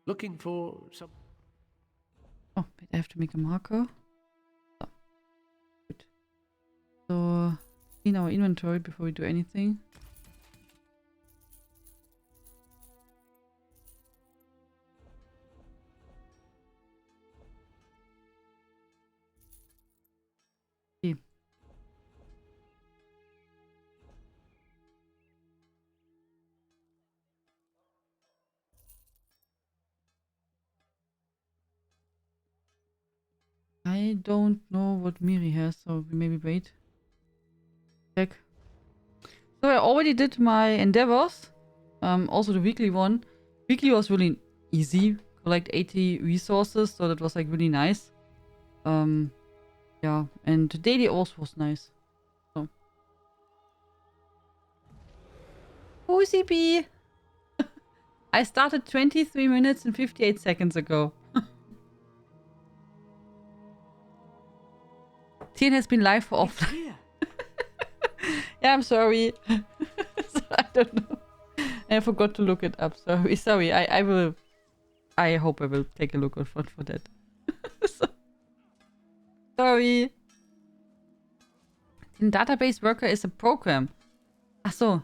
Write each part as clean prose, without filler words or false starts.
Looking for some... Oh, wait, I have to make a marker. So, good. So, clean our inventory before we do anything. Okay. I don't know what Mirri has, so we maybe wait. Check. So I already did my endeavors. Also the weekly one. Weekly was really easy. Collect 80 resources, so that was like really nice. Yeah, and the daily also was nice. So. Cozy bee! I started 23 minutes and 58 seconds ago. Tien has been live for offline. Yeah, I'm sorry. So I don't know. I forgot to look it up. Sorry. I will. I hope I will take a look for that. So, sorry. The database worker is a program. Ach so.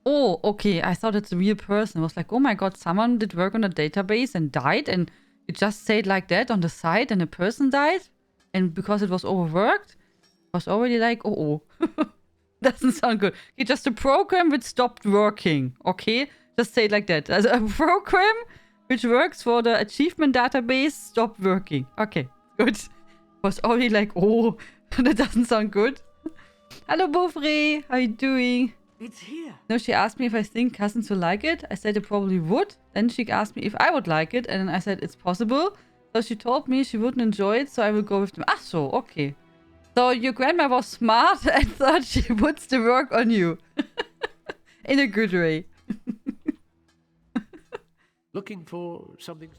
Oh, okay. I thought it's a real person. I was like, oh my god, someone did work on a database and died, and it just said like that on the site, and a person died, and because it was overworked, I was already like, oh. Doesn't sound good. Okay, just a program which stopped working. Okay? Just say it like that. As a program which works for the achievement database stopped working. Okay, good. Was already like, oh, that doesn't sound good. Hello, Beauvray. How you doing? It's here. No, she asked me if I think cousins will like it. I said I probably would. Then she asked me if I would like it, and I said it's possible. So she told me she wouldn't enjoy it, so I will go with them. Ah, so, okay. So your grandma was smart and thought she puts the work on you. In a good way. Looking for something...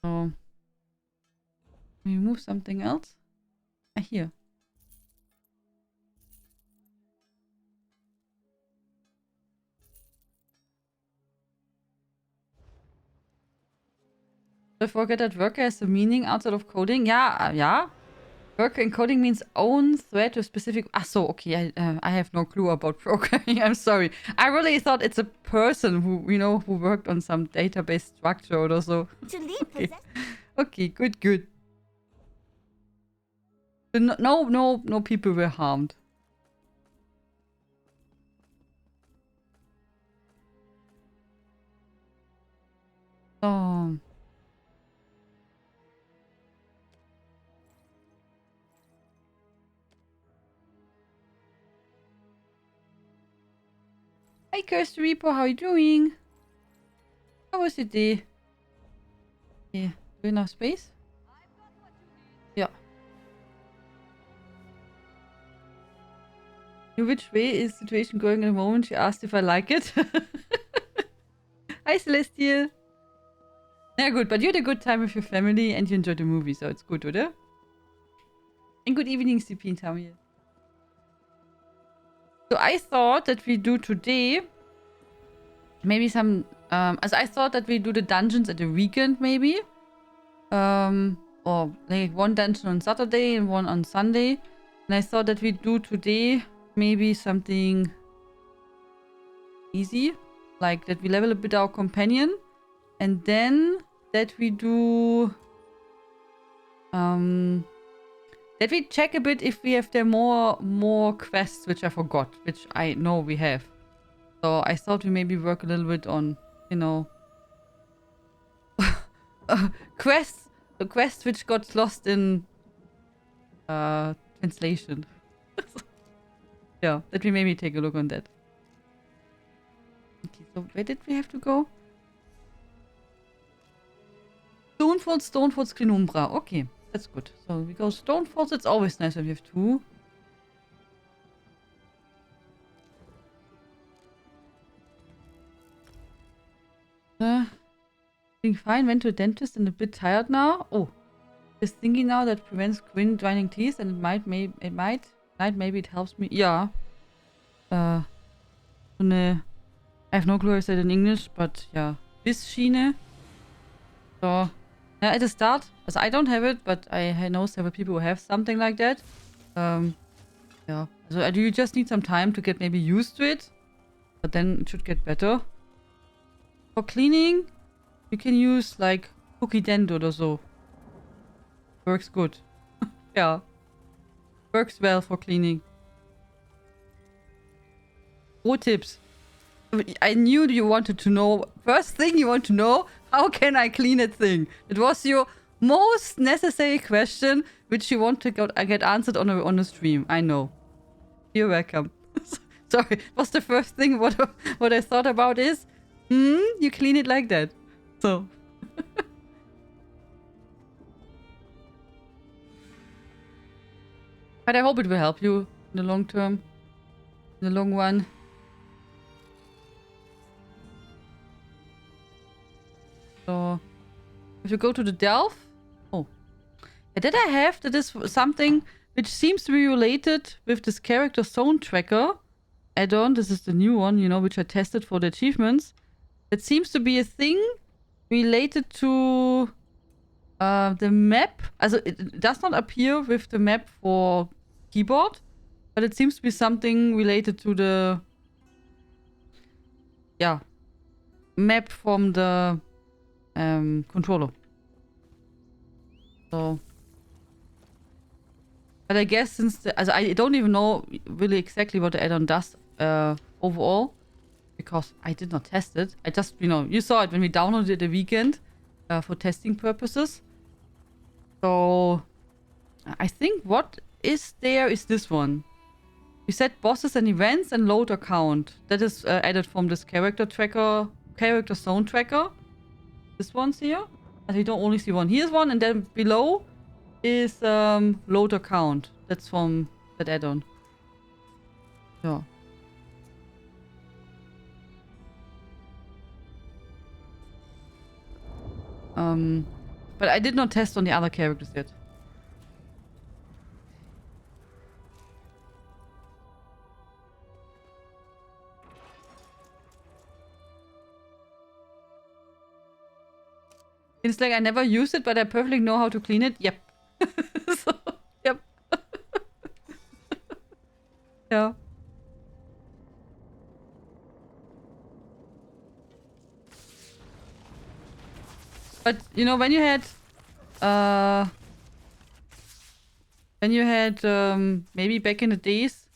So, can we move something else? Ah, here. I forget that worker has a meaning outside of coding. Yeah, yeah. Worker in coding means own thread with specific... Ah, so, okay. I have no clue about programming. I'm sorry. I really thought it's a person who, who worked on some database structure or so. Okay, okay, good. No people were harmed. Oh... Hi, Kirsty Reaper, how are you doing? How was your day? Yeah, do we enough space? Yeah. In which way is the situation going at the moment? She asked if I like it. Hi, Celestial. Yeah, good, but you had a good time with your family and you enjoyed the movie, so it's good, oder? And good evening, CP and Tamir. So I thought that we do today maybe some... as I thought that we do the dungeons at the weekend, maybe. Or like one dungeon on Saturday and one on Sunday. And I thought that we do today maybe something easy. Like that we level a bit our companion. And then that we do... that we check a bit if we have there more quests which I forgot. Which I know we have. So I thought we maybe work a little bit on, quests. The quest which got lost in translation. Yeah, let me maybe take a look on that. Okay, so where did we have to go? Stonefords, Clinumbra. Okay, that's good. So we go Stonefords. It's always nice when we have two. Doing fine. Went to a dentist and a bit tired now. Oh, just thinking now that prevents grinding teeth, and maybe it helps me. Yeah. So eine I have no clue how I said it in English, but yeah. Bissschiene. So, yeah, at the start, as I don't have it, but I know several people who have something like that. Yeah. So you just need some time to get maybe used to it, but then it should get better. For cleaning, you can use like cookie dendo or so. Works good. Yeah. Works well for cleaning. Pro tips. I knew you wanted to know. First thing you want to know, how can I clean a thing? It was your most necessary question, which you want to get answered on a stream. I know. You're welcome. Sorry, what's the first thing what I thought about is, you clean it like that. So. But I hope it will help you in the long term, in the long run. So, if you go to the delve, oh, that I have, that is something which seems to be related with this character zone tracker add-on. This is the new one, you know, which I tested for the achievements. It seems to be a thing related to the map. Also, it does not appear with the map for keyboard, but it seems to be something related to the map from the controller. So, but I guess since I don't even know really exactly what the add-on does overall, because I did not test it. I just, you saw it when we downloaded it the weekend for testing purposes. So I think what is there is this one. We set bosses and events and load account. That is added from this character zone tracker. This one's here. And you don't only see one. Here's one, and then below is load account. That's from that add-on. Yeah. But I did not test on the other characters yet. It's like I never used it, but I perfectly know how to clean it. Yep. So, yep. Yeah. But, when you had maybe back in the days,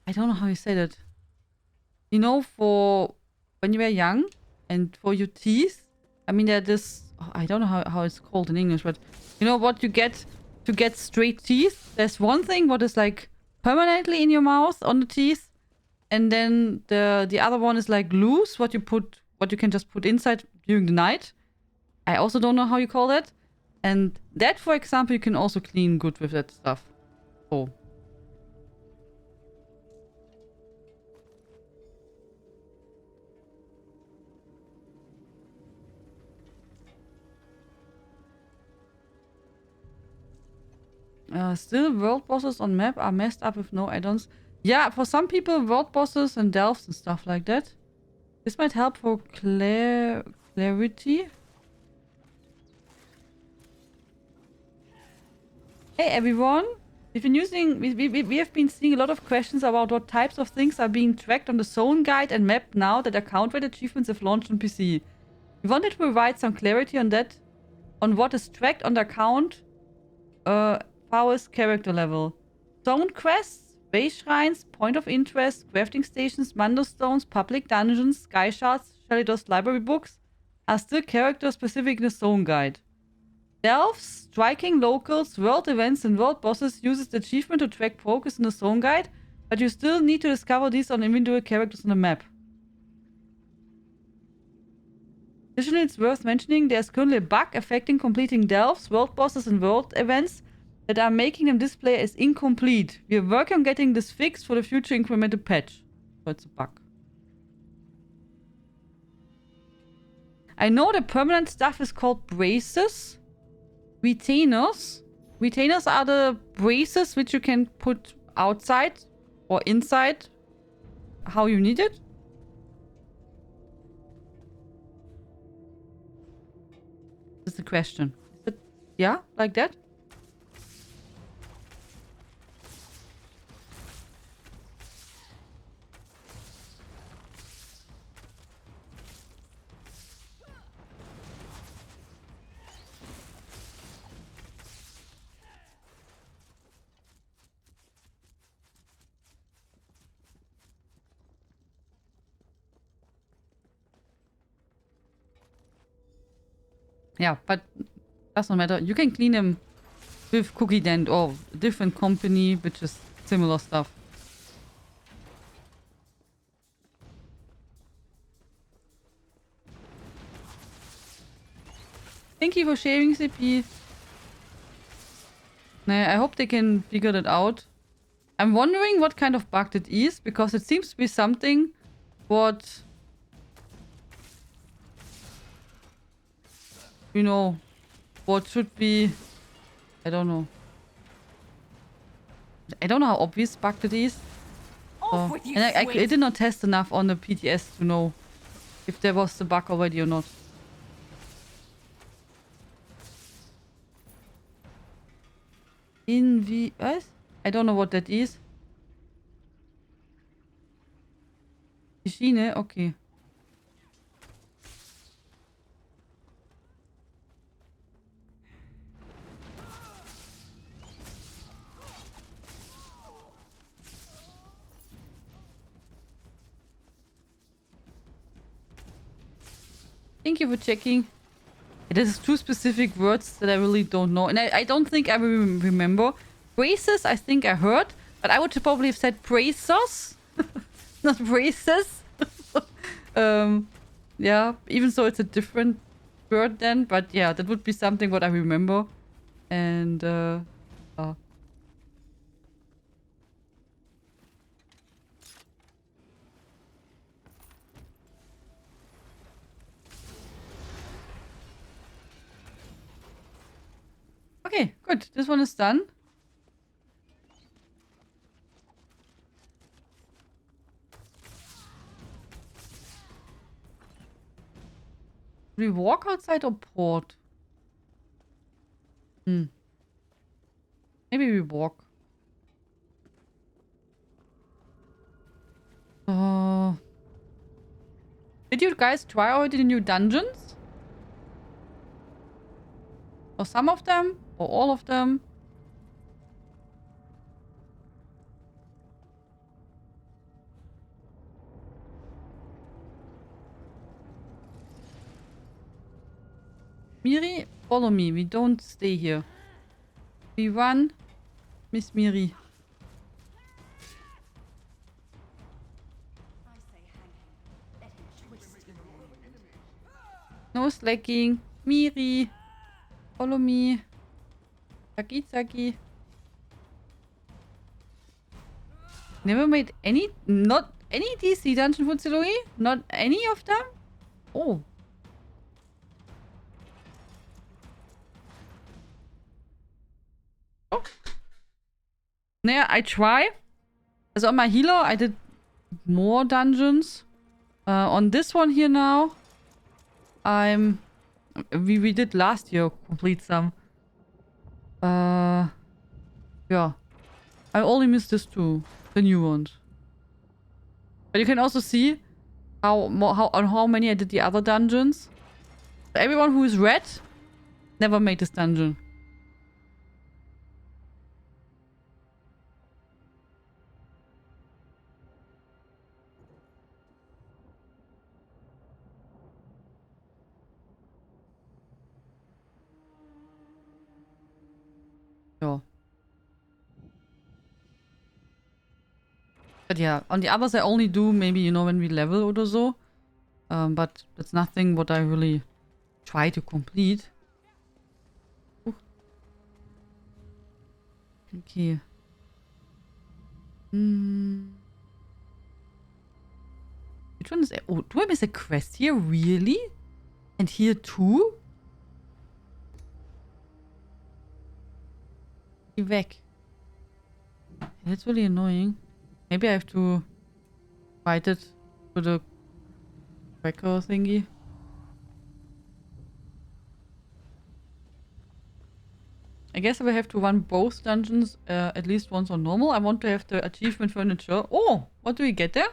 I don't know how you say that. For when you were young and for your teeth, I mean, there this, I don't know how it's called in English, but what you get to get straight teeth? There's one thing what is like permanently in your mouth on the teeth, and then the other one is like loose, what you can just put inside during the night. I also don't know how you call that. And that, for example, you can also clean good with that stuff. Oh. Still, world bosses on map are messed up with no add-ons. Yeah, for some people, world bosses and delves and stuff like that. This might help for clarity. Hey everyone! We have been seeing a lot of questions about what types of things are being tracked on the zone guide and map now that account-wide achievements have launched on PC. We wanted to provide some clarity on that, on what is tracked on the account powers character level. Zone quests, base shrines, point of interest, crafting stations, Mando stones, public dungeons, sky shards, Shellydos library books are still character specific in the zone guide. Delves, striking locals, world events, and world bosses uses the achievement to track progress in the zone guide, but you still need to discover these on individual characters on the map. Additionally, it's worth mentioning there's currently a bug affecting completing delves, world bosses, and world events that are making them display as incomplete. We are working on getting this fixed for the future incremental patch. So it's a bug. I know the permanent stuff is called braces. Retainers. Retainers are the braces which you can put outside or inside how you need it. That's the question. Is it, yeah, like that? Yeah, but doesn't matter. You can clean them with Cookie Dent or a different company, which is similar stuff. Thank you for sharing, CP. Nah, I hope they can figure that out. I'm wondering what kind of bug it is, because it seems to be something what... You know, what should be... I don't know. I don't know how obvious bug it is. So, and I did not test enough on the PTS to know if there was the bug already or not. What? I don't know what that is. Die Schiene? Okay. Thank you for checking. There's two specific words that I really don't know. And I don't think I will remember. Braces, I think I heard. But I would probably have said bracers. Not braces. Yeah, even so it's a different word then. But yeah, that would be something what I remember. And, Okay, good. This one is done. We walk outside or port? Maybe we walk. Did you guys try already the new dungeons? Or some of them? Or all of them? Mirri, follow me. We don't stay here. We run, Miss Mirri. No slacking. Mirri, follow me. Zaki zaki. Never made any, not any DC dungeon for Zilui? Not any of them? Oh. Naja, I try. Also on my healer, I did more dungeons. On this one here now, we did last year complete some. Yeah. I only missed this two, the new ones. But you can also see how many I did the other dungeons. Everyone who is red never made this dungeon. Yeah. But yeah, on the others I only do maybe, you know, when we level or so. But that's nothing what I really try to complete. Ooh. Okay. Which one is... Oh, do I miss a quest here? Really? And here too? Geh weg. That's really annoying. Maybe I have to fight it to the tracker thingy. I guess I will have to run both dungeons at least once on normal. I want to have the achievement furniture. Oh, what do we get there?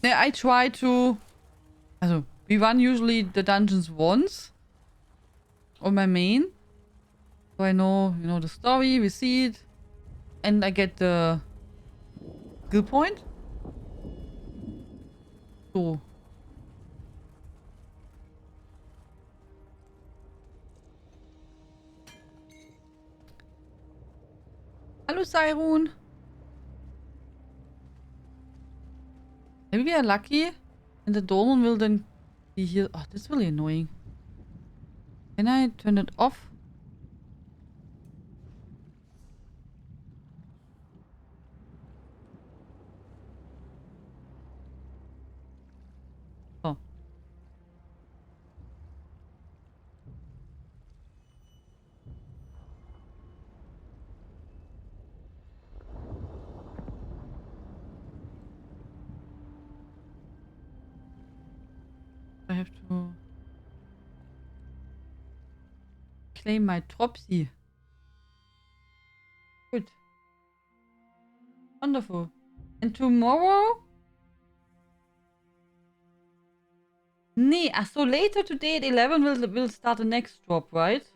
Yeah, I try to... Also, we run usually the dungeons once on my main. So I know, you know, the story, we see it. And I get the skill point. So. Hallo, Cyrun. Maybe we are lucky and the dolmen will then be here. Oh, that's really annoying. Can I turn it off? Oh. I have to claim my Tropsy. Good. Wonderful. And tomorrow? Nee, so later today at 11 will start the next drop, right?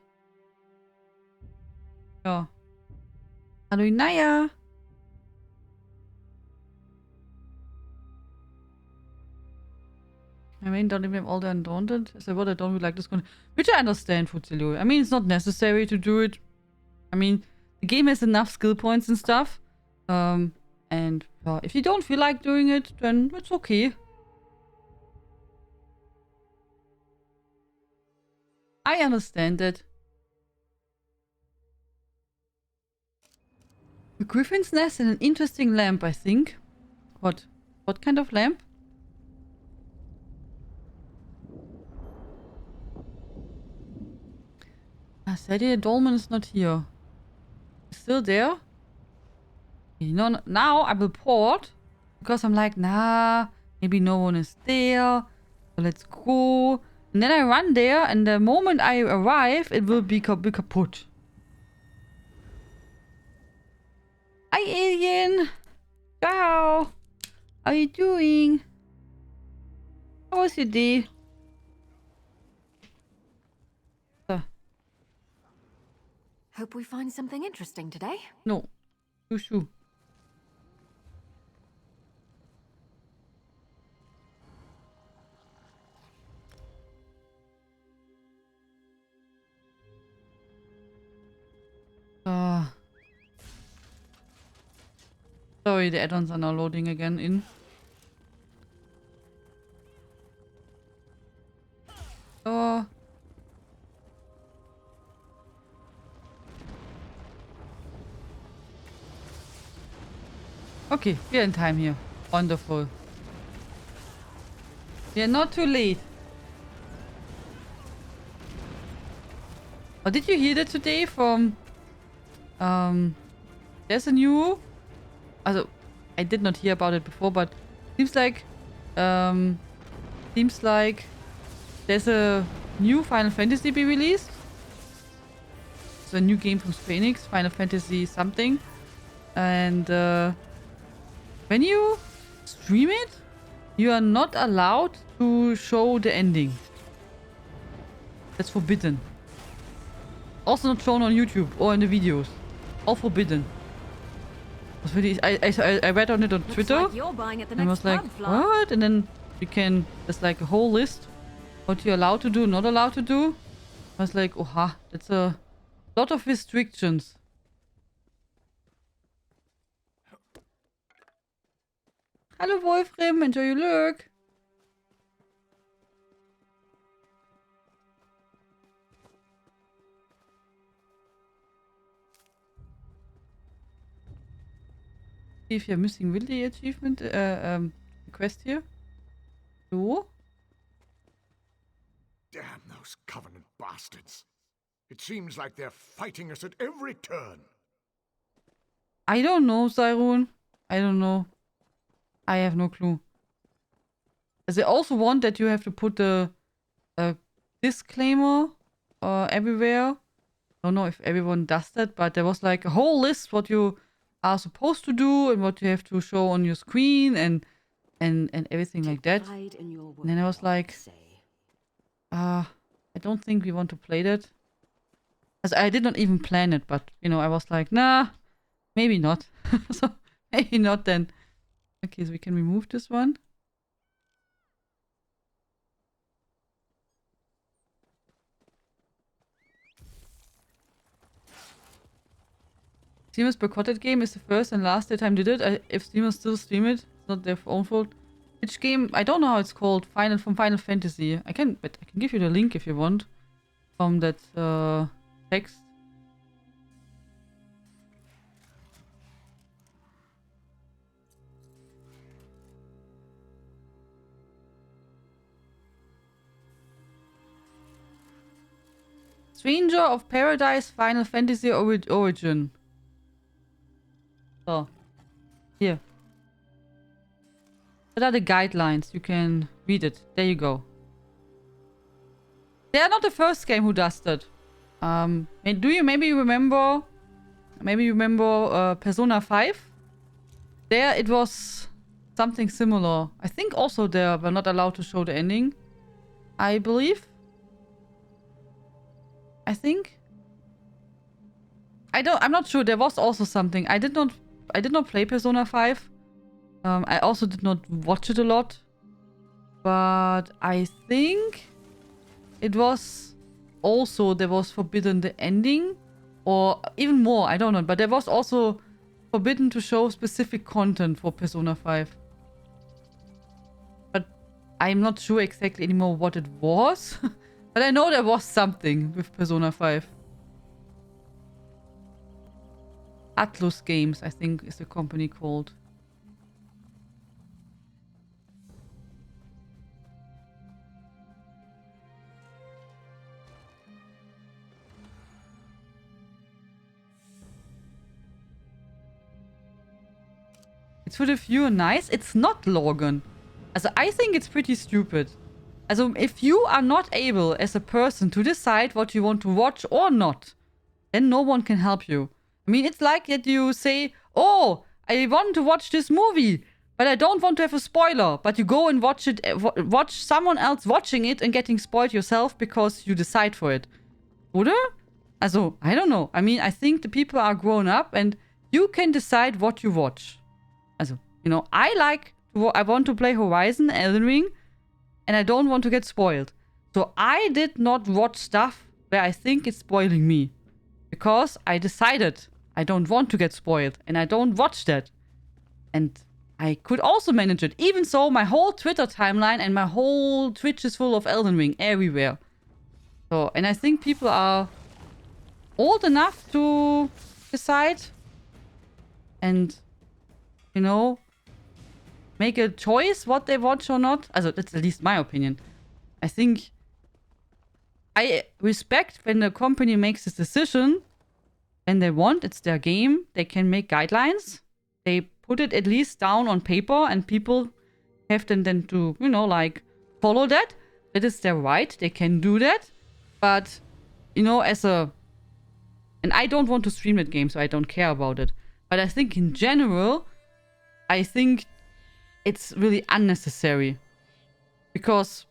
Ja. Hallo Inaya. I mean, don't even have all the Undaunted. Is that what I don't really like this one? Which I understand, Futsilu. I mean, it's not necessary to do it. I mean, the game has enough skill points and stuff. And if you don't feel like doing it, then it's okay. I understand that. A griffin's nest and an interesting lamp, I think. What? What kind of lamp? Sadie, the dolmen is not here. He's still there? You know, now I will port. Because I'm like, nah, maybe no one is there. So let's go. And then I run there, and the moment I arrive, it will be kaput. Hi, alien. Ciao. How are you doing? How was your day? Hope we find something interesting today. No. Shoo. Sorry, the add-ons are now loading again in. Oh. Okay, we are in time here. Wonderful. We are not too late. Oh, did you hear that today from... There's a new... Also, I did not hear about it before, but seems like... Seems like... There's a new Final Fantasy be released. It's a new game from Phoenix, Final Fantasy something. And, when you stream it, you are not allowed to show the ending. That's forbidden. Also not shown on YouTube or in the videos. All forbidden. I read on it on Twitter. Like you're buying at the And I was like, what? And then you can, there's like a whole list. What you're allowed to do, not allowed to do. I was like, oha, that's a lot of restrictions. Hallo Wolfram, enjoy your lurk. See if you're missing Willy achievement quest here. So. Damn those Covenant bastards. It seems like they're fighting us at every turn. I don't know, Cyrun. I don't know. I have no clue. They also want that you have to put a disclaimer everywhere don't know if everyone does that, but there was like a whole list what you are supposed to do and what you have to show on your screen and everything like that. And then I was like, I don't think we want to play that. As I did not even plan it, but you know, I was like, nah, maybe not. So maybe not then. Okay, so we can remove this one. Steamers boycotted game is the first and last time they did it. If Steamers still stream it, it's not their own fault. Which game? I don't know how it's called. From Final Fantasy. I can give you the link if you want. From that text. Stranger of Paradise Final Fantasy Origin. So, here. What are the guidelines? You can read it. There you go. They are not the first game who does that. Do you maybe remember Persona 5? There it was something similar. I think also they were not allowed to show the ending. I believe. I think. I'm not sure. There was also something. I did not play Persona 5. I also did not watch it a lot. But I think it was also there was forbidden the ending. Or even more, I don't know. But there was also forbidden to show specific content for Persona 5. But I'm not sure exactly anymore what it was. But I know there was something with Persona 5. Atlus Games, I think, is the company called. It's for the viewer nice. It's not Logan. Also, I think it's pretty stupid. Also, if you are not able as a person to decide what you want to watch or not, then no one can help you. I mean, it's like that you say, oh, I want to watch this movie, but I don't want to have a spoiler. But you go and watch it, watch someone else watching it and getting spoiled yourself because you decide for it. Oder? Also, I don't know. I mean, I think the people are grown up and you can decide what you watch. Also, you know, I want to play Horizon, Elden Ring, and I don't want to get spoiled. So I did not watch stuff where I think it's spoiling me. Because I decided I don't want to get spoiled. And I don't watch that. And I could also manage it. Even so, my whole Twitter timeline and my whole Twitch is full of Elden Ring everywhere. So, and I think people are old enough to decide. And, you know, make a choice what they watch or not. Also, that's at least my opinion. I think I respect when the company makes this decision and they want, it's their game, they can make guidelines. They put it at least down on paper and people have them then to, you know, like follow that. That is their right. They can do that. But, you know, and I don't want to stream that game, so I don't care about it. But I think in general, I think it's really unnecessary. Because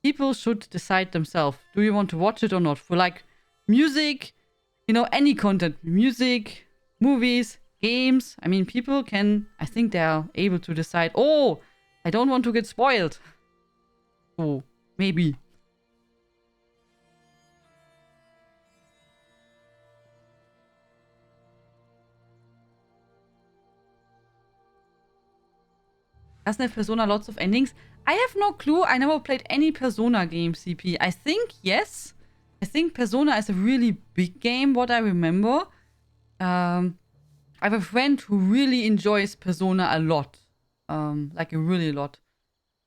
people should decide themselves. Do you want to watch it or not? For like music, you know, any content. Music, movies, games. I mean, people can, I think they are able to decide, oh, I don't want to get spoiled. Oh, maybe. Doesn't have Persona lots of endings? I have no clue. I never played any Persona game, CP. I think, yes. I think Persona is a really big game, what I remember. I have a friend who really enjoys Persona a lot. Like a really lot.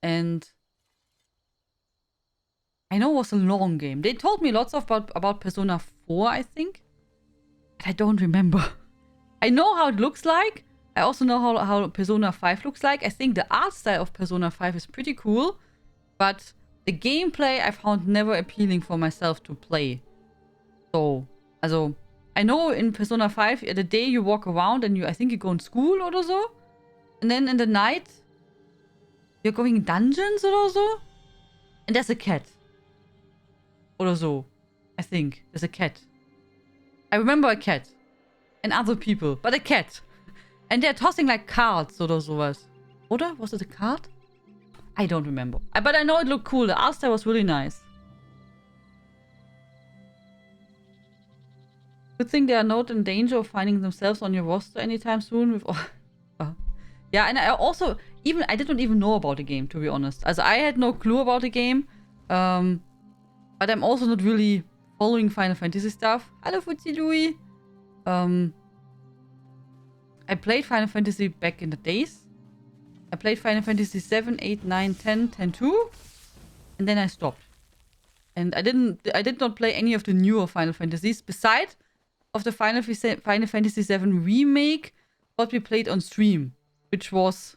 And I know it was a long game. They told me lots about Persona 4, I think. But I don't remember. I know how it looks like. I also know how Persona 5 looks like. I think the art style of Persona 5 is pretty cool. But the gameplay I found never appealing for myself to play. So, also, I know in Persona 5, the day you walk around and I think you go in school or so. And then in the night, you're going in dungeons or so. And there's a cat. Or so. I think. There's a cat. I remember a cat. And other people. But a cat. And they're tossing like cards or sowas. Oder? Was it a card? I don't remember. But I know it looked cool. The art style was really nice. Good thing they are not in danger of finding themselves on your roster anytime soon with... Yeah, and I didn't even know about the game, to be honest. As I had no clue about the game. But I'm also not really following Final Fantasy stuff. Hello, Futsi Louie. I played Final Fantasy back in the days. I played Final Fantasy 7, 8, 9, 10, 10, 2. And then I stopped. And I did not play any of the newer Final Fantasies. Besides of the Final Fantasy 7 remake, what we played on stream. Which was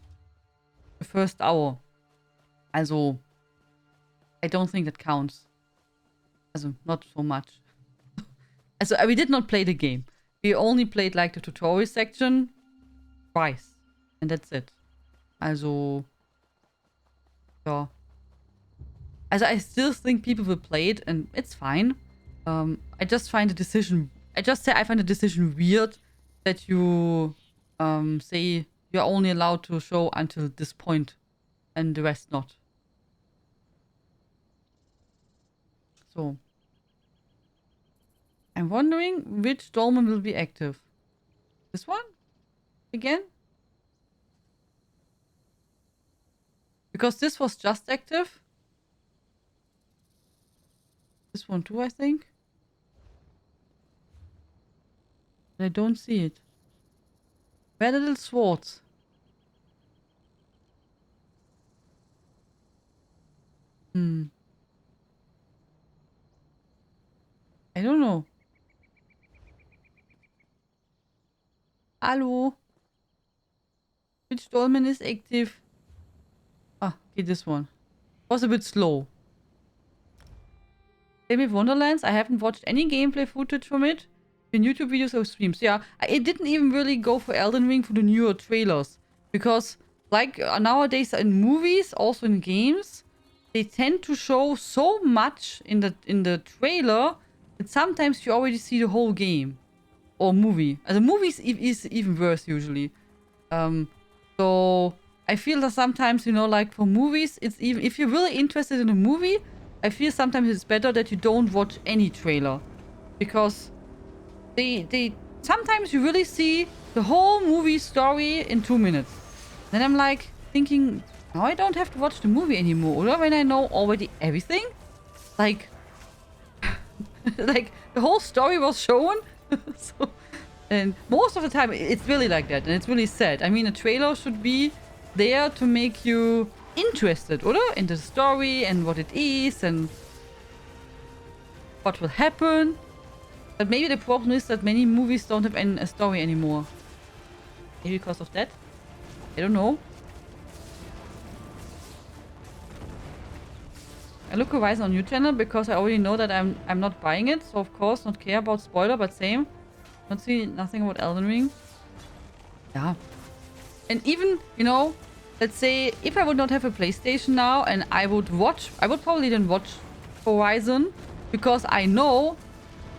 the first hour. Also, I don't think that counts. Also, not so much. Also, we did not play the game. We only played like the tutorial section twice. And that's it. Also, yeah. Also, I still think people will play it and it's fine. I just find the decision... I find the decision weird that you say you're only allowed to show until this point and the rest not. So. I'm wondering which dolmen will be active. This one? Again? Because this was just active. This one too, I think. But I don't see it. Where are the little swords? I don't know. Hello? Which dolmen is active? Ah, okay, this one. Was a bit slow. Same with Wonderlands. I haven't watched any gameplay footage from it in YouTube videos or streams. Yeah, it didn't even really go for Elden Ring for the newer trailers. Because, like, nowadays in movies, also in games, they tend to show so much in the trailer that sometimes you already see the whole game. Or movie. The movies is even worse, usually. So, I feel that sometimes, you know, like for movies, it's even... If you're really interested in a movie, I feel sometimes it's better that you don't watch any trailer. Because they sometimes you really see the whole movie story in 2 minutes. Then I'm like thinking, now I don't have to watch the movie anymore, or when I know already everything. Like, like the whole story was shown. So, and most of the time it's really like that, and it's really sad. I mean, a trailer should be there to make you interested, or in the story and what it is and what will happen. But maybe the problem is that many movies don't have a story anymore. Maybe because of that? I don't know. I look Horizon on your channel because I already know that I'm not buying it. So of course not care about spoiler, but same. Not see nothing about Elden Ring. Yeah. And even, you know, let's say if I would not have a PlayStation now and I would probably then watch Horizon, because I know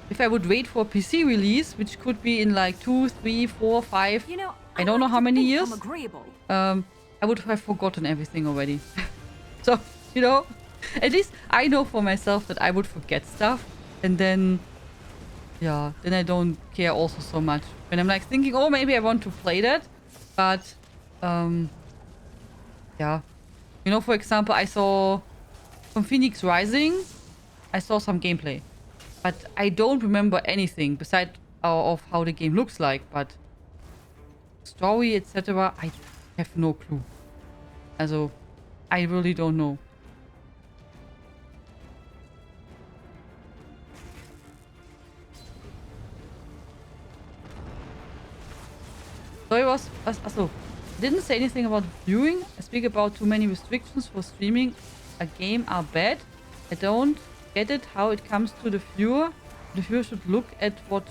if I would wait for a PC release, which could be in like 2, 3, 4, 5, You know, I don't know how many years, I'm agreeable. I would have forgotten everything already. So, you know, at least I know for myself that I would forget stuff, and then, yeah, then I don't care also so much. When I'm like thinking, oh, maybe I want to play that, but, yeah. You know, for example, I saw from Phoenix Rising, I saw some gameplay. But I don't remember anything besides of how the game looks like, but story, etc., I have no clue. Also, I really don't know. Sorry, also, didn't say anything about viewing. I speak about too many restrictions for streaming a game are bad. I don't get it how it comes to the viewer The viewer should look at what...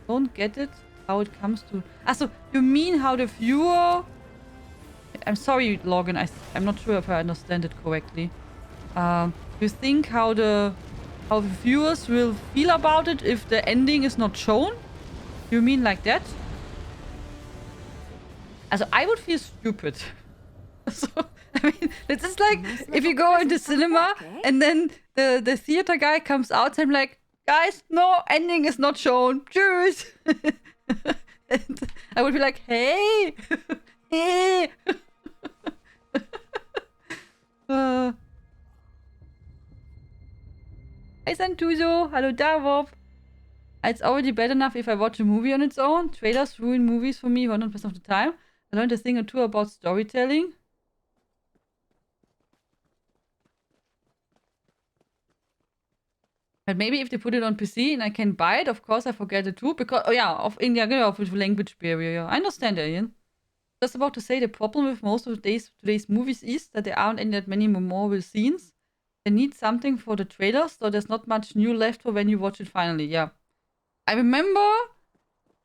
Don't get it. How it comes to... So you mean how the viewer... I'm sorry, Logan. I'm not sure if I understand it correctly. You think how the viewers will feel about it if the ending is not shown? You mean like that? Also, I would feel stupid. So, I mean, it's just like if you go into cinema and then the theater guy comes out and I'm like, guys, no, ending is not shown. Tschüss. And I would be like, hey, hey. Hey Santuzo, hallo Davop. It's already bad enough if I watch a movie on its own. Trailers ruin movies for me 100% of the time. I learned a thing or two about storytelling. But maybe if they put it on PC and I can buy it, of course I forget it too. Because, of language barrier. I understand, Alien. Just about to say the problem with most of today's movies is that there aren't any that many memorable scenes. They need something for the trailers, so there's not much new left for when you watch it finally. Yeah. I remember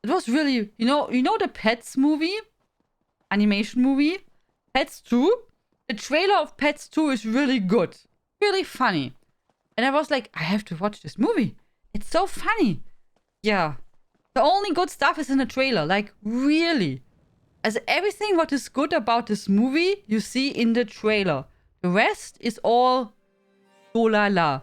it was really, you know the Pets movie? Animation movie? Pets 2? The trailer of Pets 2 is really good. Really funny. And I was like, I have to watch this movie. It's so funny. Yeah. The only good stuff is in the trailer. Like, really. As everything what is good about this movie, you see in the trailer. The rest is all so la la.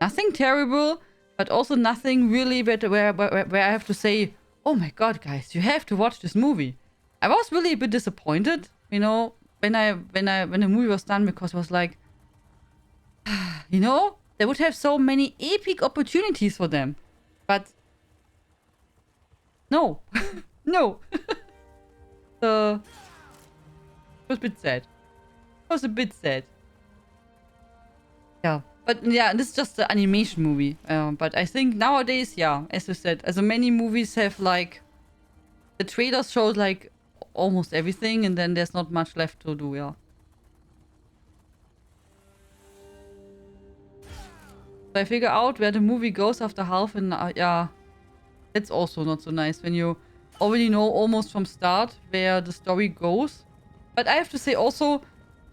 Nothing terrible, but also nothing really where I have to say, oh my god, guys, you have to watch this movie. I was really a bit disappointed, when the movie was done, because I was like, they would have so many epic opportunities for them. But no. No. It was a bit sad. Yeah. But yeah, this is just the animation movie. But I think nowadays, yeah, as you said, as many movies have like the trailers showed like almost everything, and then there's not much left to do, yeah. So I figure out where the movie goes after half, and yeah, it's also not so nice when you already know almost from start where the story goes. But I have to say also,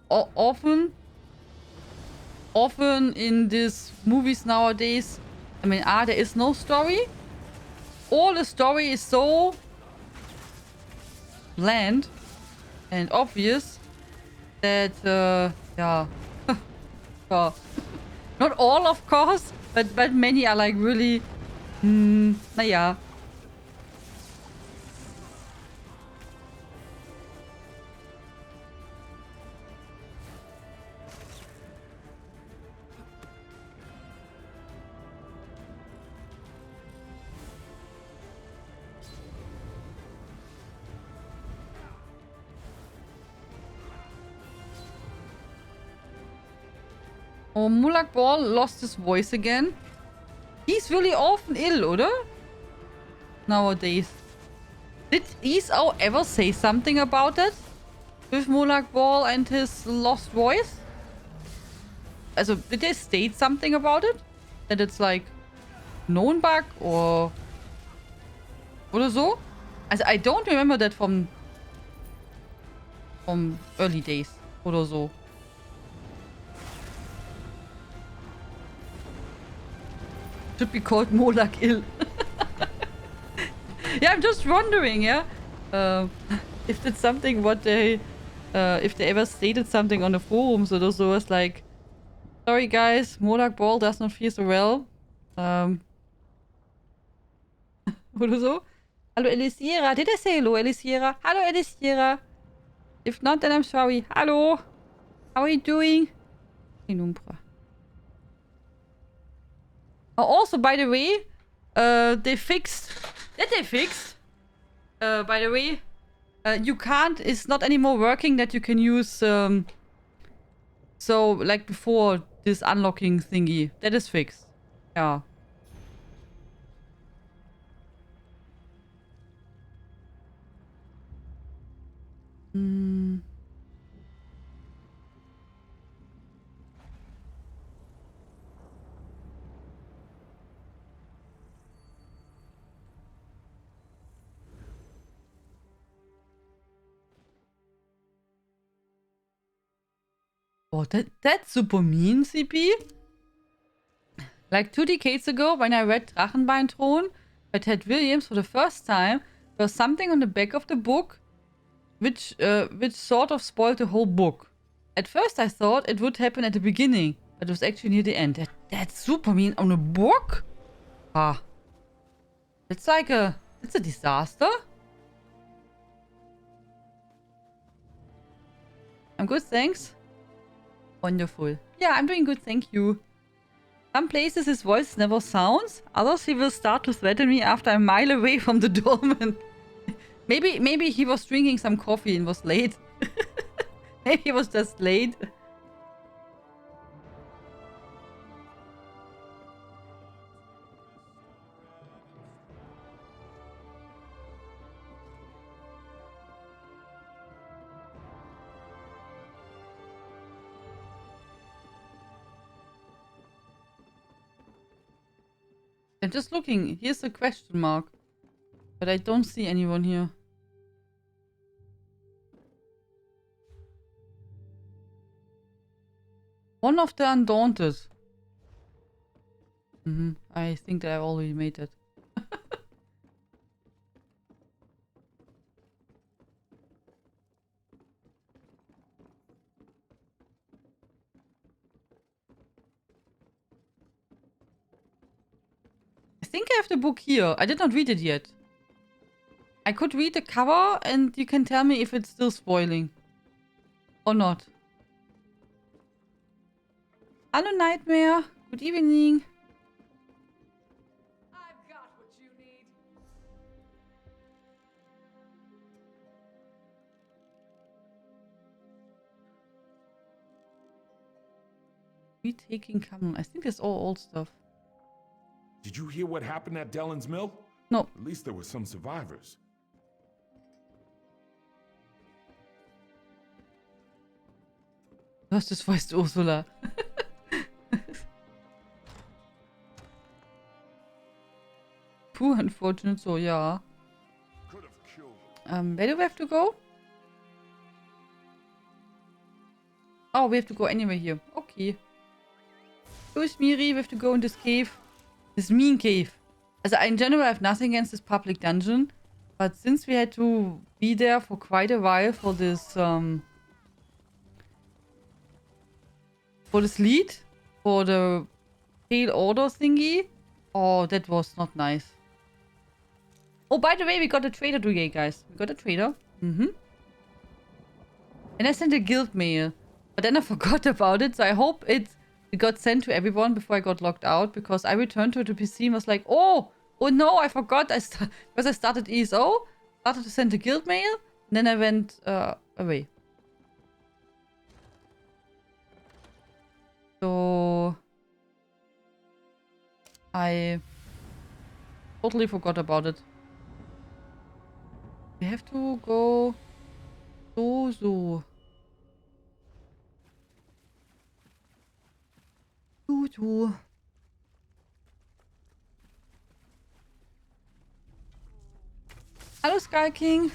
often in these movies nowadays, I mean, there is no story, or the story is so bland and obvious that, yeah. Well, not all, of course, but many are like really, naja. Oh, Mulak Ball lost his voice again. He's really often ill, oder? Nowadays. Did ESO ever say something about it? With Mulak Ball and his lost voice? Also, did they state something about it? That it's like known bug or so? Also, I don't remember that from early days oder so. Should be called Molak ill. Yeah, I'm just wondering, yeah, if it's something what they, if they ever stated something on the forums or so. It's like, sorry guys, Molak Ball does not feel so well. Oder so. Hallo Elisiera. Did I say hello, Elisiera? Hello, Elisiera. If not, then I'm sorry. Hello. How are you doing? Inumbra. Oh, also, by the way, they fixed... That they fixed? By the way, you can't... It's not anymore working that you can use... so, like before, this unlocking thingy. That is fixed. Yeah. Oh, that's super mean, CP. Like 2 decades ago, when I read Drachenbeinthron by Ted Williams for the first time, there was something on the back of the book which sort of spoiled the whole book. At first I thought it would happen at the beginning, but it was actually near the end. That's super mean on a book? Ah. It's like it's a disaster. I'm good, thanks. Wonderful. Yeah, I'm doing good, thank you. Some places his voice never sounds. Others he will start to threaten me after I'm a mile away from the doorman. Maybe he was drinking some coffee and was late. Maybe he was just late. I'm just looking. Here's a question mark. But I don't see anyone here. One of the Undaunted. I think that I already made it. I think I have the book here. I did not read it yet. I could read the cover and you can tell me if it's still spoiling. Or not. Hello, Nightmare. Good evening. I've got what you need. Retaking Camelon. I think that's all old stuff. Did you hear what happened at Dellen's Mill? No. At least there were some survivors. Du hast es weißt, Ursula. Puh, unfortunate, so, ja. Where do we have to go? Oh, we have to go anywhere here. Okay. Who's Mirri? We have to go in this cave. This mean cave. Also, in general, I have nothing against this public dungeon. But since we had to be there for quite a while for this, lead, for the Pale Order thingy. Oh, that was not nice. Oh, by the way, we got a trader today, guys. We got a trader. And I sent a guild mail. But then I forgot about it, so I hope it got sent to everyone before I got locked out. Because I returned to the PC and was like, oh no, I forgot. Because I started ESO, started to send a guild mail, and then I went away. So I totally forgot about it. We have to go so. Hello, Sky King.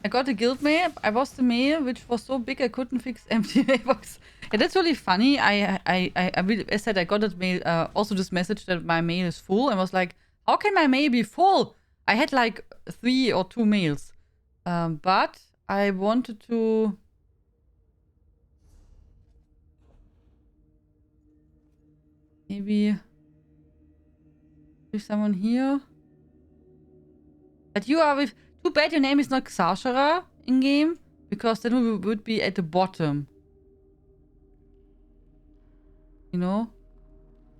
I got a guild mail. I was the mail, which was so big I couldn't fix empty mailbox. Yeah, that's really funny. I said I got that mail. Also, this message that my mail is full, and was like, how can my mail be full? I had like 3 or 2 mails, but I wanted to. Maybe there's someone here. But you are with. Too bad your name is not Xashara in game, because then we would be at the bottom. You know?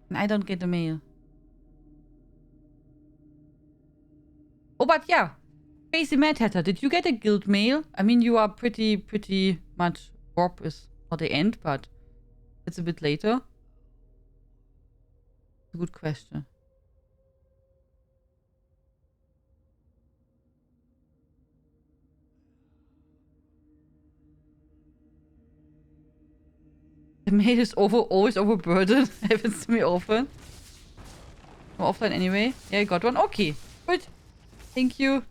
And I don't get the mail. Oh, but yeah. Crazy Mad Hatter, did you get a guild mail? I mean, you are pretty much warp is for the end, but it's a bit later. It's a good question. The mail is always overburdened. Happens to me often. No offline anyway. Yeah, I got one. Okay. Good. Thank you.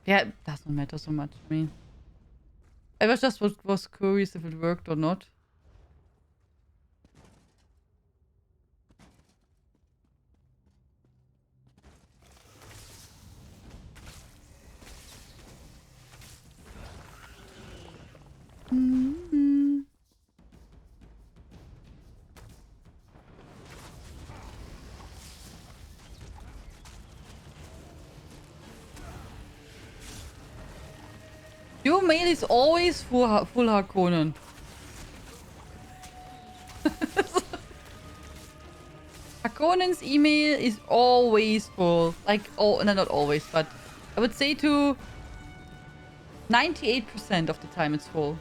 Yeah, it doesn't matter so much. I mean, I was curious if it worked or not. Your mail is always full Harkonnen. Harkonnen's email is always full. Like, oh, no, not always, but I would say to 98% of the time it's full.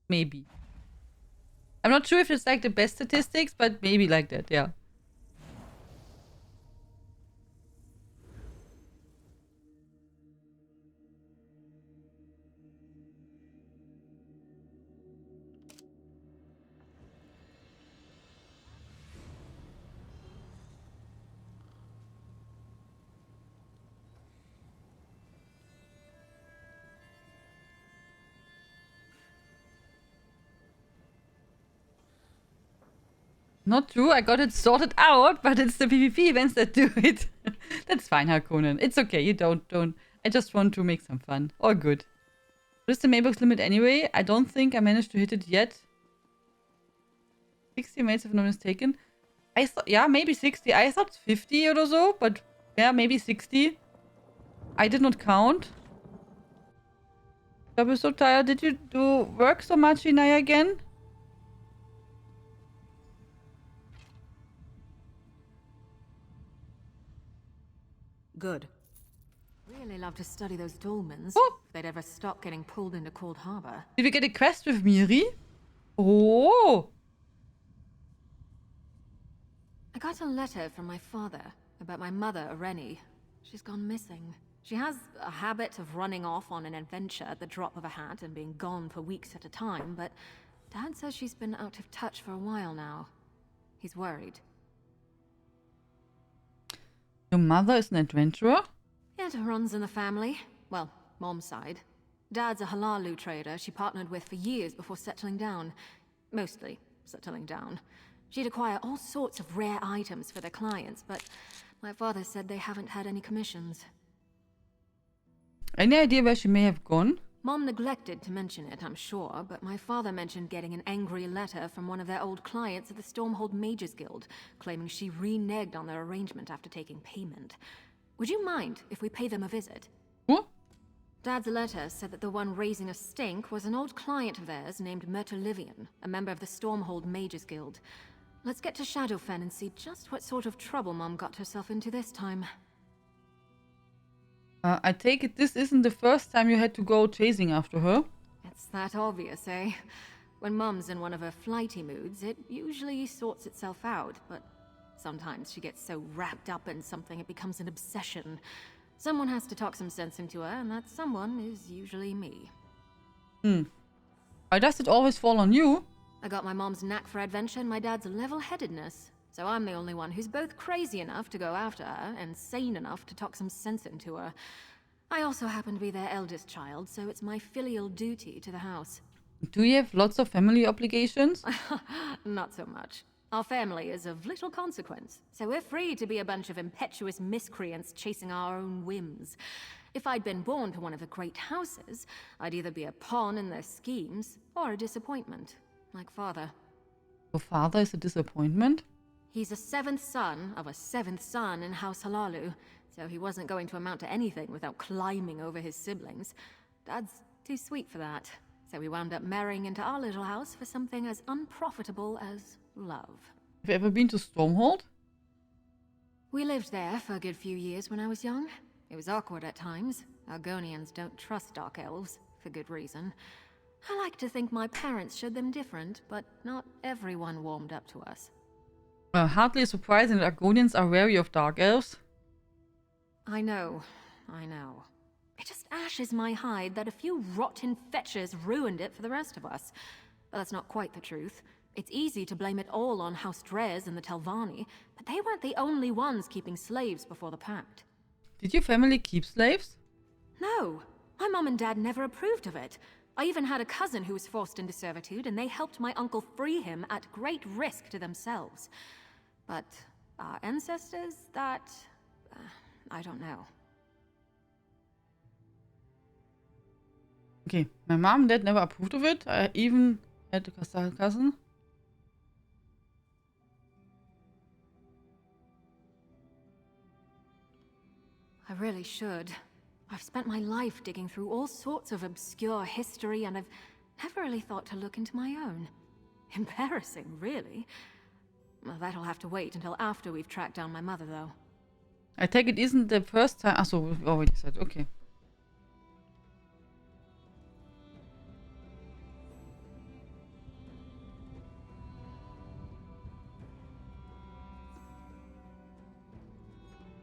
Maybe. I'm not sure if it's like the best statistics, but maybe like that, yeah. Not true, I got it sorted out, but it's the PvP events that do it. That's fine, Harkonnen. It's okay, you don't. I just want to make some fun. All good. What is the mailbox limit anyway? I don't think I managed to hit it yet. 60 mails if I'm not mistaken. I thought, yeah, maybe 60. I thought 50 or so, but yeah, maybe 60. I did not count. I was so tired. Did you do work so much, Inaya, again? Good. Really love to study those dolmens. Oh. If they'd ever stop getting pulled into Cold Harbor. Did we get a quest with Mirri? Oh! I got a letter from my father about my mother, Irene. She's gone missing. She has a habit of running off on an adventure at the drop of a hat and being gone for weeks at a time, but Dad says she's been out of touch for a while now. He's worried. Your mother is an adventurer? It runs in the family. Well, Mom's side. Dad's a halalu trader she partnered with for years before settling down. Mostly settling down. She'd acquire all sorts of rare items for their clients, but my father said they haven't had any commissions. Any idea where she may have gone? Mom neglected to mention it, I'm sure, but my father mentioned getting an angry letter from one of their old clients at the Stormhold Mages Guild, claiming she reneged on their arrangement after taking payment. Would you mind if we pay them a visit? What? Dad's letter said that the one raising a stink was an old client of theirs named Mertolivian, a member of the Stormhold Mages Guild. Let's get to Shadowfen and see just what sort of trouble Mom got herself into this time. I take it this isn't the first time you had to go chasing after her. It's that obvious, eh? When Mum's in one of her flighty moods, it usually sorts itself out, but sometimes she gets so wrapped up in something it becomes an obsession. Someone has to talk some sense into her, and that someone is usually me. Why does it always fall on you? I got my mom's knack for adventure and my dad's level-headedness, so I'm the only one who's both crazy enough to go after her and sane enough to talk some sense into her. I also happen to be their eldest child, so it's my filial duty to the house. Do you have lots of family obligations? Not so much. Our family is of little consequence, so we're free to be a bunch of impetuous miscreants chasing our own whims. If I'd been born to one of the great houses, I'd either be a pawn in their schemes or a disappointment, like Father. Your father is a disappointment? He's a seventh son of a seventh son in House Halalu, so he wasn't going to amount to anything without climbing over his siblings. Dad's too sweet for that, so we wound up marrying into our little house for something as unprofitable as love. Have you ever been to Stormhold? We lived there for a good few years when I was young. It was awkward at times. Argonians don't trust Dark Elves, for good reason. I like to think my parents showed them different, but not everyone warmed up to us. Hardly surprising that Argonians are wary of Dark Elves. I know. It just ashes my hide that a few rotten fetchers ruined it for the rest of us. But that's not quite the truth. It's easy to blame it all on House Drez and the Telvanni, but they weren't the only ones keeping slaves before the Pact. Did your family keep slaves? No, my mom and dad never approved of it. I even had a cousin who was forced into servitude, and they helped my uncle free him at great risk to themselves. But our ancestors, that... I don't know. Okay, my mom and dad never approved of it. I even had a cousin. I really should. I've spent my life digging through all sorts of obscure history, and I've never really thought to look into my own. Embarrassing, really. Well, that'll have to wait until after we've tracked down my mother, though. I take it isn't the first time. Ah, so we've already said. Okay.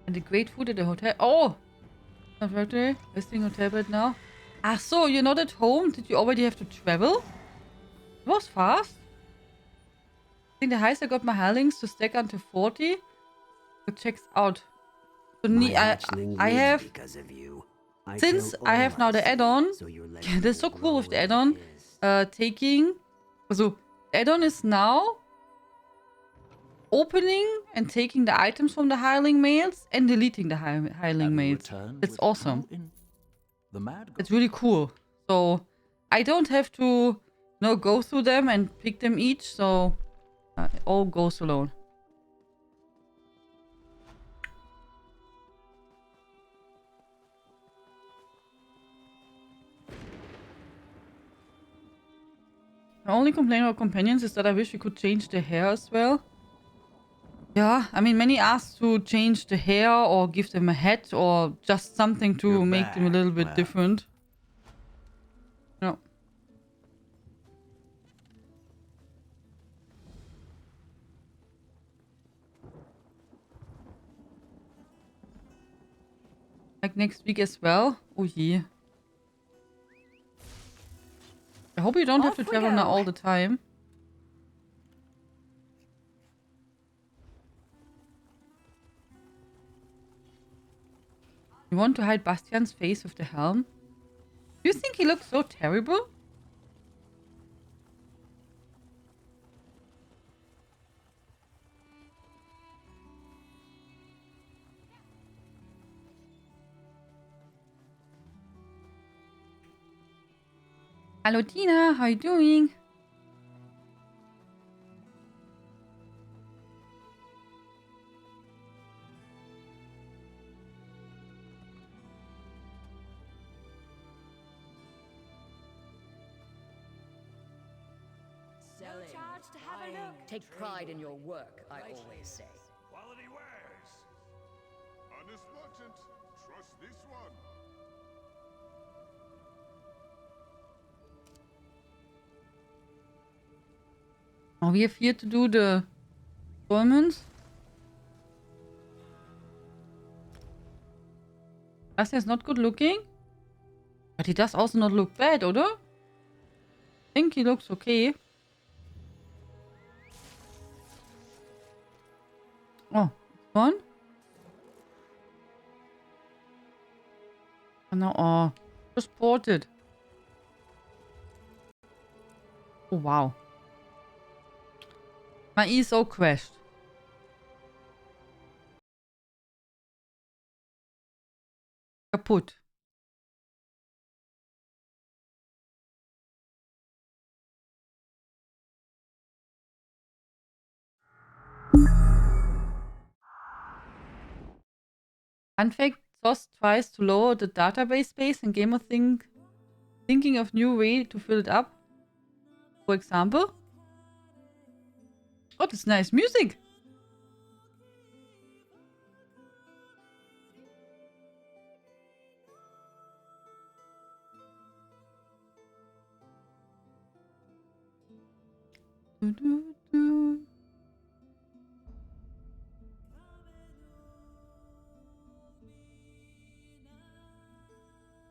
And the great food at the hotel. Oh! Not right there. Resting hotel bed now. Ah, so you're not at home? Did you already have to travel? It was fast. I think the highest I got my hirelings to stack until 40. It checks out. So I have... Since I have now the add-on... Yeah, that's so cool with the add-on. Taking... So, the add-on is now... opening and taking the items from the hireling mails and deleting the hireling mails. That's awesome. It's really cool. So I don't have to go through them and pick them each. So it all goes alone. My only complaint about companions is that I wish we could change the hair as well. Yeah, I mean, many asked to change the hair or give them a hat or just something to make them a little bit different. No. Like next week as well? Oh yeah. I hope you don't have to travel now all the time. You want to hide Bastian's face with the helm? Do you think he looks so terrible? Hello Tina, how are you doing? Take pride in your work, I always say. Quality wares. Honest merchant, trust this one. Oh, we have here to do the diamonds. Bastian's not good looking. But he does also not look bad, oder? I think he looks okay. Oh, gone? Oh no, oh. Just ported. Oh wow. My ESO crashed. Kaputt. Fun fact, SOS tries to lower the database space and Gamer thinking of new way to fill it up. For example. Oh, that's nice music.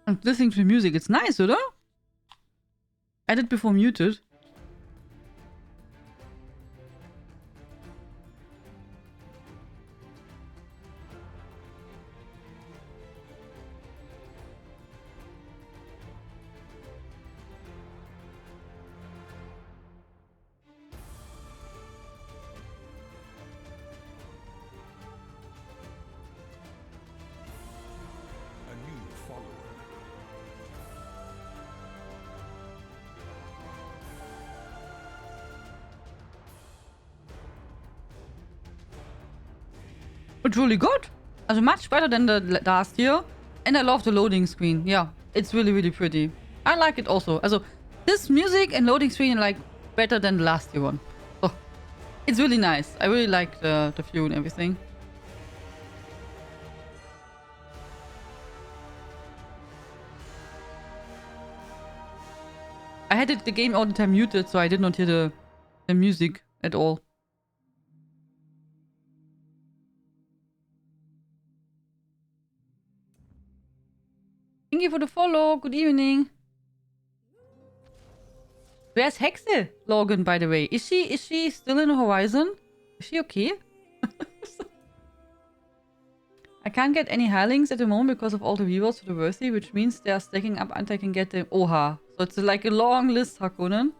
I'm listening to the music. It's nice, oder? Edit before muted. A new follower. It's really good. Also much better than the last year. And I love the loading screen. Yeah, it's really, really pretty. I like it also. Also, this music and loading screen are like better than the last year one. Oh, it's really nice. I really like the view and everything. I had the game all the time muted, so I did not hear the music at all. Thank you for the follow. Good evening. Where's Hexe Logan, by the way? Is she still in the horizon? Is she okay? I can't get any healings at the moment because of all the rewards for the worthy, which means they are stacking up until I can get the Oha. So it's like a long list, Hakonen.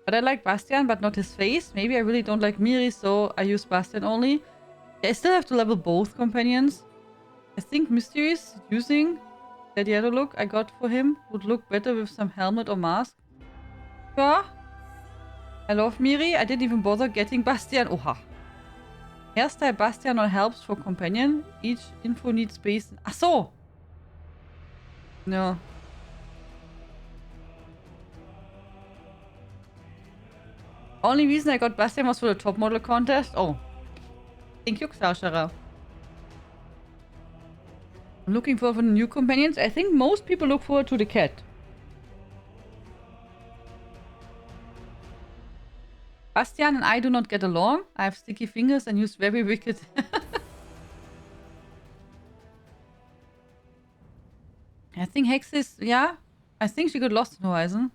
But I like Bastian, but not his face. Maybe I really don't like Mirri, so I use Bastian only. I still have to level both companions. I think Mysteries using that yellow look I got for him would look better with some helmet or mask. Yeah. I love Mirri. I didn't even bother getting Bastian. Oha. Hairstyle Bastian or helps for companion. Each info needs space. Ach so. No. Only reason I got Bastian was for the top model contest. Oh. Thank you, Xashara. I'm looking forward for the new companions. I think most people look forward to the cat. Bastian and I do not get along. I have sticky fingers and use very wicked... I think Hex is... Yeah. I think she got lost in Horizon.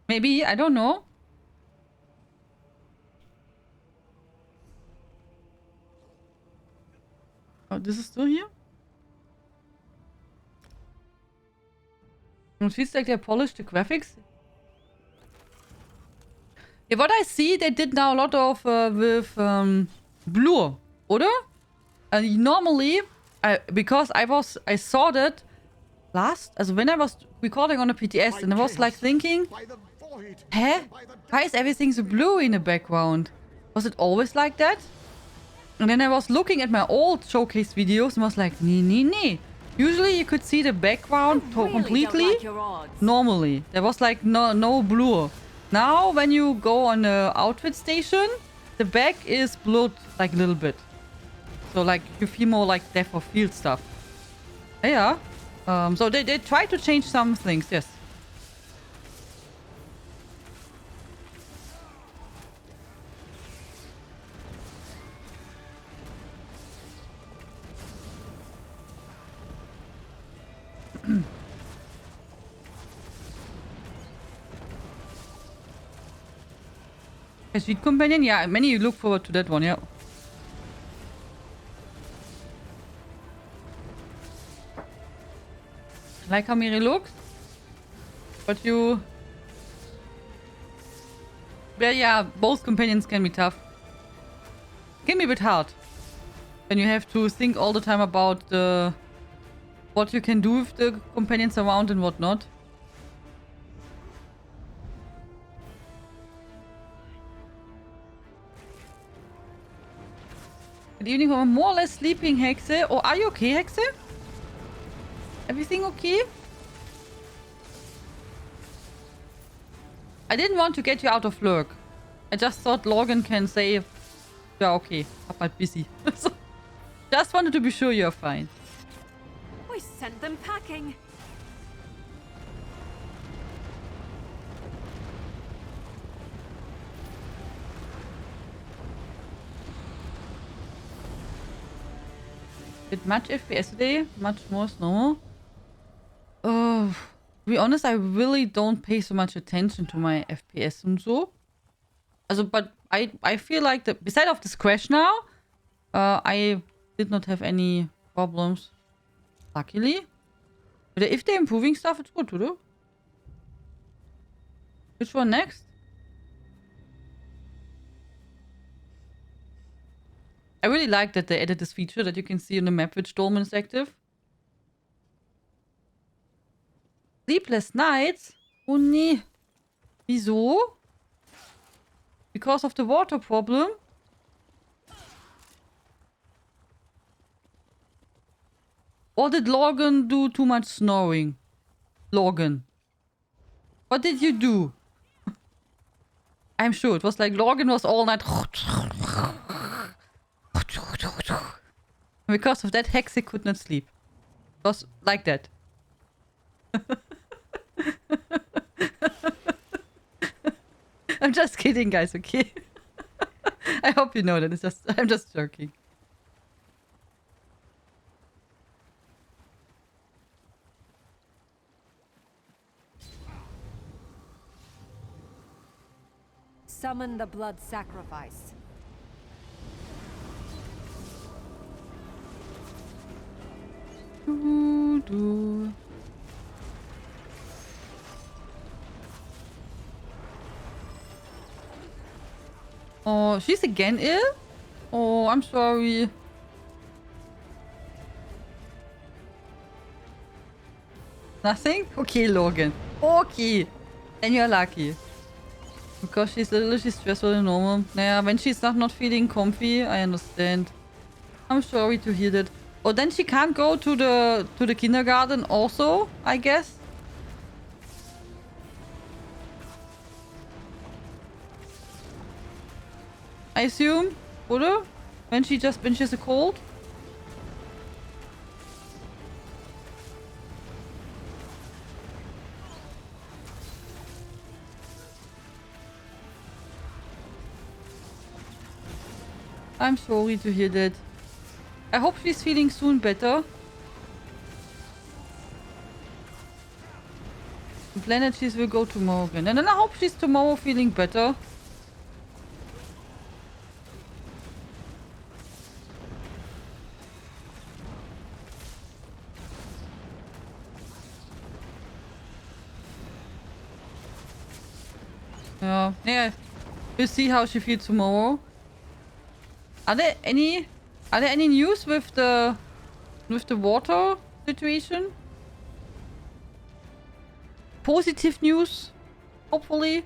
Maybe. I don't know. Oh, this is still here? It feels like they polished the graphics. Yeah, what I see, they did now a lot of with blur, oder? Normally, because I saw that last, also when I was recording on a PTS, and I was like thinking, huh? Why is everything so blue in the background? Was it always like that? And then I was looking at my old showcase videos and was like, nee. Usually you could see the background completely normally. There was like no blur. Now when you go on the outfit station, the back is blurred like a little bit. So like you feel more like depth of field stuff. Yeah. So they try to change some things, yes. A Sweet Companion? Yeah, many look forward to that one, yeah. I like how Mirri looks. But you... Well, yeah, both companions can be tough. Can be a bit hard. Then you have to think all the time about what you can do with the companions around and whatnot. Good evening, I'm more or less sleeping, Hexe. Oh, are you okay, Hexe? Everything okay? I didn't want to get you out of lurk. I just thought Logan can say, yeah, okay, I'm halt busy. So, just wanted to be sure you're fine. We sent them packing. Bit much FPS today, much more snow. To be honest, I really don't pay so much attention to my FPS and so. Also, but I feel like beside of this crash now, I did not have any problems. Luckily. But if they're improving stuff, it's good, oder? Which one next? I really like that they added this feature that you can see on the map which dolmen is active. Sleepless nights? Oh nee. Wieso? Because of the water problem? Or did Logan do too much snoring? Logan. What did you do? I'm sure it was like Logan was all night. Because of that, Hexe could not sleep. It was like that. I'm just kidding, guys, okay? I hope you know that. I'm just joking. Summon the blood sacrifice. Do. Oh, she's again ill? Oh, I'm sorry. Nothing? Okay, Logan. Okay. Then you're lucky. Because she's a little stressful than normal. Naja, when she's not feeling comfy, I understand. I'm sorry to hear that. Oh, then she can't go to the kindergarten also, I guess. I assume, oder? When she has a cold. I'm sorry to hear that. I hope she's feeling soon better. The planet cheese will go tomorrow again. And then I hope she's tomorrow feeling better. Yeah. We'll see how she feels tomorrow. Are there any news with the water situation? Positive news, hopefully.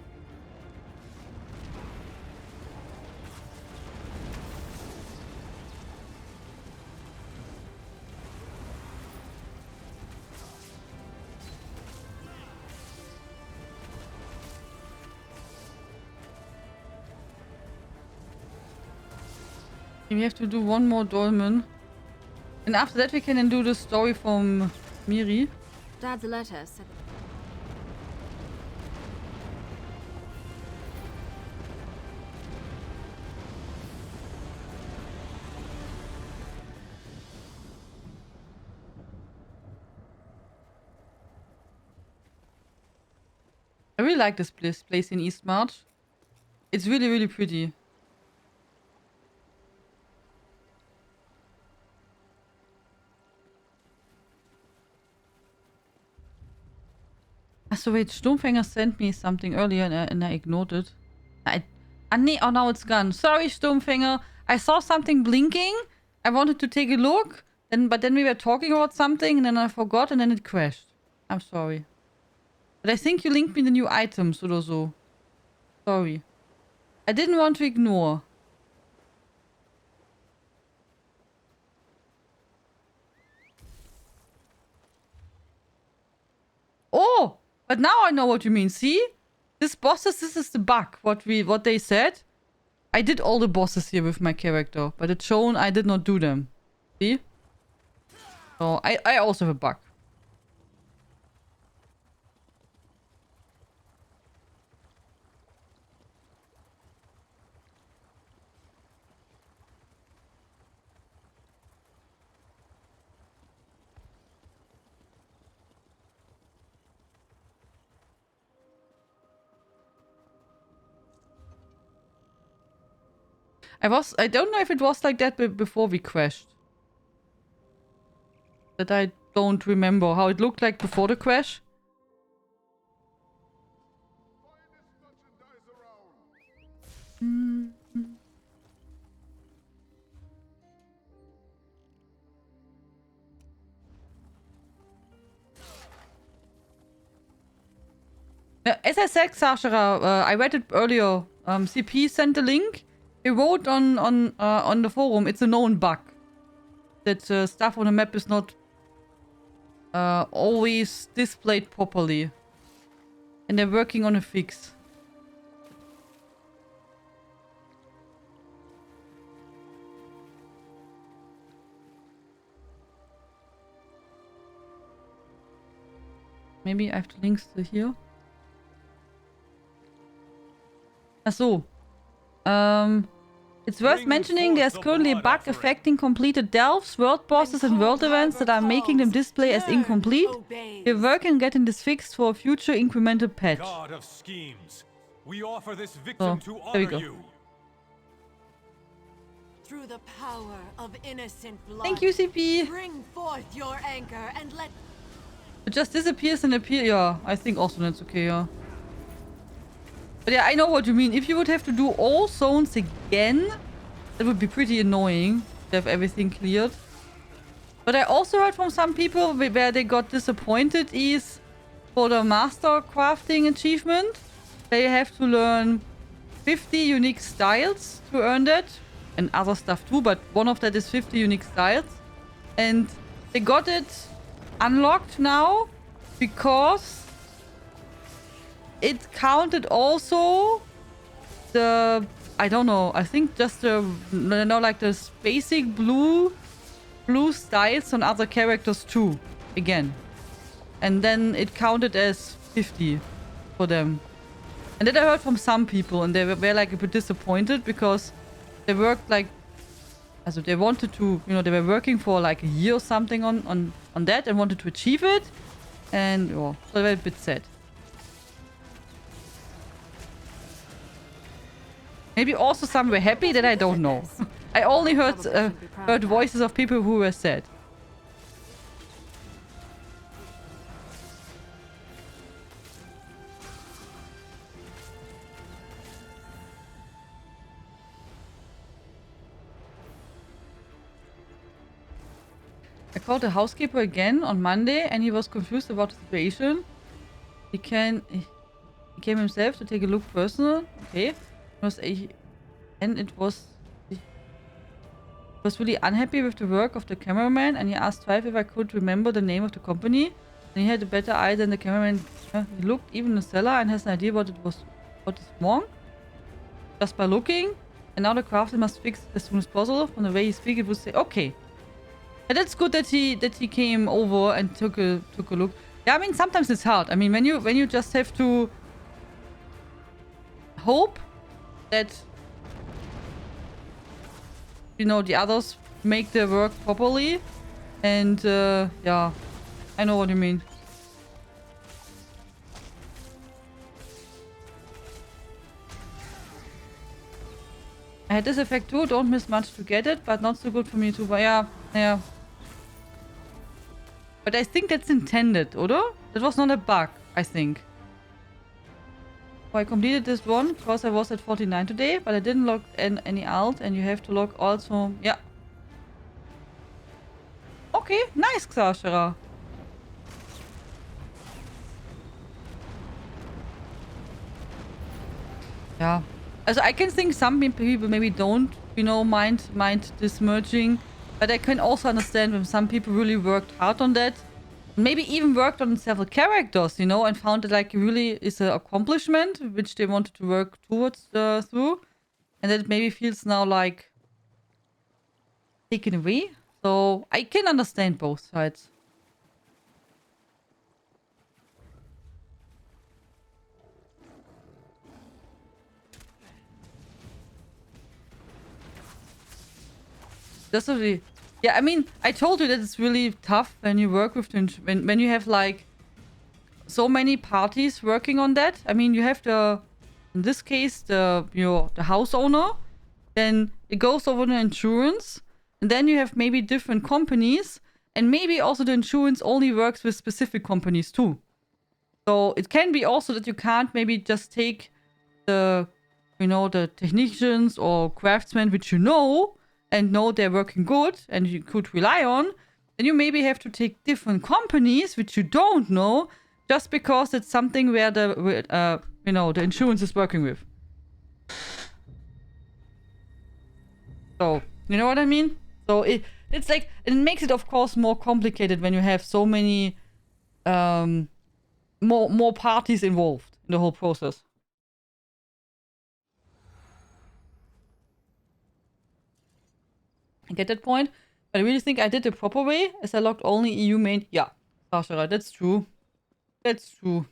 We have to do one more dolmen. And after that we can then do the story from Mirri. Dad's letter said... I really like this place in East March. It's really, really pretty. So wait, Sturmfänger sent me something earlier and I ignored it. Oh, now it's gone. Sorry, Sturmfänger. I saw something blinking. I wanted to take a look. But then we were talking about something and then I forgot and then it crashed. I'm sorry. But I think you linked me the new items or so. Sorry. I didn't want to ignore. Oh! But now I know what you mean. See? This is the bug. What they said. I did all the bosses here with my character, but it's shown I did not do them. See? So I also have a bug. I don't know if it was like that before we crashed. That I don't remember how it looked like before the crash. As I said, Sashara, I read it earlier. CP sent a link. He wrote on the forum, it's a known bug. That stuff on the map is not always displayed properly. And they're working on a fix. Maybe I have to links to here. So, it's worth mentioning there's currently a bug affecting completed delves, world bosses and world events that are making them display as incomplete. We're working on getting this fixed for a future incremental patch. God of schemes, we offer this victim to there we honor go. you. Through the power of innocent blood. Thank you, CP. Bring forth your anchor and let It just disappears and appears. Yeah, I think also that's okay, yeah. But yeah, I know what you mean. If you would have to do all zones again, that would be pretty annoying to have everything cleared. But I also heard from some people where they got disappointed is for the master crafting achievement. They have to learn 50 unique styles to earn that. And other stuff too, but one of that is 50 unique styles. And they got it unlocked now because it counted also the, I don't know, I think just the, like the basic blue styles on other characters too, again. And then it counted as 50 for them. And then I heard from some people and they were like a bit disappointed because they worked like, also they wanted to, you know, they were working for like a year or something on that and wanted to achieve it. And, oh, so they were a bit sad. Maybe also some were happy that I don't know. I only heard voices of people who were sad. I called the housekeeper again on Monday and he was confused about the situation. He came himself to take a look personal. Okay. He was really unhappy with the work of the cameraman and he asked twice if I could remember the name of the company. And he had a better eye than the cameraman. He looked even in the cellar and has an idea what is wrong. Just by looking. And now the craftsman must fix it as soon as possible. From the way he speaks, it would say, okay. And that's good that he came over and took a look. Yeah, I mean sometimes it's hard. I mean when you just have to hope that, you know, the others make their work properly. And yeah, I know what you mean. I had this effect too. Don't miss much to get it, but not so good for me too. But yeah. But I think that's intended, oder? That was not a bug, I think. I completed this one because I was at 49 today, but I didn't log any out, and you have to log also. Yeah. Okay, nice, Xashara. Yeah. Also I can think some people maybe don't, you know, mind this merging. But I can also understand when some people really worked hard on that. Maybe even worked on several characters, you know, and found it like really is an accomplishment which they wanted to work towards through. And that maybe feels now like taken away. So I can understand both sides. That's really, yeah, I mean, I told you that it's really tough when you work with when you have like so many parties working on that. I mean, you have in this case, the house owner, then it goes over the insurance, and then you have maybe different companies, and maybe also the insurance only works with specific companies too. So it can be also that you can't maybe just take the, the technicians or craftsmen which and know they're working good and you could rely on. Then you maybe have to take different companies which you don't know just because it's something where the insurance is working with. So, you know what I mean? So it's like, it makes it of course more complicated when you have so many more parties involved in the whole process. I get that point, but I really think I did the proper way as I logged only EU main. Yeah, Sasha, that's true. That's true.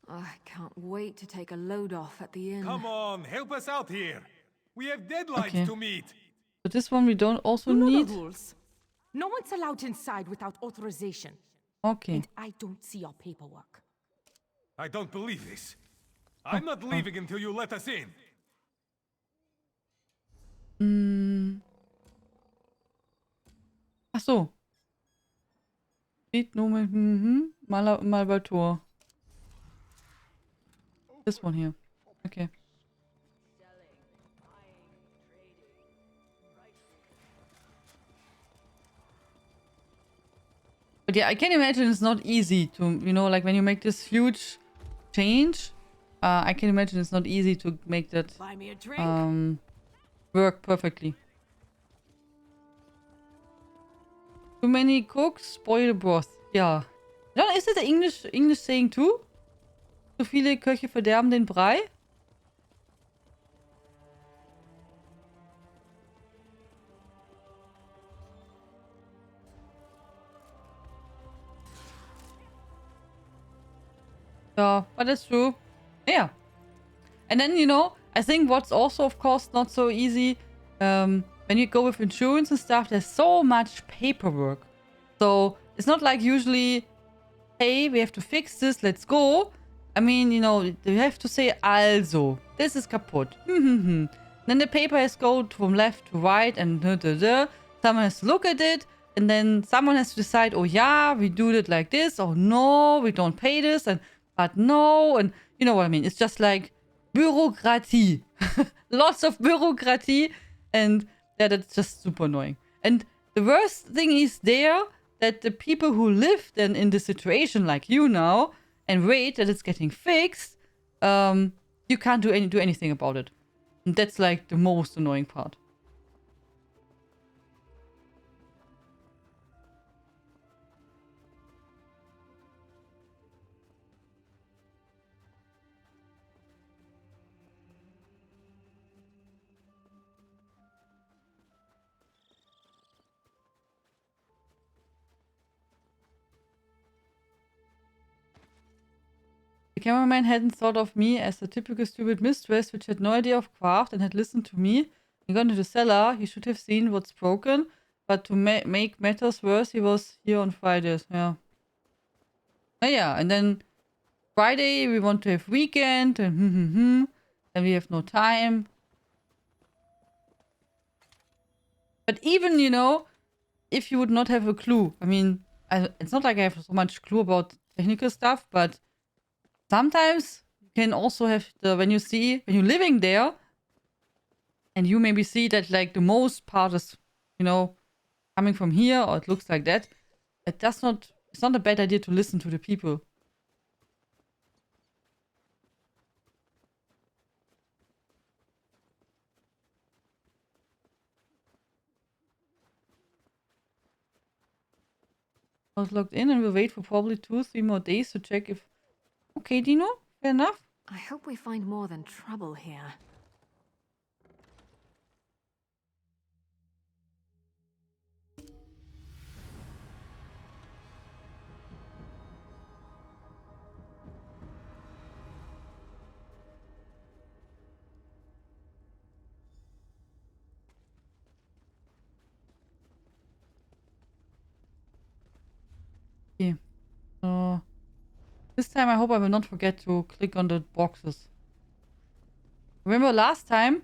Oh, I can't wait to take a load off at the inn. Come on, help us out here. We have deadlines to meet. But this one we don't also You know need. the rules. No one's allowed inside without authorization. Okay. And I don't see your paperwork. I don't believe this. I'm not leaving until you let us in. Ach so. Steht nur mit Malvator. This one here. Okay. But yeah, I can imagine it's not easy to, like when you make this huge change, I can imagine it's not easy to make that Buy me a drink. work perfectly. Too many cooks spoil the broth. Ja. Is it the English saying too? Zu viele Köche verderben den Brei? Yeah, but that's true. Yeah. And then, I think what's also, of course, not so easy, when you go with insurance and stuff, there's so much paperwork. So it's not like usually, hey, we have to fix this, let's go. I mean, you have to say, also, this is kaputt. Then the paper has to go from left to right and someone has to look at it. And then someone has to decide, oh yeah, we do it like this. Or no, we don't pay this. But no. And you know what I mean? It's just like bureaucratie. Lots of bureaucratie. And yeah, that's just super annoying. And the worst thing is that the people who live then in this situation like you now and wait that it's getting fixed, you can't do anything about it. And that's like the most annoying part. The cameraman hadn't thought of me as the typical stupid mistress which had no idea of craft and had listened to me. He got into the cellar. He should have seen what's broken. But to make matters worse, he was here on Fridays. Yeah. Oh, yeah, and then Friday we want to have weekend and and we have no time. But even, if you would not have a clue, I mean, it's not like I have so much clue about technical stuff, but sometimes you can also have when you're living there and you maybe see that like the most part is, coming from here or it looks like that. It's not a bad idea to listen to the people. I was logged in and we'll wait for probably 2-3 more days to check if... Okay, Dino, fair enough. I hope we find more than trouble here. Okay. So... This time I hope I will not forget to click on the boxes. Remember last time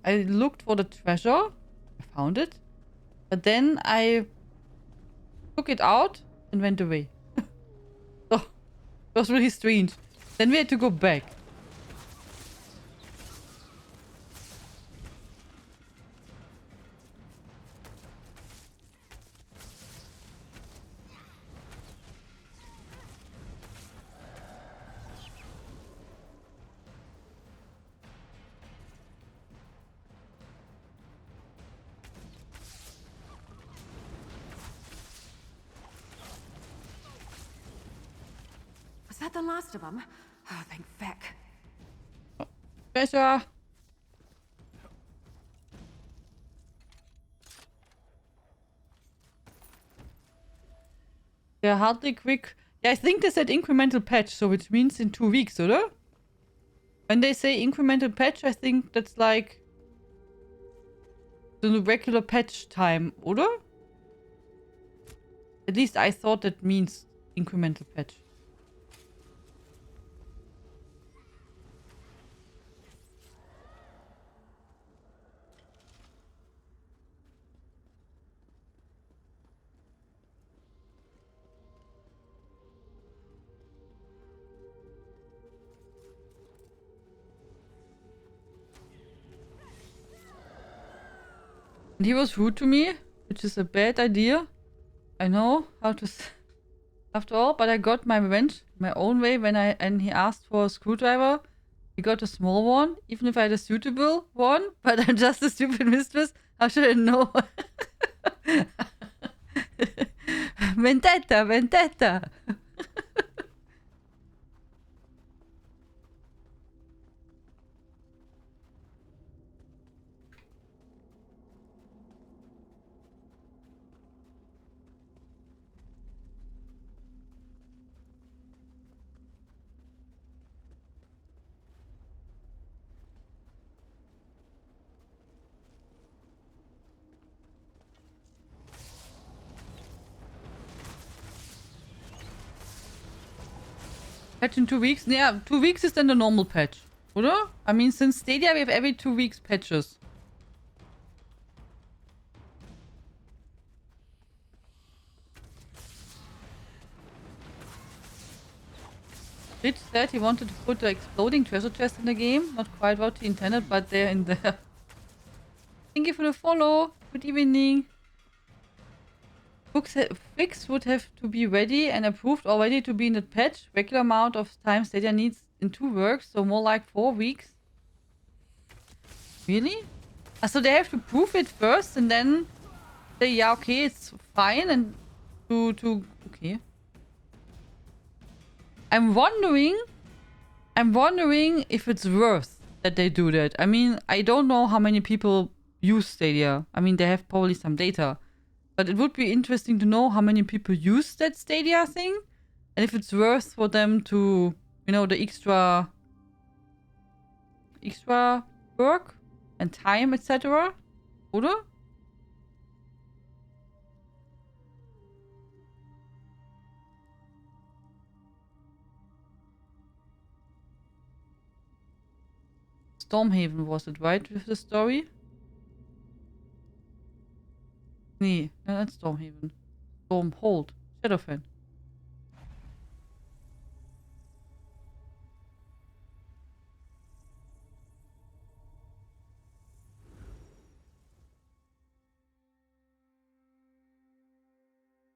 I looked for the treasure. I found it. But then I took it out and went away. So, it was really strange. Then we had to go back. Was that the last of them? Oh, thank feck. Treasure! They're hardly quick. Yeah, I think they said incremental patch, so which means in 2 weeks, oder? When they say incremental patch, I think that's like the regular patch time, oder? At least I thought that means incremental patch. And he was rude to me, which is a bad idea. I know how to... After all, but I got my revenge my own way when he asked for a screwdriver. He got a small one, even if I had a suitable one. But I'm just a stupid mistress. How should I know? Vendetta, vendetta. Patch in 2 weeks? Yeah, 2 weeks is then the normal patch, oder? I mean, since Stadia, we have every 2 weeks patches. Rich said he wanted to put the exploding treasure chest in the game. Not quite what he intended, but they're in there. Thank you for the follow. Good evening. Fix would have to be ready and approved already to be in the patch. Regular amount of time Stadia needs in 2 works, so more like 4 weeks. Really? So they have to prove it first and then say, yeah, okay, it's fine, and okay. I'm wondering if it's worth that they do that. I mean, I don't know how many people use Stadia. I mean, they have probably some data. But it would be interesting to know how many people use that Stadia thing. And if it's worth for them to, you know, the extra work and time, etc. Oder? Stormhaven was it, right? With the story? Nee, not Stormhaven. Stormhold. Shadowfen.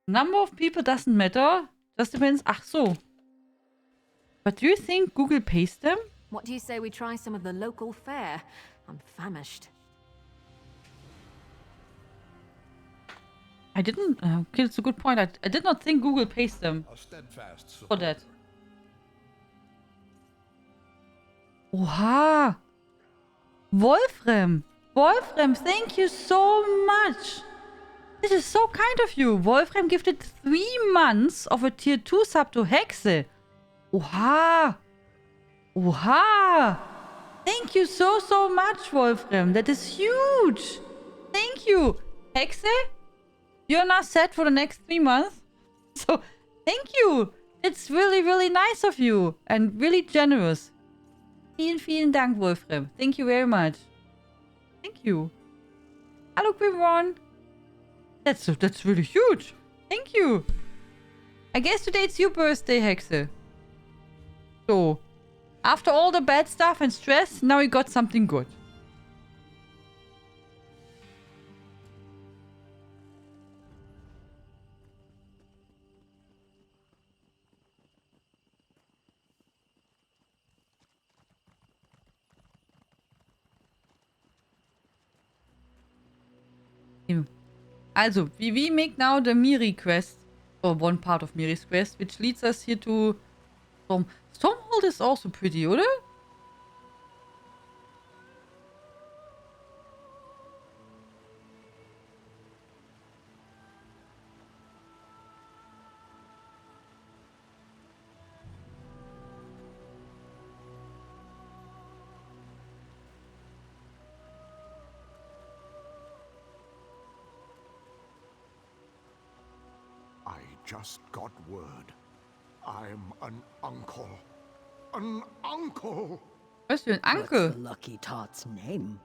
Number of people doesn't matter. Just depends. Ach so. But do you think Google pays them? What do you say we try some of the local fare? I'm famished. I didn't... okay, it's a good point. I did not think Google pays them for that. Oha! Wolfram! Wolfram, thank you so much! This is so kind of you. Wolfram gifted 3 months of a tier 2 sub to Hexe. Oha! Oha! Thank you so much, Wolfram. That is huge! Thank you! Hexe? You're now set for the next 3 months. So, thank you! It's really, really nice of you. And really generous. Vielen Dank, Wolfram. Thank you very much. Thank you. Hello, Quimron. That's really huge. Thank you. I guess today it's your birthday, Hexe. So, after all the bad stuff and stress, now you got something good. Also, we make now the Mirri quest, or one part of Mirri's quest, which leads us here to Stormhold is also pretty, oder? I just got word. I'm an uncle. An uncle! Was für ein Anke? What's the lucky tot's name?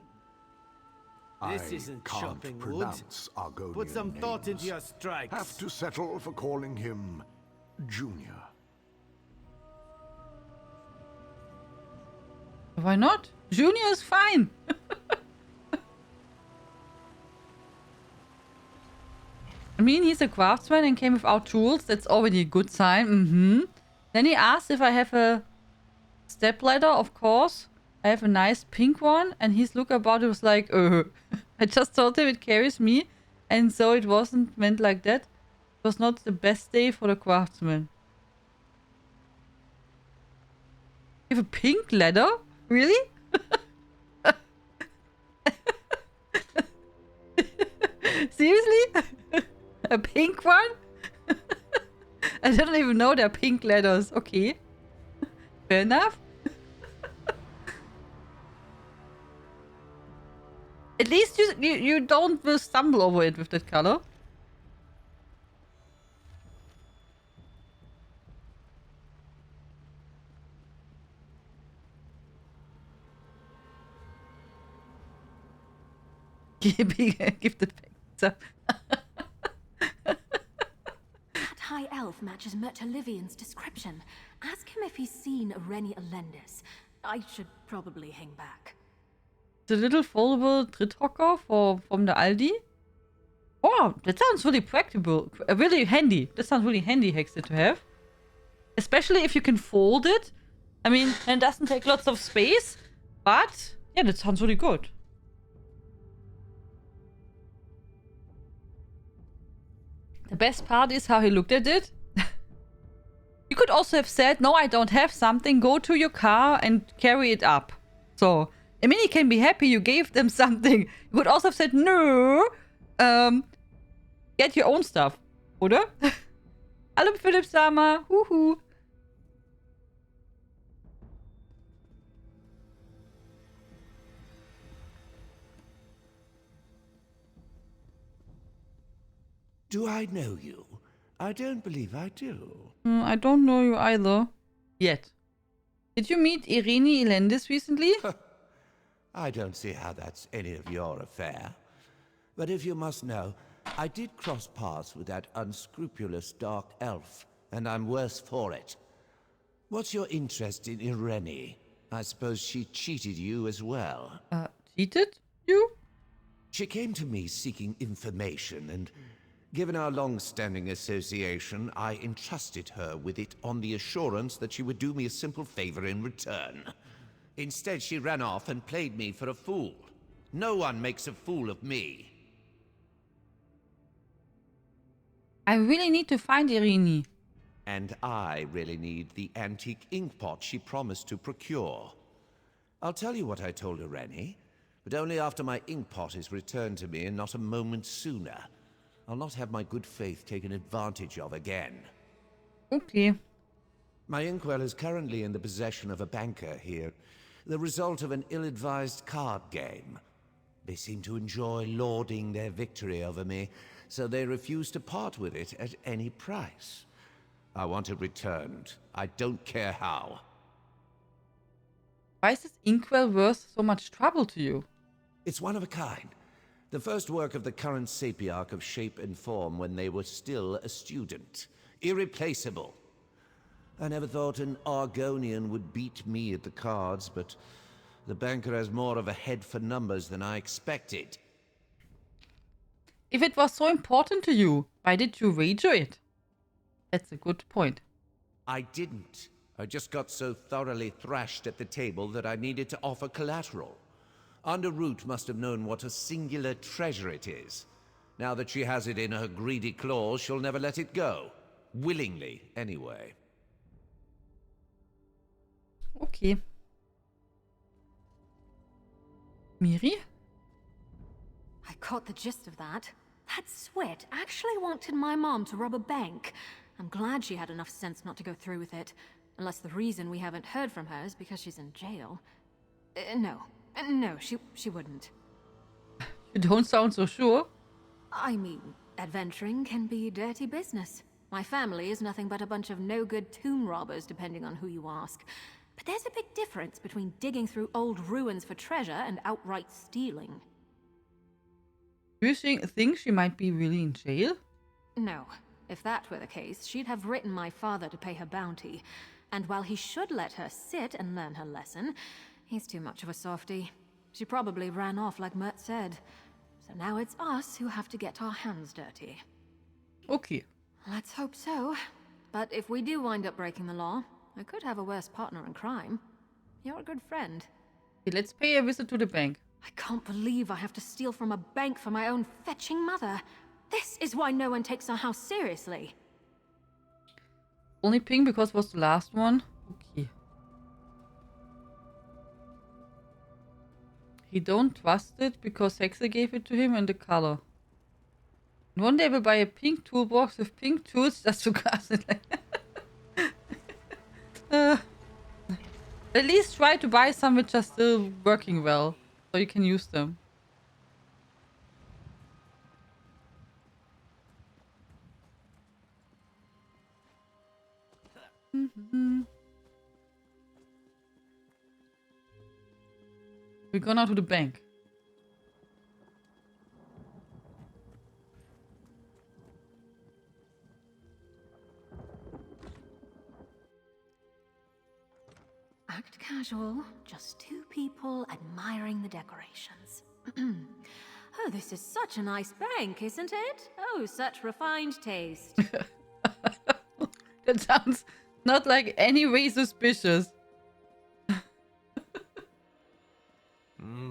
This isn't can't chopping wood. pronounce Argonian Put some thought into names. your strikes. Have to settle for calling him Junior. Why not? Junior is fine. I mean, he's a craftsman and came without tools. That's already a good sign. Then he asked if I have a stepladder. Of course. I have a nice pink one. And his look about it was like, I just told him it carries me. And so it wasn't meant like that. It was not the best day for the craftsman. You have a pink ladder? Really? Seriously? A pink one? I don't even know they're pink letters. Okay. Fair enough. At least you don't will stumble over it with that color. Gifted pizza. That high elf matches Mertolivian's description. Ask him if he's seen Rennie Elendis. I should probably hang back. The little foldable Tritthocker from the Aldi. Oh, that sounds really practical. Really handy. That sounds really handy, Hexe, to have. Especially if you can fold it. I mean, it doesn't take lots of space. But, yeah, that sounds really good. The best part is how he looked at it. You could also have said, no, I don't have something. Go to your car and carry it up. So, I mean, he can be happy you gave them something. You could also have said, no, get your own stuff. Oder? Hallo, Philipp Sama. Huhu. Do I know you? I don't believe I do. I don't know you either. Yet. Did you meet Irene Elendis recently? I don't see how that's any of your affair. But if you must know, I did cross paths with that unscrupulous dark elf, and I'm worse for it. What's your interest in Irene? I suppose she cheated you as well. Cheated you? She came to me seeking information, and given our long-standing association, I entrusted her with it on the assurance that she would do me a simple favor in return. Instead, she ran off and played me for a fool. No one makes a fool of me. I really need to find Irene. And I really need the antique inkpot she promised to procure. I'll tell you what I told Irene, but only after my inkpot is returned to me and not a moment sooner. I'll not have my good faith taken advantage of again. Okay. My inkwell is currently in the possession of a banker here, the result of an ill-advised card game. They seem to enjoy lauding their victory over me, so they refuse to part with it at any price. I want it returned. I don't care how. Why is this inkwell worth so much trouble to you? It's one of a kind. The first work of the current Sapiarch of Shape and Form when they were still a student. Irreplaceable. I never thought an Argonian would beat me at the cards, but the banker has more of a head for numbers than I expected. If it was so important to you, why did you wager it? That's a good point. I didn't. I just got so thoroughly thrashed at the table that I needed to offer collateral. Underroot must have known what a singular treasure it is. Now that she has it in her greedy claws, she'll never let it go. Willingly, anyway. Okay. Mirri? I caught the gist of that. That Sweat actually wanted my mom to rob a bank. I'm glad she had enough sense not to go through with it. Unless the reason we haven't heard from her is because she's in jail. No, she wouldn't. You don't sound so sure. I mean, adventuring can be dirty business. My family is nothing but a bunch of no-good tomb robbers, depending on who you ask. But there's a big difference between digging through old ruins for treasure and outright stealing. Do you think she might be really in jail? No. If that were the case, she'd have written my father to pay her bounty. And while he should let her sit and learn her lesson, he's too much of a softie. She probably ran off like Mert said. So now it's us who have to get our hands dirty. Okay. Let's hope so. But if we do wind up breaking the law, I could have a worse partner in crime. You're a good friend. Okay, let's pay a visit to the bank. I can't believe I have to steal from a bank for my own fetching mother. This is why no one takes our house seriously. Only pink because it was the last one. Okay. He don't trust it because Hexe gave it to him and the color. And one day we'll buy a pink toolbox with pink tools just to cast it. At least try to buy some which are still working well, so you can use them. We go now to the bank. Act casual, just two people admiring the decorations. Oh, this is such a nice bank, isn't it? Oh, such refined taste. That sounds not like any way suspicious.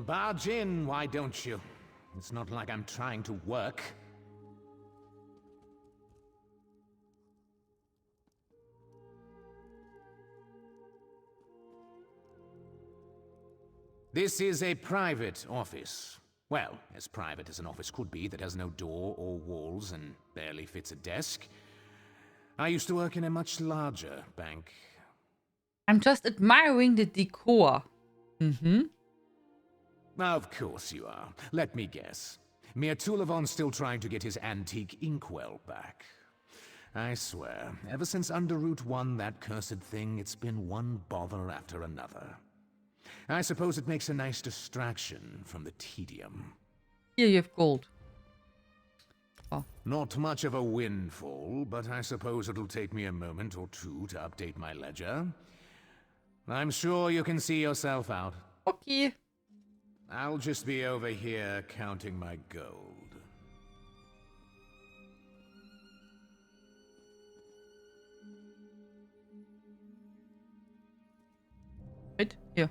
Barge in, why don't you? It's not like I'm trying to work. This is a private office. Well, as private as an office could be that has no door or walls and barely fits a desk. I used to work in a much larger bank. I'm just admiring the decor. Of course you are. Let me guess. Mir Tulivon's still trying to get his antique inkwell back. I swear, ever since Underroot won that cursed thing, it's been one bother after another. I suppose it makes a nice distraction from the tedium. Here you have gold. Oh. Not much of a windfall, but I suppose it'll take me a moment or two to update my ledger. I'm sure you can see yourself out. Okay. I'll just be over here counting my gold. Right here.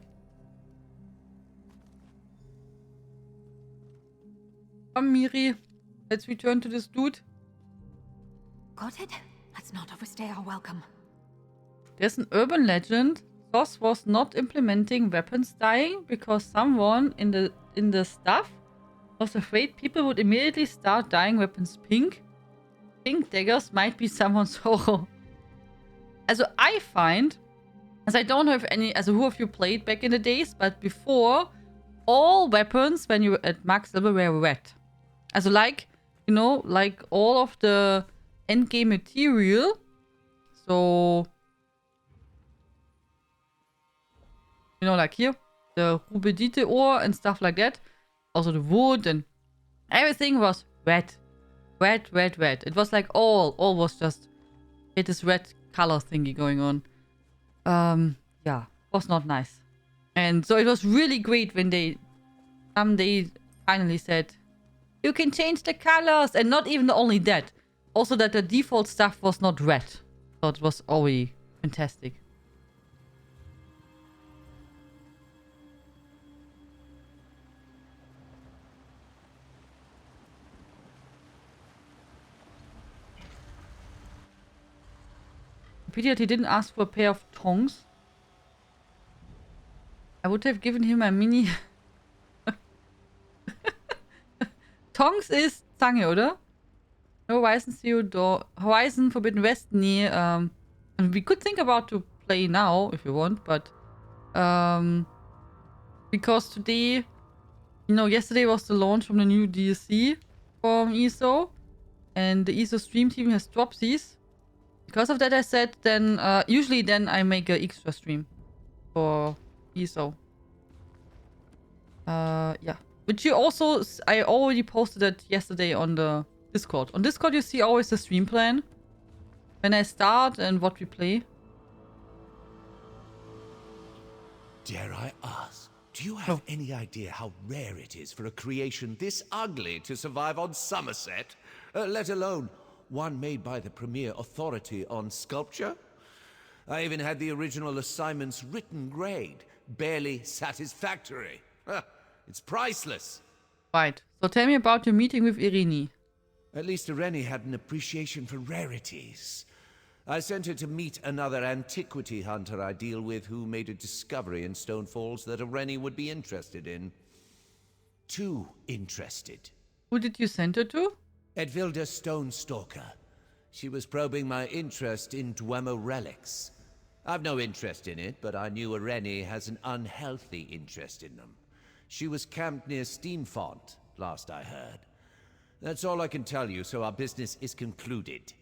Come, Mirri. Let's return to this dude. Got it? Let's not overstay our welcome. There's an urban legend. Thos was not implementing weapons dyeing because someone in the staff was afraid people would immediately start dyeing weapons pink. Pink daggers might be someone's horror. Also I find, as I don't know if any, who of you played back in the days, but before, all weapons when you were at max level were red. Also like, you know, like all of the endgame material. So You know, like here, the rubedite ore and stuff like that. Also the wood and everything was red. Red, red, red. It was like all was just it this red color thingy going on. Yeah, was not nice. And so it was really great when they someday finally said, you can change the colors, and not even only that. Also that the default stuff was not red. So it was already fantastic. Pity that he didn't ask for a pair of tongs. I would have given him a mini... Tongs ist Zange, oder? Horizon Zero Dawn... Horizon Forbidden West? Nee, and we could think about to play now, if you want, but... because today... You know, yesterday was the launch from the new DLC from ESO. And the ESO stream team has dropped these. Because of that, I said then... usually then I make an extra stream for ESO. Yeah. Which you also... I already posted it yesterday on the Discord. On Discord you see always the stream plan. When I start and what we play. Dare I ask, do you have any idea how rare it is for a creation this ugly to survive on Somerset? Let alone one made by the premier authority on sculpture? I even had the original assignment's written grade. Barely satisfactory. It's priceless. Right. So tell me about your meeting with Irini. At least Irene had an appreciation for rarities. I sent her to meet another antiquity hunter I deal with who made a discovery in Stone Falls that Irene would be interested in. Too interested. Who did you send her to? Edwilda Stonestalker. She was probing my interest in Dwemer relics. I've no interest in it, but I knew Irene has an unhealthy interest in them. She was camped near Steenfont, last I heard. That's all I can tell you, so our business is concluded.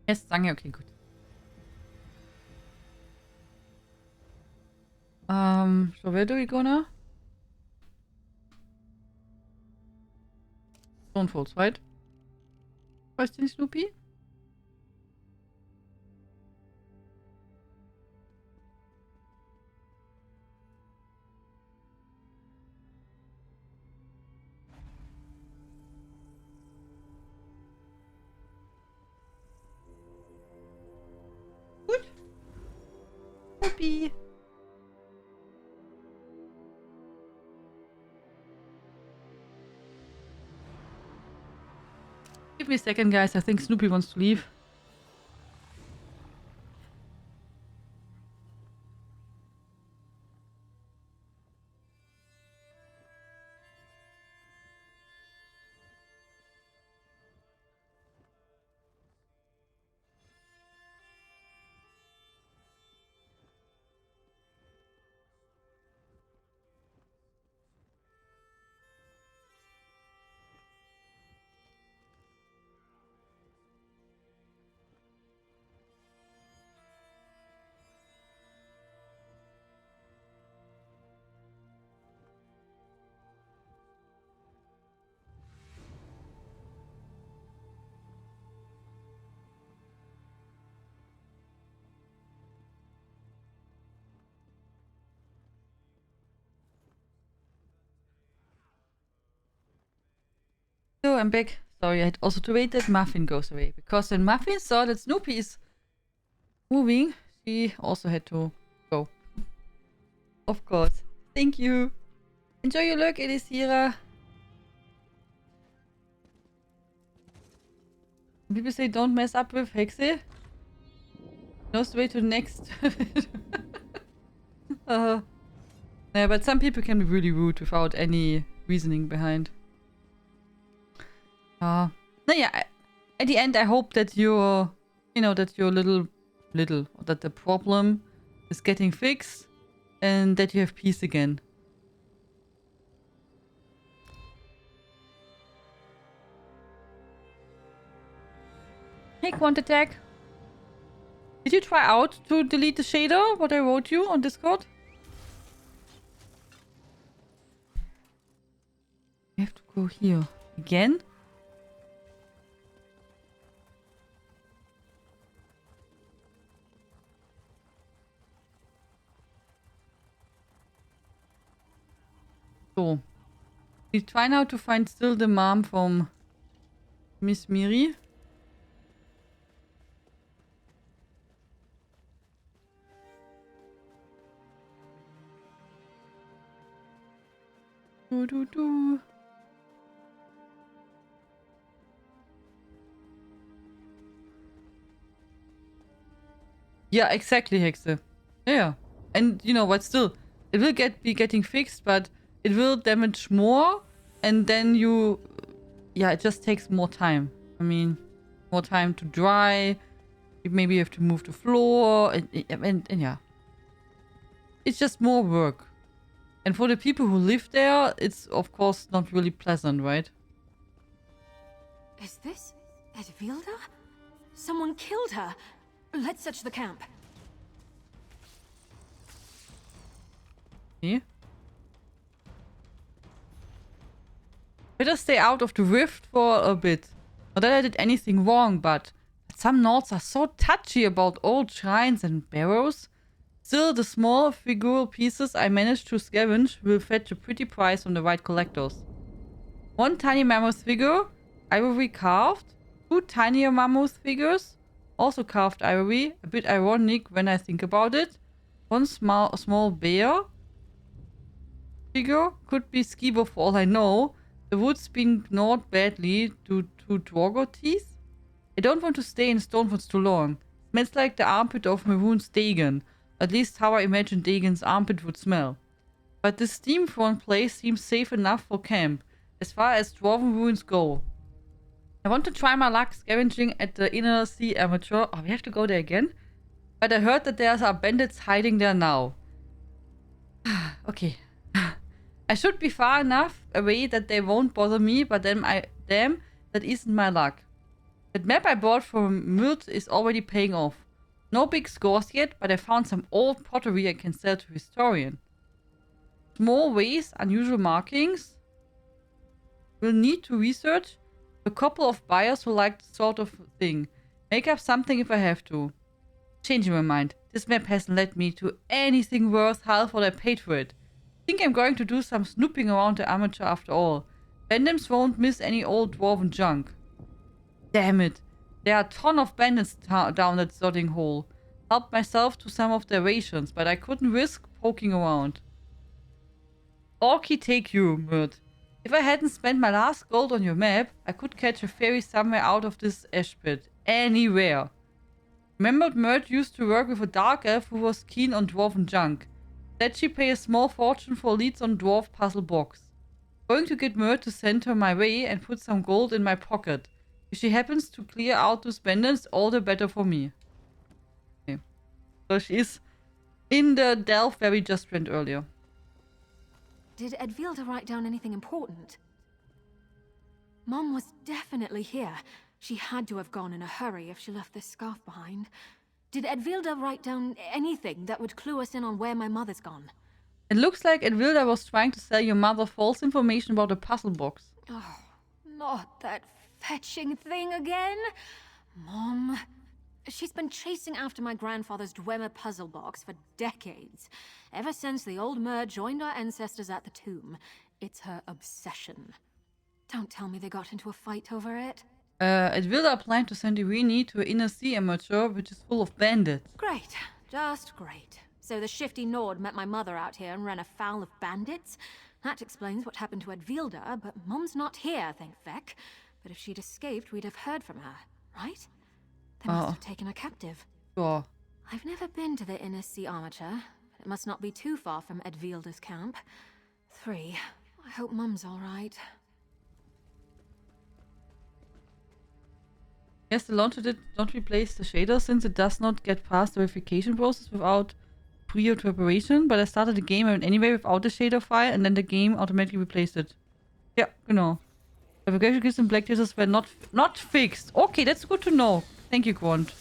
Yes, Zange, okay, gut. So where do we go now? Stonefalls, right? Question, Snoopy? Gut. Snoopy. Give me a second, guys. I think Snoopy wants to leave. So I'm back. Sorry, I had also to wait that Muffin goes away. Because when Muffin saw that Snoopy is moving, she also had to go. Of course. Thank you. Enjoy your lurk, Elisira. People say don't mess up with Hexe. Knows the way to the next. Yeah, but some people can be really rude without any reasoning behind. No, yeah. At the end, I hope that you're, that your that the problem is getting fixed, and that you have peace again. Hey, Quant Attack. Did you try out to delete the shader? What I wrote you on Discord? We have to go here. Again? So. We try now to find still the mom from Miss Mirri. Do. Yeah, exactly, Hexe. Yeah. And you know what, still, it will be getting fixed, but it will damage more, and then you... Yeah, it just takes more time. I mean, more time to dry. Maybe you have to move the floor, and yeah. It's just more work. And for the people who live there, it's of course not really pleasant, right? Is this Edvilda? Someone killed her. Let's search the camp. Yeah. Better stay out of the rift for a bit. Not that I did anything wrong, but some Nords are so touchy about old shrines and barrows. Still, the small figural pieces I managed to scavenge will fetch a pretty price from the right collectors. One tiny mammoth figure, ivory carved. Two tinier mammoth figures, also carved ivory. A bit ironic when I think about it. One small bear figure, could be Skibo for all I know. The wood's been gnawed badly due to Dwargo teeth. I don't want to stay in Stonewoods too long. Smells like the armpit of Maroon's Dagon. At least how I imagine Dagon's armpit would smell. But this steam-thrown place seems safe enough for camp, as far as Dwarven ruins go. I want to try my luck scavenging at the Inner Sea Amateur. Oh, we have to go there again? But I heard that there are bandits hiding there now. Okay. I should be far enough away that they won't bother me, but damn, that isn't my luck. That map I bought from Mirt is already paying off. No big scores yet, but I found some old pottery I can sell to historian. Small ways, unusual markings. Will need to research. A couple of buyers who like this sort of thing. Make up something if I have to. Changing my mind. This map hasn't led me to anything worth half what I paid for it. Think I'm going to do some snooping around the amateur after all. Bandits won't miss any old dwarven junk. Damn it. There are a ton of bandits down that sodding hole. Helped myself to some of their rations, but I couldn't risk poking around. Orky take you, Mirt. If I hadn't spent my last gold on your map, I could catch a ferry somewhere out of this ash pit. Anywhere. Remembered Mirt used to work with a dark elf who was keen on dwarven junk. Said she pay a small fortune for leads on dwarf puzzle box. Going to get Mirt to send her my way and put some gold in my pocket. If she happens to clear out those bandits, all the better for me. Okay. So she is in the delve where we just went earlier. Did Edvilda write down anything important? Mom was definitely here. She had to have gone in a hurry if she left this scarf behind. Did Edvilda write down anything that would clue us in on where my mother's gone? It looks like Edvilda was trying to sell your mother false information about a puzzle box. Oh, not that fetching thing again. Mom, she's been chasing after my grandfather's Dwemer puzzle box for decades. Ever since the old Mer joined our ancestors at the tomb. It's her obsession. Don't tell me they got into a fight over it. Edvilda planned to send Irene to an Inner Sea Amateur, which is full of bandits. Great. Just great. So the shifty Nord met my mother out here and ran afoul of bandits? That explains what happened to Edvilda, but Mom's not here, thank feck. But if she'd escaped, we'd have heard from her, right? They must have taken her captive. Sure. I've never been to the Inner Sea Armature. It must not be too far from Edvilda's camp. 3. I hope Mum's all right. Yes, the launcher did not replace the shader since it does not get past the verification process without prior preparation, but I started the game anyway without the shader file and then the game automatically replaced it. Ja, genau. Verification kits and black traces were not fixed. Okay, that's good to know. Thank you, Quant.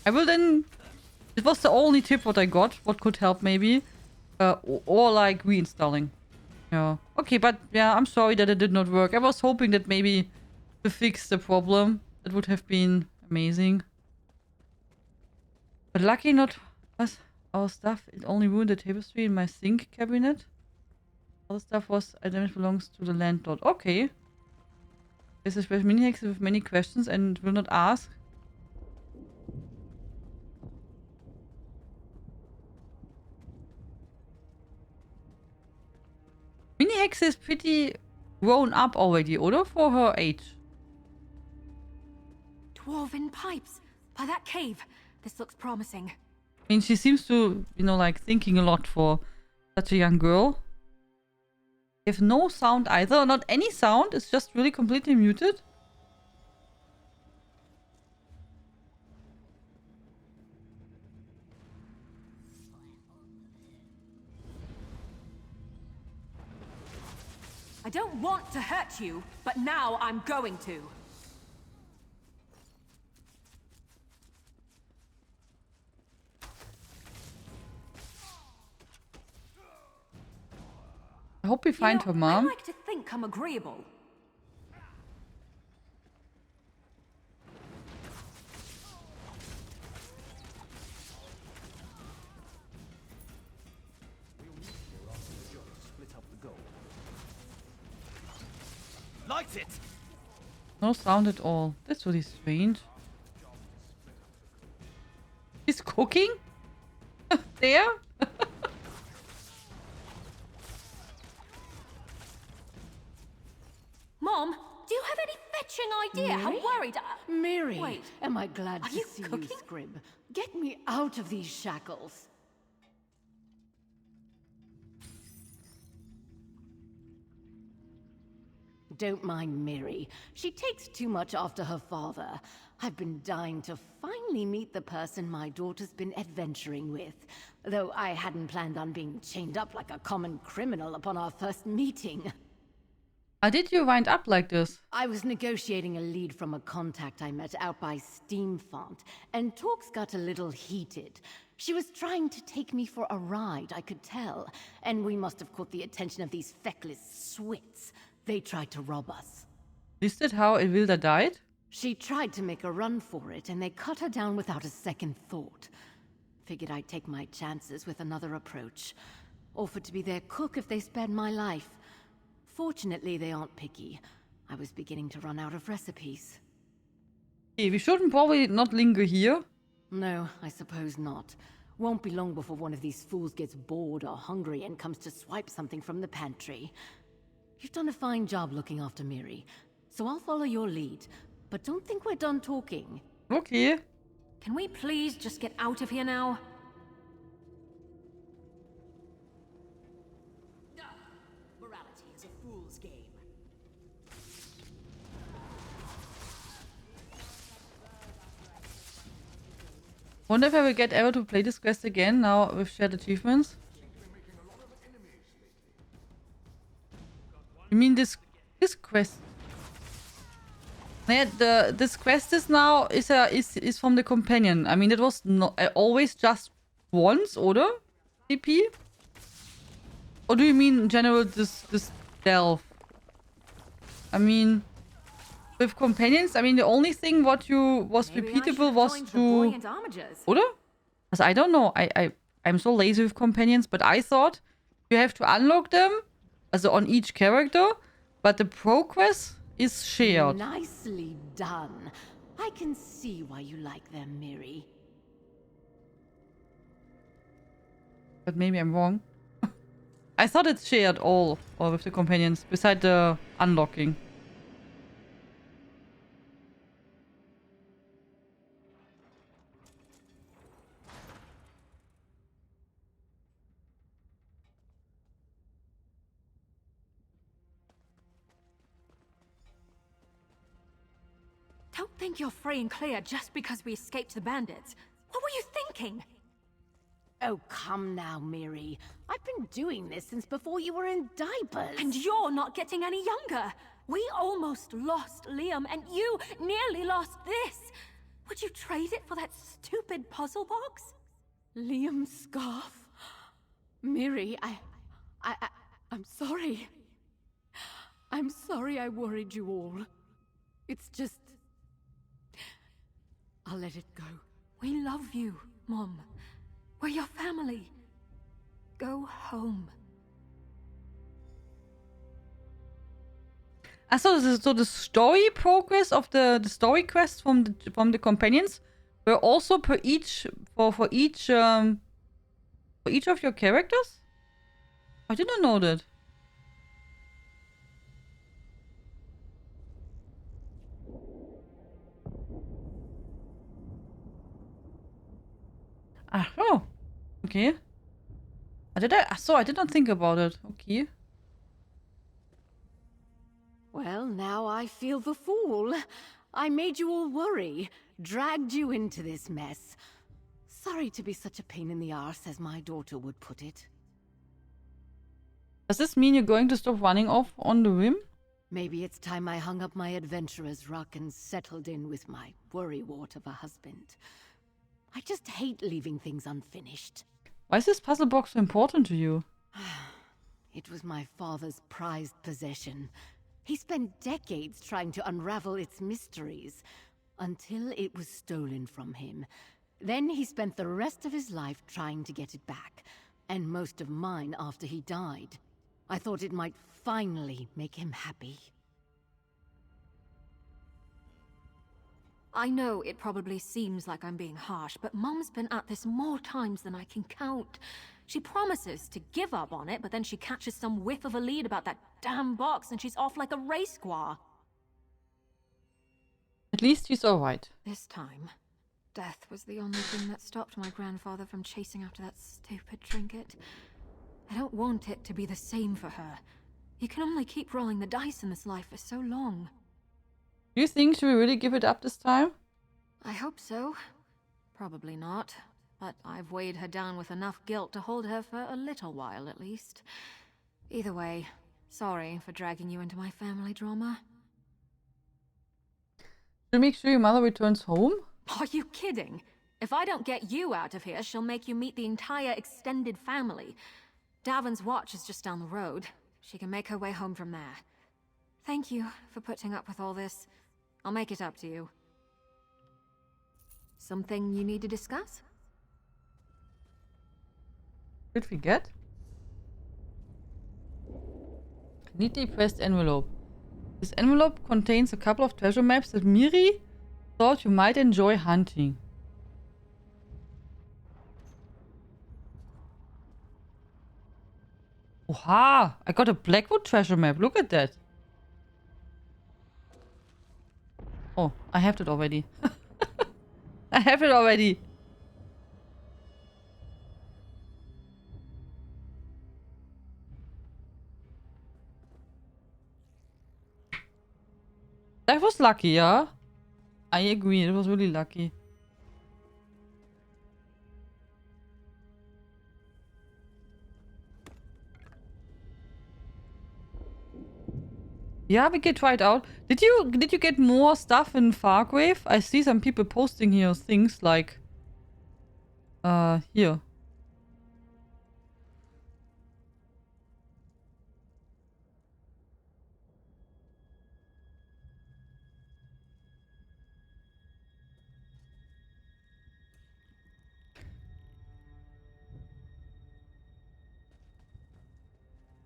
I will then... It was the only tip what I got. What could help maybe. Or like reinstalling. Yeah. Okay, but yeah, I'm sorry that it did not work. I was hoping that maybe to fix the problem. It would have been amazing. But lucky not was our stuff. It only ruined the tapestry in my sink cabinet. All the stuff was damage belongs to the landlord. Okay. There's a special mini-hex with many questions and will not ask. Mini-hex is pretty grown up already, oder? For her age. Dwarven pipes by that cave. This looks promising. I mean, she seems to, you know, like thinking a lot for such a young girl. You have no sound either, not any sound. It's just really completely muted. I don't want to hurt you, but now I'm going to. I hope we find her mom. I like to think I'm agreeable. Light it. No sound at all. That's really strange. She's cooking? There? Mom, do you have any fetching idea how worried Mirri, Wait, am I glad are to you see cooking? you, Scrib. Get me out of these shackles. Don't mind Mirri. She takes too much after her father. I've been dying to finally meet the person my daughter's been adventuring with. Though I hadn't planned on being chained up like a common criminal upon our first meeting. How did you wind up like this? I was negotiating a lead from a contact I met out by Steamfont, and talks got a little heated. She was trying to take me for a ride, I could tell, and we must have caught the attention of these feckless swits. They tried to rob us. Is that how Evilda died? She tried to make a run for it, and they cut her down without a second thought. Figured I'd take my chances with another approach. Offered to be their cook if they spared my life. Fortunately, they aren't picky. I was beginning to run out of recipes. Okay, we shouldn't probably not linger here. No, I suppose not. Won't be long before one of these fools gets bored or hungry and comes to swipe something from the pantry. You've done a fine job looking after Mirri, so I'll follow your lead. But don't think we're done talking. Okay. Can we please just get out of here now? Morality is a fool's game. Wonder if I will get ever to play this quest again now with shared achievements. You mean this quest? Yeah, this quest is now is from the companion. I mean, it was not always just once, oder? TP? Or do you mean in general this delve? I mean, with companions, I mean the only thing what you was repeatable was to, oder? Because I don't know. I'm so lazy with companions, but I thought you have to unlock them, also on each character, but the progress is shared. Nicely done. I can see why you like them, Mirri. But maybe I'm wrong. I thought it's shared all with the companions, beside the unlocking. Don't think you're free and clear just because we escaped the bandits. What were you thinking? Oh, come now, Mirri. I've been doing this since before you were in diapers. And you're not getting any younger. We almost lost Liam, and you nearly lost this. Would you trade it for that stupid puzzle box? Liam's scarf. Mirri, I'm sorry. I'm sorry I worried you all. It's just... I'll let it go. We love you, Mom. We're your family. Go home. So the story progress of the story quests from the companions were also per each for each of your characters? I didn't know that. Oh, okay. I did not think about it. Okay. Well, now I feel the fool. I made you all worry, dragged you into this mess. Sorry to be such a pain in the arse, as my daughter would put it. Does this mean you're going to stop running off on the whim? Maybe it's time I hung up my adventurer's ruck and settled in with my worrywart of a husband. I just hate leaving things unfinished. Why is this puzzle box so important to you? It was my father's prized possession. He spent decades trying to unravel its mysteries, until it was stolen from him. Then he spent the rest of his life trying to get it back, and most of mine after he died. I thought it might finally make him happy. I know it probably seems like I'm being harsh, but Mum's been at this more times than I can count. She promises to give up on it, but then she catches some whiff of a lead about that damn box and she's off like a race squaw. At least she's alright. This time, death was the only thing that stopped my grandfather from chasing after that stupid trinket. I don't want it to be the same for her. You can only keep rolling the dice in this life for so long. Do you think she will really give it up this time? I hope so. Probably not. But I've weighed her down with enough guilt to hold her for a little while at least. Either way, sorry for dragging you into my family drama. She'll make sure your mother returns home? Are you kidding? If I don't get you out of here, she'll make you meet the entire extended family. Davin's watch is just down the road. She can make her way home from there. Thank you for putting up with all this. I'll make it up to you. Something you need to discuss? Did we get? Neatly pressed envelope. This envelope contains a couple of treasure maps that Mirri thought you might enjoy hunting. Oha! I got a Blackwood treasure map. Look at that. Oh, I have it already. I have it already. That was lucky, yeah? I agree, it was really lucky. Yeah, we can try it out. Did you get more stuff in Fargrave? I see some people posting here things like here.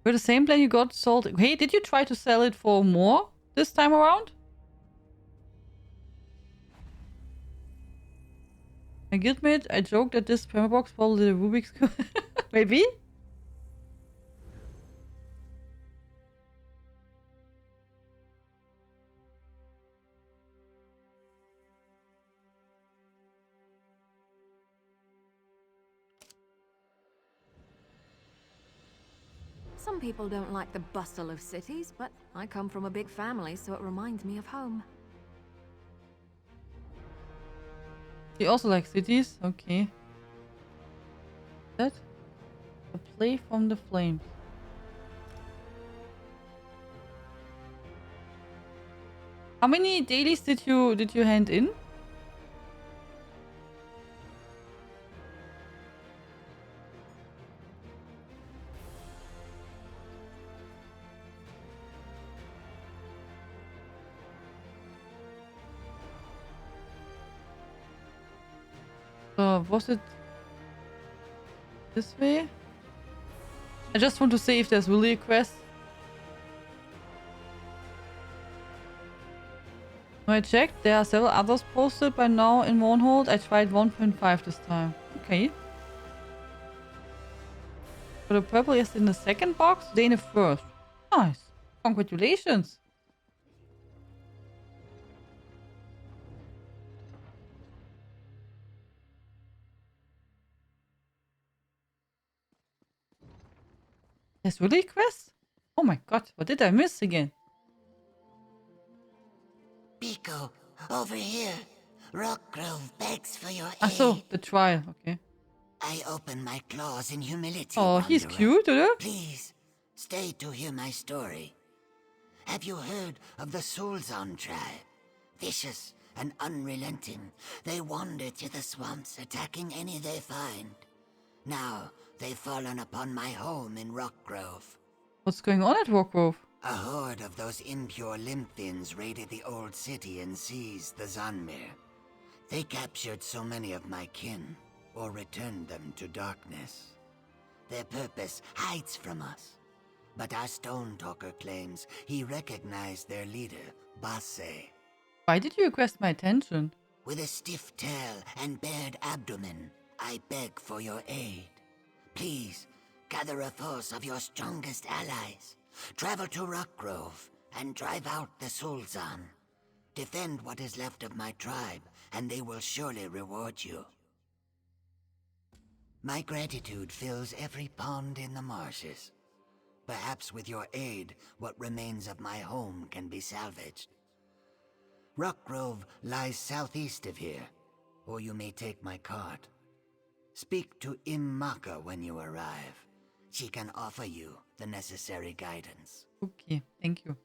With the same plan you got sold. Hey, did you try to sell it for more this time around? My guildmate, I joked that this permabox probably the Rubik's Cube. Maybe? Some people don't like the bustle of cities, but I come from a big family, so it reminds me of home. You also like cities? Okay. That? A play from the flames. How many dailies did you hand in? So, was it this way? I just want to see if there's really a quest. I checked, there are several others posted by now in Mournhold. I tried 1.5 this time. Okay. So the purple is in the second box, they in the first. Nice. Congratulations. There's really a quest? Oh my god, what did I miss again? Pico, over here. Rockgrove begs for your Ah, aid. so, the trial, okay. I open my claws in humility. Oh, he's Wanderer. cute, oder? Please, stay to hear my story. Have you heard of the Soulzon tribe? Vicious and unrelenting, they wander to the swamps, attacking any they find. Now, they've fallen upon my home in Rockgrove. What's going on at Rockgrove? A horde of those impure Limphins raided the old city and seized the Zanmir. They captured so many of my kin, or returned them to darkness. Their purpose hides from us. But our Stone Talker claims he recognized their leader, Basse. Why did you request my attention? With a stiff tail and bared abdomen, I beg for your aid. Please, gather a force of your strongest allies. Travel to Rockgrove and drive out the Soulzon. Defend what is left of my tribe, and they will surely reward you. My gratitude fills every pond in the marshes. Perhaps with your aid, what remains of my home can be salvaged. Rockgrove lies southeast of here, or you may take my cart. Speak to Immaka when you arrive. She can offer you the necessary guidance. Okay, thank you.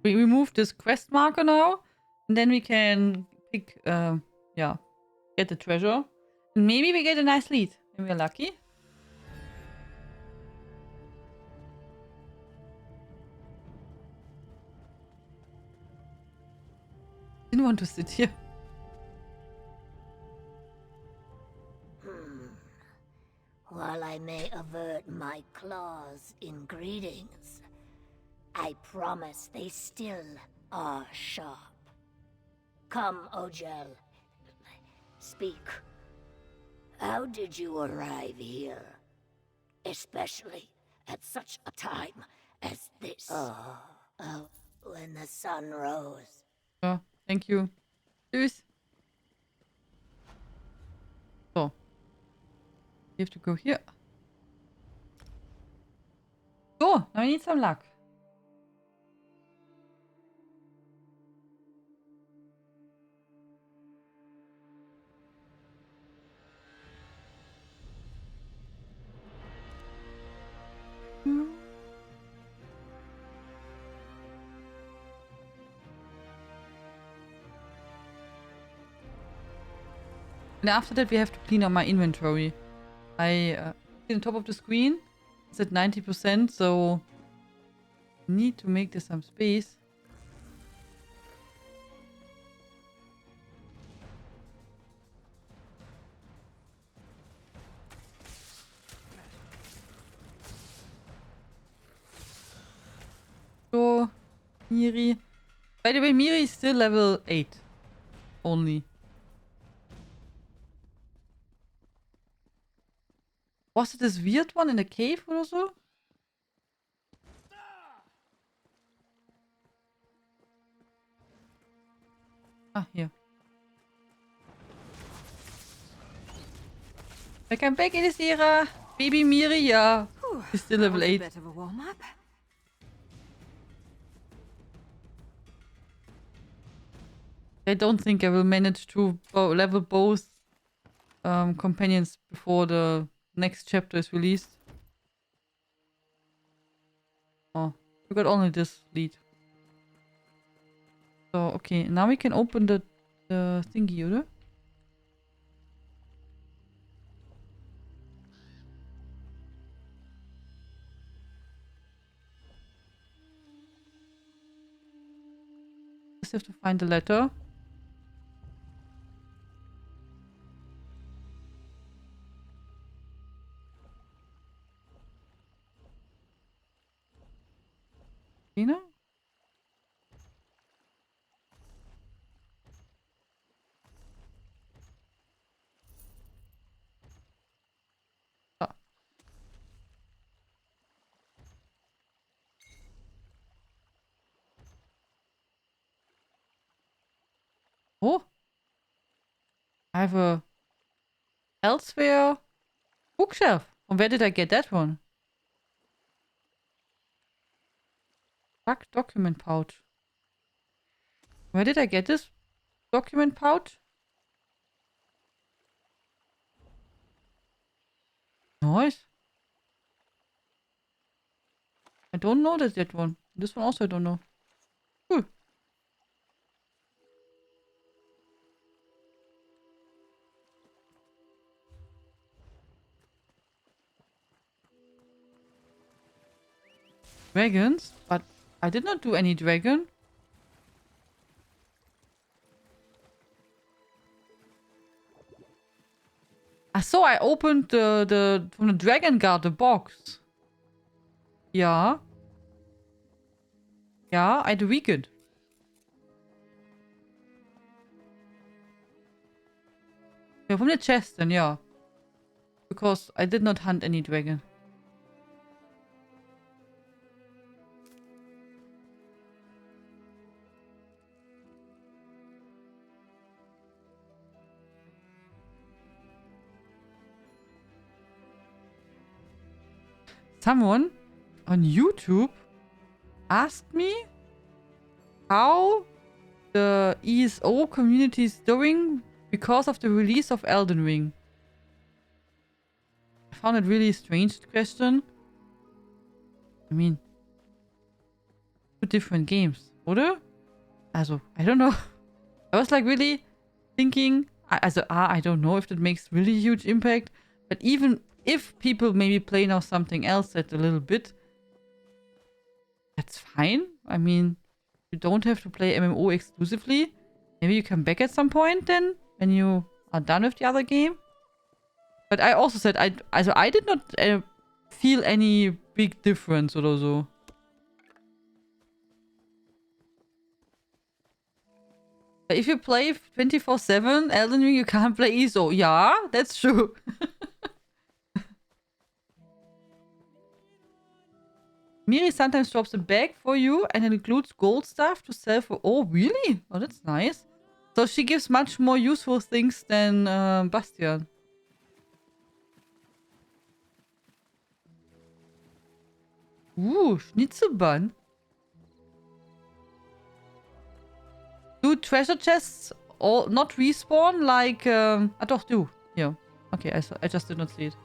We remove this quest marker now, and then we can pick, yeah, get the treasure. And maybe we get a nice lead, if we're lucky. Didn't want to sit here. While I may avert my claws in greetings, I promise they still are sharp. Come, Ojel. Speak. How did you arrive here? Especially at such a time as this. Oh, when the sun rose. Oh, thank you. Tschüss. So. You have to go here. So, now we need some luck. And after that we have to clean up my inventory. I see on top of the screen it's at 90%, so need to make this some space. So, Mirri. By the way, Mirri is still level 8 only. Was it this weird one in the cave or so? Ah, here. Welcome back, Elisira. Baby Mirri, yeah. He's still level 8. Bit of a warm-up. I don't think I will manage to level both companions before the next chapter is released. Oh, we got only this lead. So, okay, now we can open the thingy, oder? First, I have to find the letter. Tina? Ah. Oh. I have a elsewhere bookshelf. From where did I get that one? Black document pouch. Where did I get this document pouch? Nice. I don't know that one. This one also I don't know. Cool. Dragons? But I did not do any dragon. So I opened the from the Dragon Guard the box. Yeah. Yeah, I tweak it. Yeah, from the chest then, yeah. Because I did not hunt any dragon. Someone on YouTube asked me how the ESO community is doing because of the release of Elden Ring. I found it really strange question. I mean, two different games, oder? Also, I don't know. I was like really thinking, I don't know if that makes really huge impact, but even if people maybe play now something else that a little bit, that's fine. I mean, you don't have to play MMO exclusively. Maybe you come back at some point then, when you are done with the other game. But I also said, I did not feel any big difference or so. If you play 24/7 Elden Ring, you can't play ESO. Yeah, that's true. Mirri sometimes drops a bag for you and it includes gold stuff to sell for... Oh, really? Oh, that's nice. So she gives much more useful things than Bastian. Ooh, Schnitzelbann. Do treasure chests all not respawn like... doch, do. Yeah. Okay, I just did not see it.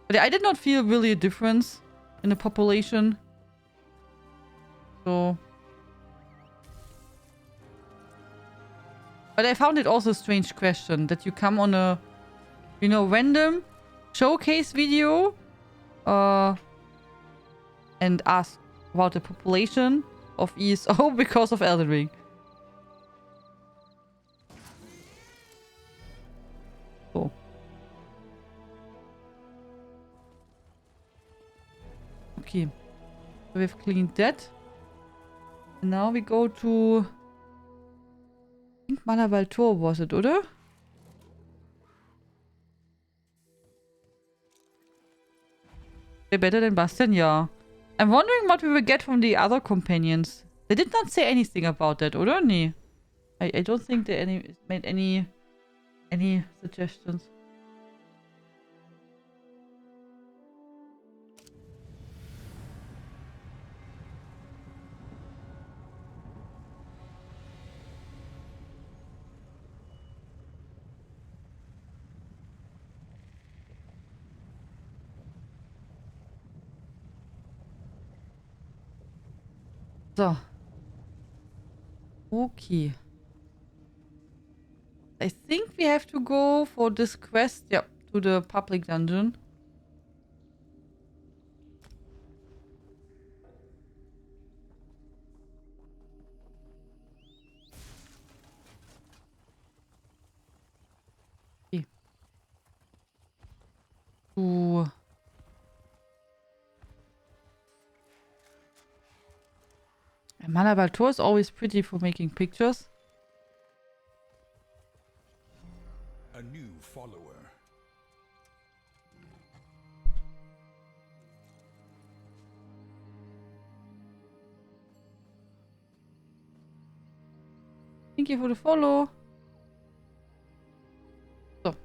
But I did not feel really a difference in the population. So... But I found it also a strange question that you come on a, you know, random showcase video and ask about the population of ESO because of Elden Ring. So. Okay. So we've cleaned that. And now we go to... I think Malawal Tor was it, oder? They're better than Bastian, yeah. I'm wondering what we will get from the other companions. They did not say anything about that, oder? Nee. I don't think they made any suggestions. So. Okay. I think we have to go for this quest, yeah, to the public dungeon. Malabar is always pretty for making pictures. A new follower. Thank you for the follow. So.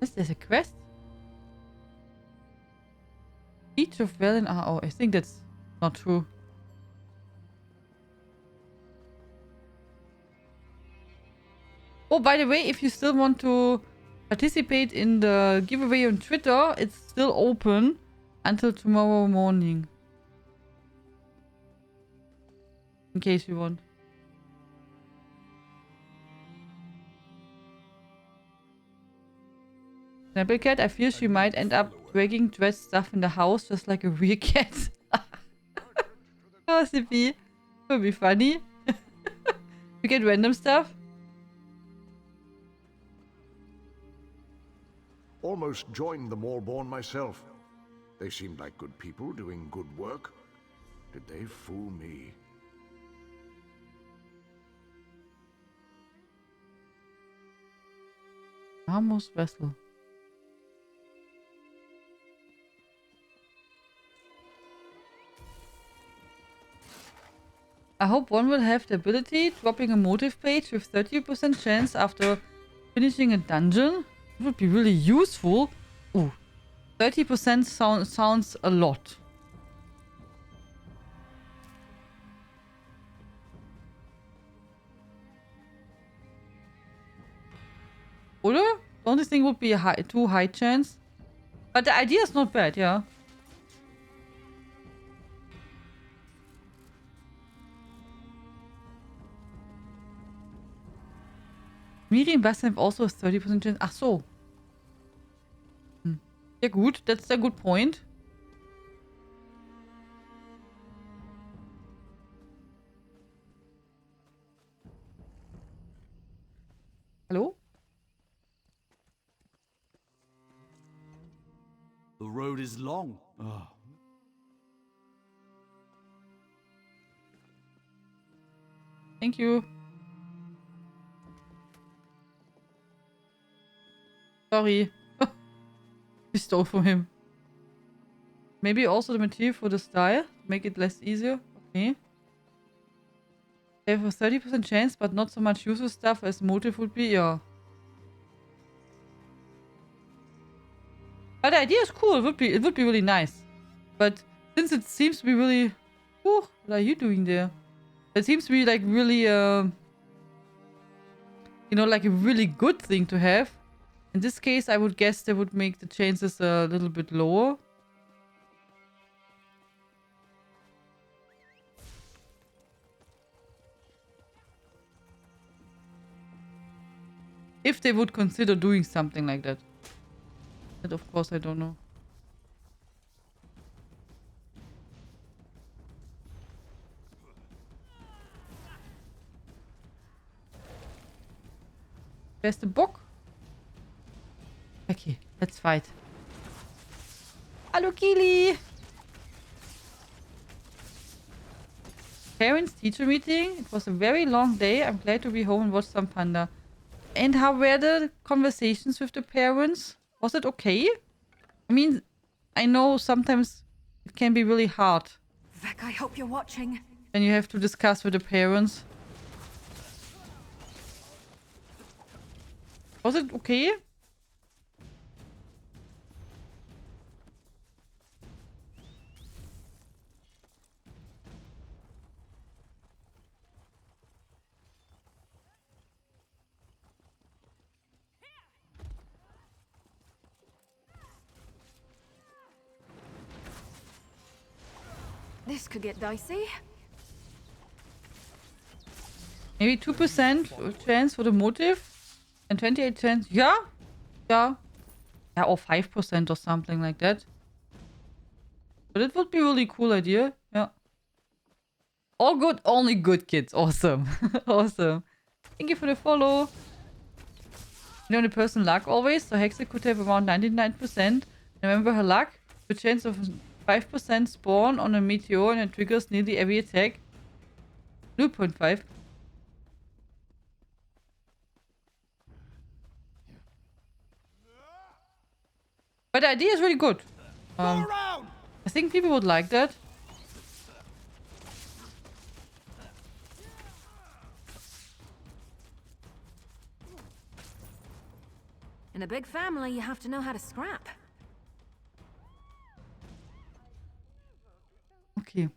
Is this a quest? Each of Velen. Oh, I think that's not true. Oh, by the way, if you still want to participate in the giveaway on Twitter, it's still open until tomorrow morning. In case you want. Snapple cat, I fear she might end up dragging dressed stuff in the house just like a weird cat. Oh, Sippy. Would be funny. You get random stuff. Almost joined the Maulborn myself. They seemed like good people doing good work. Did they fool me? Amos vessel. I hope one will have the ability dropping a motive page with 30% chance after finishing a dungeon. It would be really useful. Ooh, 30% sounds a lot. Oder? Don't you think would be a too high chance? But the idea is not bad, yeah. Mirri and Bastian have also a 30% chance. Ach so. Ja gut, that's a good point. Hello? The road is long. Oh. Thank you. Sorry. We stole from him. Maybe also the material for the style. Make it less easier. Okay. They have a 30% chance, but not so much useful stuff as motive would be. Yeah. But the idea is cool. It would be really nice. But since it seems to be really... Ooh, what are you doing there? It seems to be like really... you know, like a really good thing to have. In this case, I would guess they would make the chances a little bit lower. If they would consider doing something like that. That, of course, I don't know. Where's the book? Okay, let's fight. Hallo Kili! Parents teacher meeting. It was a very long day. I'm glad to be home and watch some panda. And how were the conversations with the parents? Was it okay? I mean, I know sometimes it can be really hard. Vec, I hope you're watching. When you have to discuss with the parents. Was it okay? This could get dicey. Maybe 2% chance for the motive and 28 chance. Yeah, yeah, yeah, or 5% or something like that. But it would be a really cool idea. Yeah. All good, only good kids. Awesome, awesome. Thank you for the follow. You know the person luck always. So Hexe could have around 99%. Remember her luck. The chance of 5% spawn on a meteor and it triggers nearly every attack. 0.5. But the idea is really good. I think people would like that. In a big family, you have to know how to scrap. Okay.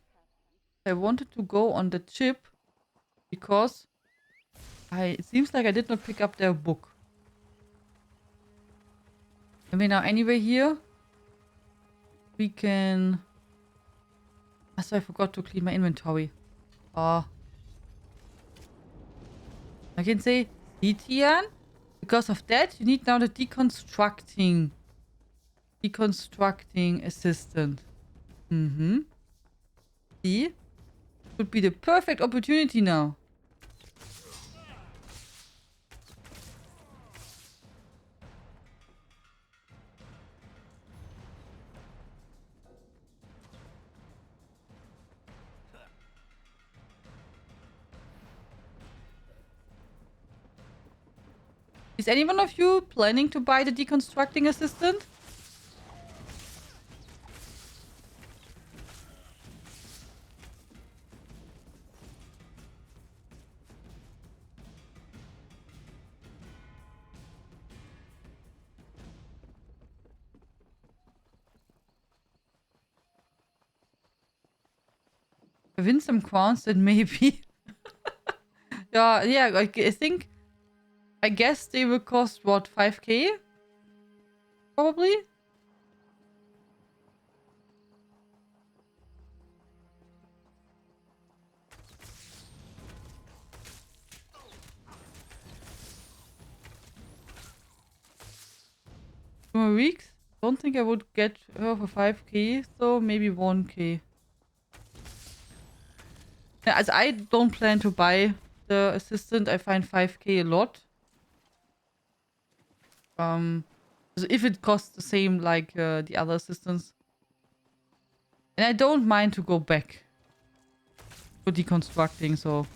I wanted to go on the chip because it seems like I did not pick up their book. I mean, now anyway here we can... So I forgot to clean my inventory. I can say Tian. Because of that, you need now the deconstructing assistant. See? Would be the perfect opportunity now. Is any one of you planning to buy the deconstructing assistant? Win some crowns, then maybe. yeah, I guess they will cost, what, 5k? Probably? Two more weeks? Don't think I would get her for 5k, so maybe 1k. Yeah, as I don't plan to buy the assistant, I find 5k a lot. So if it costs the same like the other assistants. And I don't mind to go back for deconstructing, so...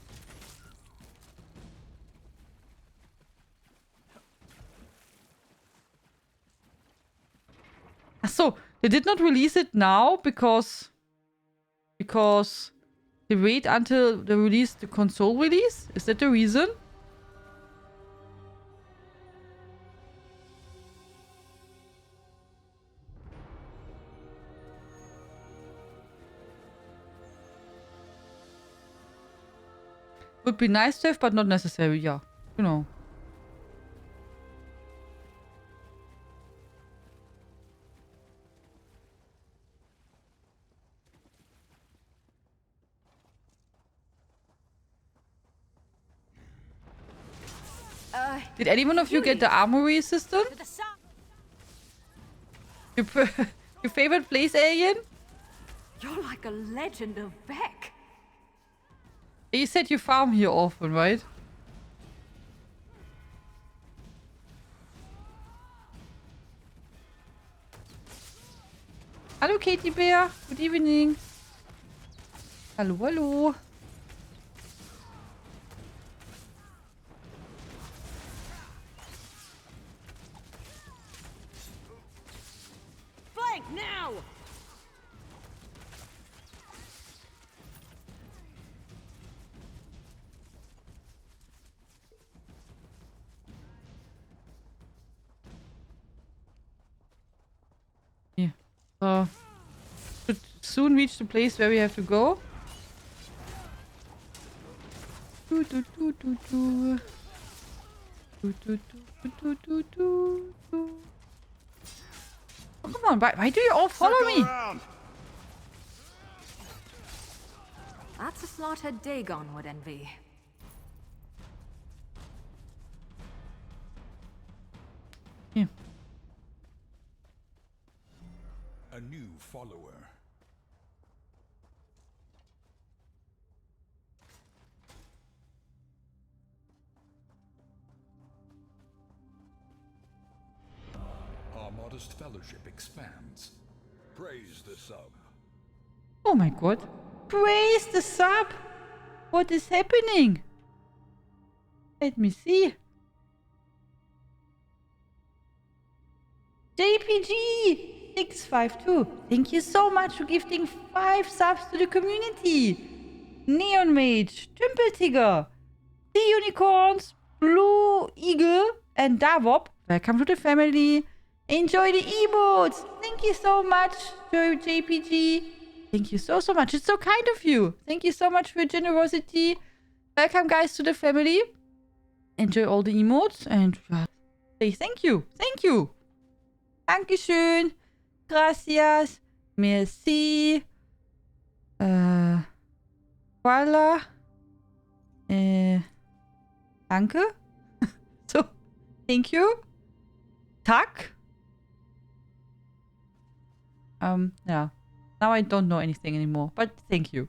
So they did not release it now because they wait until they release the console release? Is that the reason? Would be nice to have, but not necessary, yeah. You know. Did anyone of you get the armory system? Your favorite place, alien? You're like a legend of Vec. You said you farm here often, right? Hello, Katie Bear. Good evening. Hello, hello. Flank now! Yeah. So should soon reach the place where we have to go. Do, do, do, do, do. Do, do, do, do, do, do, do. Oh, come on, why do you all follow me? That's a slaughtered Dagon would envy. Yeah. A new follower. Our modest fellowship expands. Praise the sub. Oh my god. Praise the sub! What is happening? Let me see. JPG652. Thank you so much for gifting 5 subs to the community. Neon Mage, Trimple Tigger, The Unicorns, Blue Eagle, and Davop. Welcome to the family. Enjoy the emotes. Thank you so much, JPG. Thank you so much. It's so kind of you. Thank you so much for your generosity. Welcome, guys, to the family. Enjoy all the emotes and say thank you. Thank you. Dankeschön. Gracias. Merci. Voila. Danke. So, thank you. Tak. Yeah. Now I don't know anything anymore, but thank you.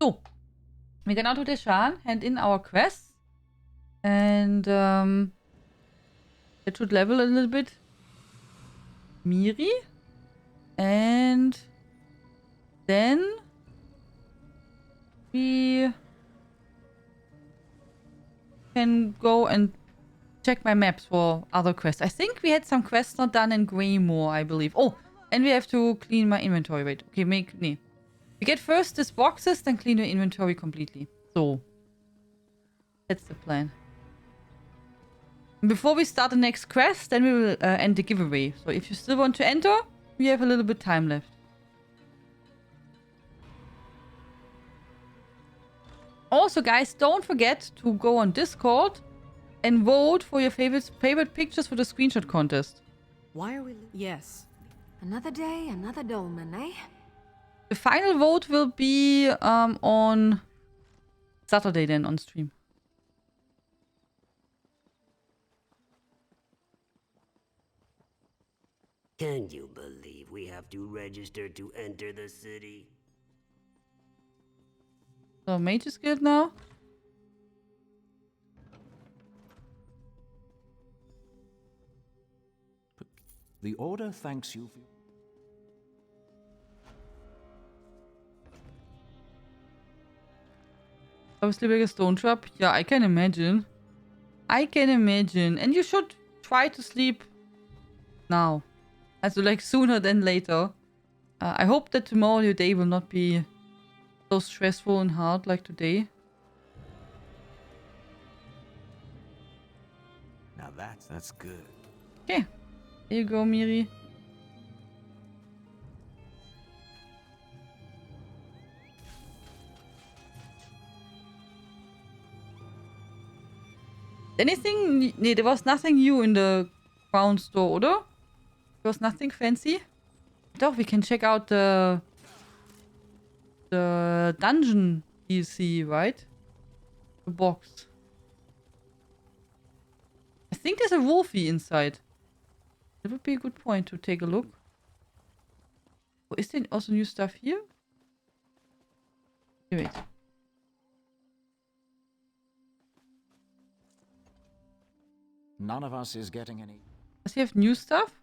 So, we can now to Deshan, hand in our quests, and it should level a little bit. Mirri, and then we can go and check my maps for other quests. I think we had some quests not done in Greymore, I believe. Oh, and we have to clean my inventory. Wait, okay, nee. We get first these boxes, then clean the inventory completely. So, that's the plan. Before we start the next quest, then we will end the giveaway. So if you still want to enter, we have a little bit time left. Also, guys, don't forget to go on Discord and vote for your favorite pictures for the screenshot contest. Why are we... Yes. Another day, another dolmen, eh? The final vote will be on Saturday then on stream. Can you believe we have to register to enter the city? So, Mage's Guild now. The Order thanks you for... Obviously, like a stone trap. Yeah, I can imagine. I can imagine. And you should try to sleep now. Also, like, sooner than later. I hope that tomorrow your day will not be so stressful and hard like today. Now that's good. Okay. Here you go, Mirri. Anything? Nee, there was nothing new in the crown store, oder? There was nothing fancy. Doch, we can check out the dungeon DLC, right? The box. I think there's a wolfie inside. That would be a good point to take a look. Oh, is there also new stuff here? Okay, wait. None of us is getting any... Does he have new stuff?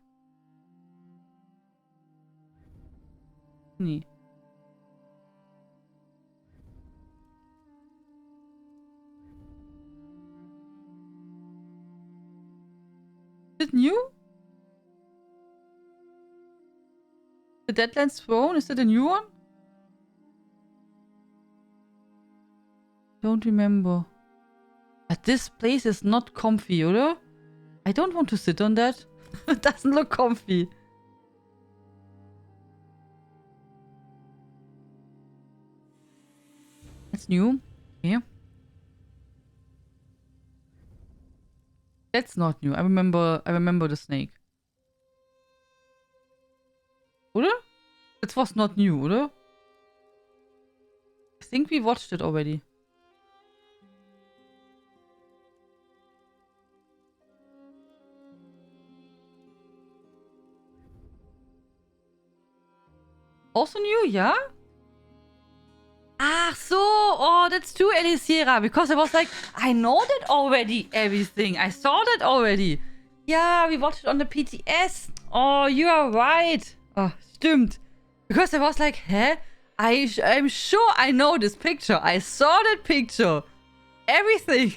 Nee. Is it new? The Deadlands Throne, is that a new one? Don't remember. But this place is not comfy, oder? I don't want to sit on that. It doesn't look comfy. That's new. Okay. That's not new. I remember the snake. Oder? It was not new, oder? I think we watched it already. Also new, yeah? Ah, so. Oh, that's true, Elisera. Because I was like, I know that already, everything. I saw that already. Yeah, we watched it on the PTS. Oh, you are right. Oh, stimmt. Because I was like, huh? I'm sure I know this picture. I saw that picture. Everything.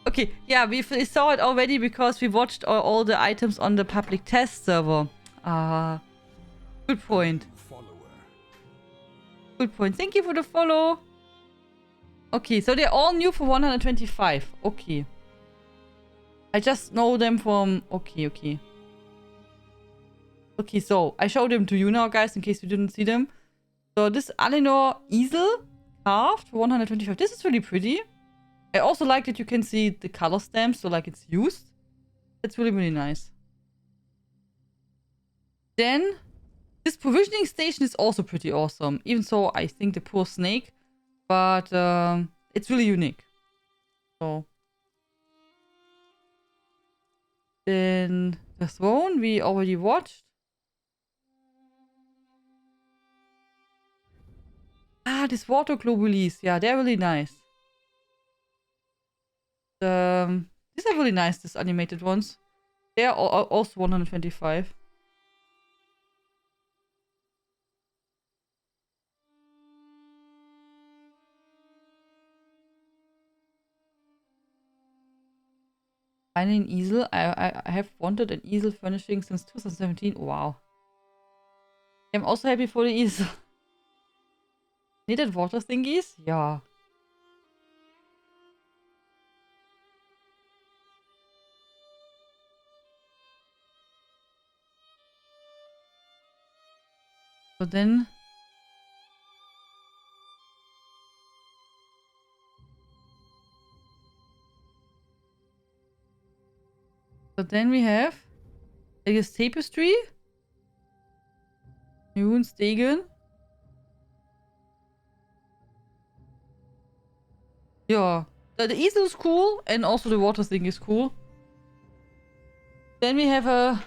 Okay, yeah, we saw it already because we watched all the items on the public test server. Ah, good point. Good point. Thank you for the follow. Okay, so they're all new for 125. Okay. I just know them from... Okay, okay. Okay, so I showed them to you now, guys, in case you didn't see them. So this Alinor easel carved for 125. This is really pretty. I also like that you can see the color stamps, so like it's used. That's really, really nice. Then, this provisioning station is also pretty awesome. Even so, I think the poor snake. But it's really unique. So. Then, the throne we already watched. Ah, these water globules. Yeah, they're really nice. These are really nice, these animated ones. They are also 125. Finally an easel. I have wanted an easel furnishing since 2017. Wow. I'm also happy for the easel. Needed water thingies? Yeah. So then... So then we have... I guess tapestry. Maroon Stegen. Yeah. The easel is cool, and also the water thing is cool. Then we have a...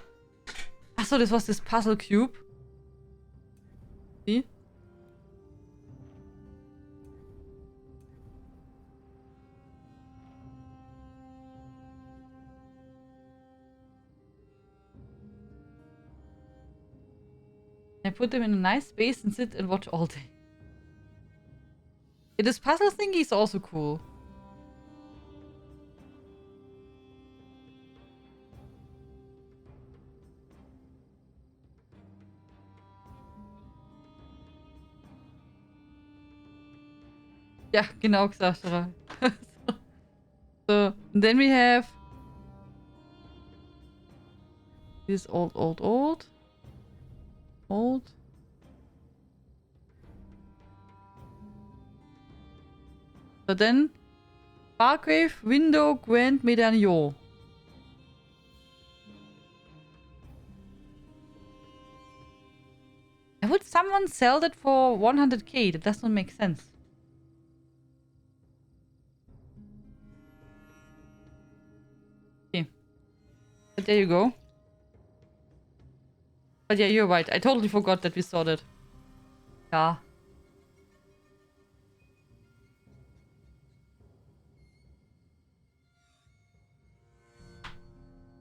I thought this was this puzzle cube. See? I put them in a nice space and sit and watch all day. Yeah, this puzzle thingy is also cool. Ja, genau gesagt, Sarah. So, and then we have this old. So then, Bargrave Window Grand Medallion. Would someone sell that for 100k? That does not make sense. Okay. But there you go. But yeah, you're right. I totally forgot that we saw that. Yeah.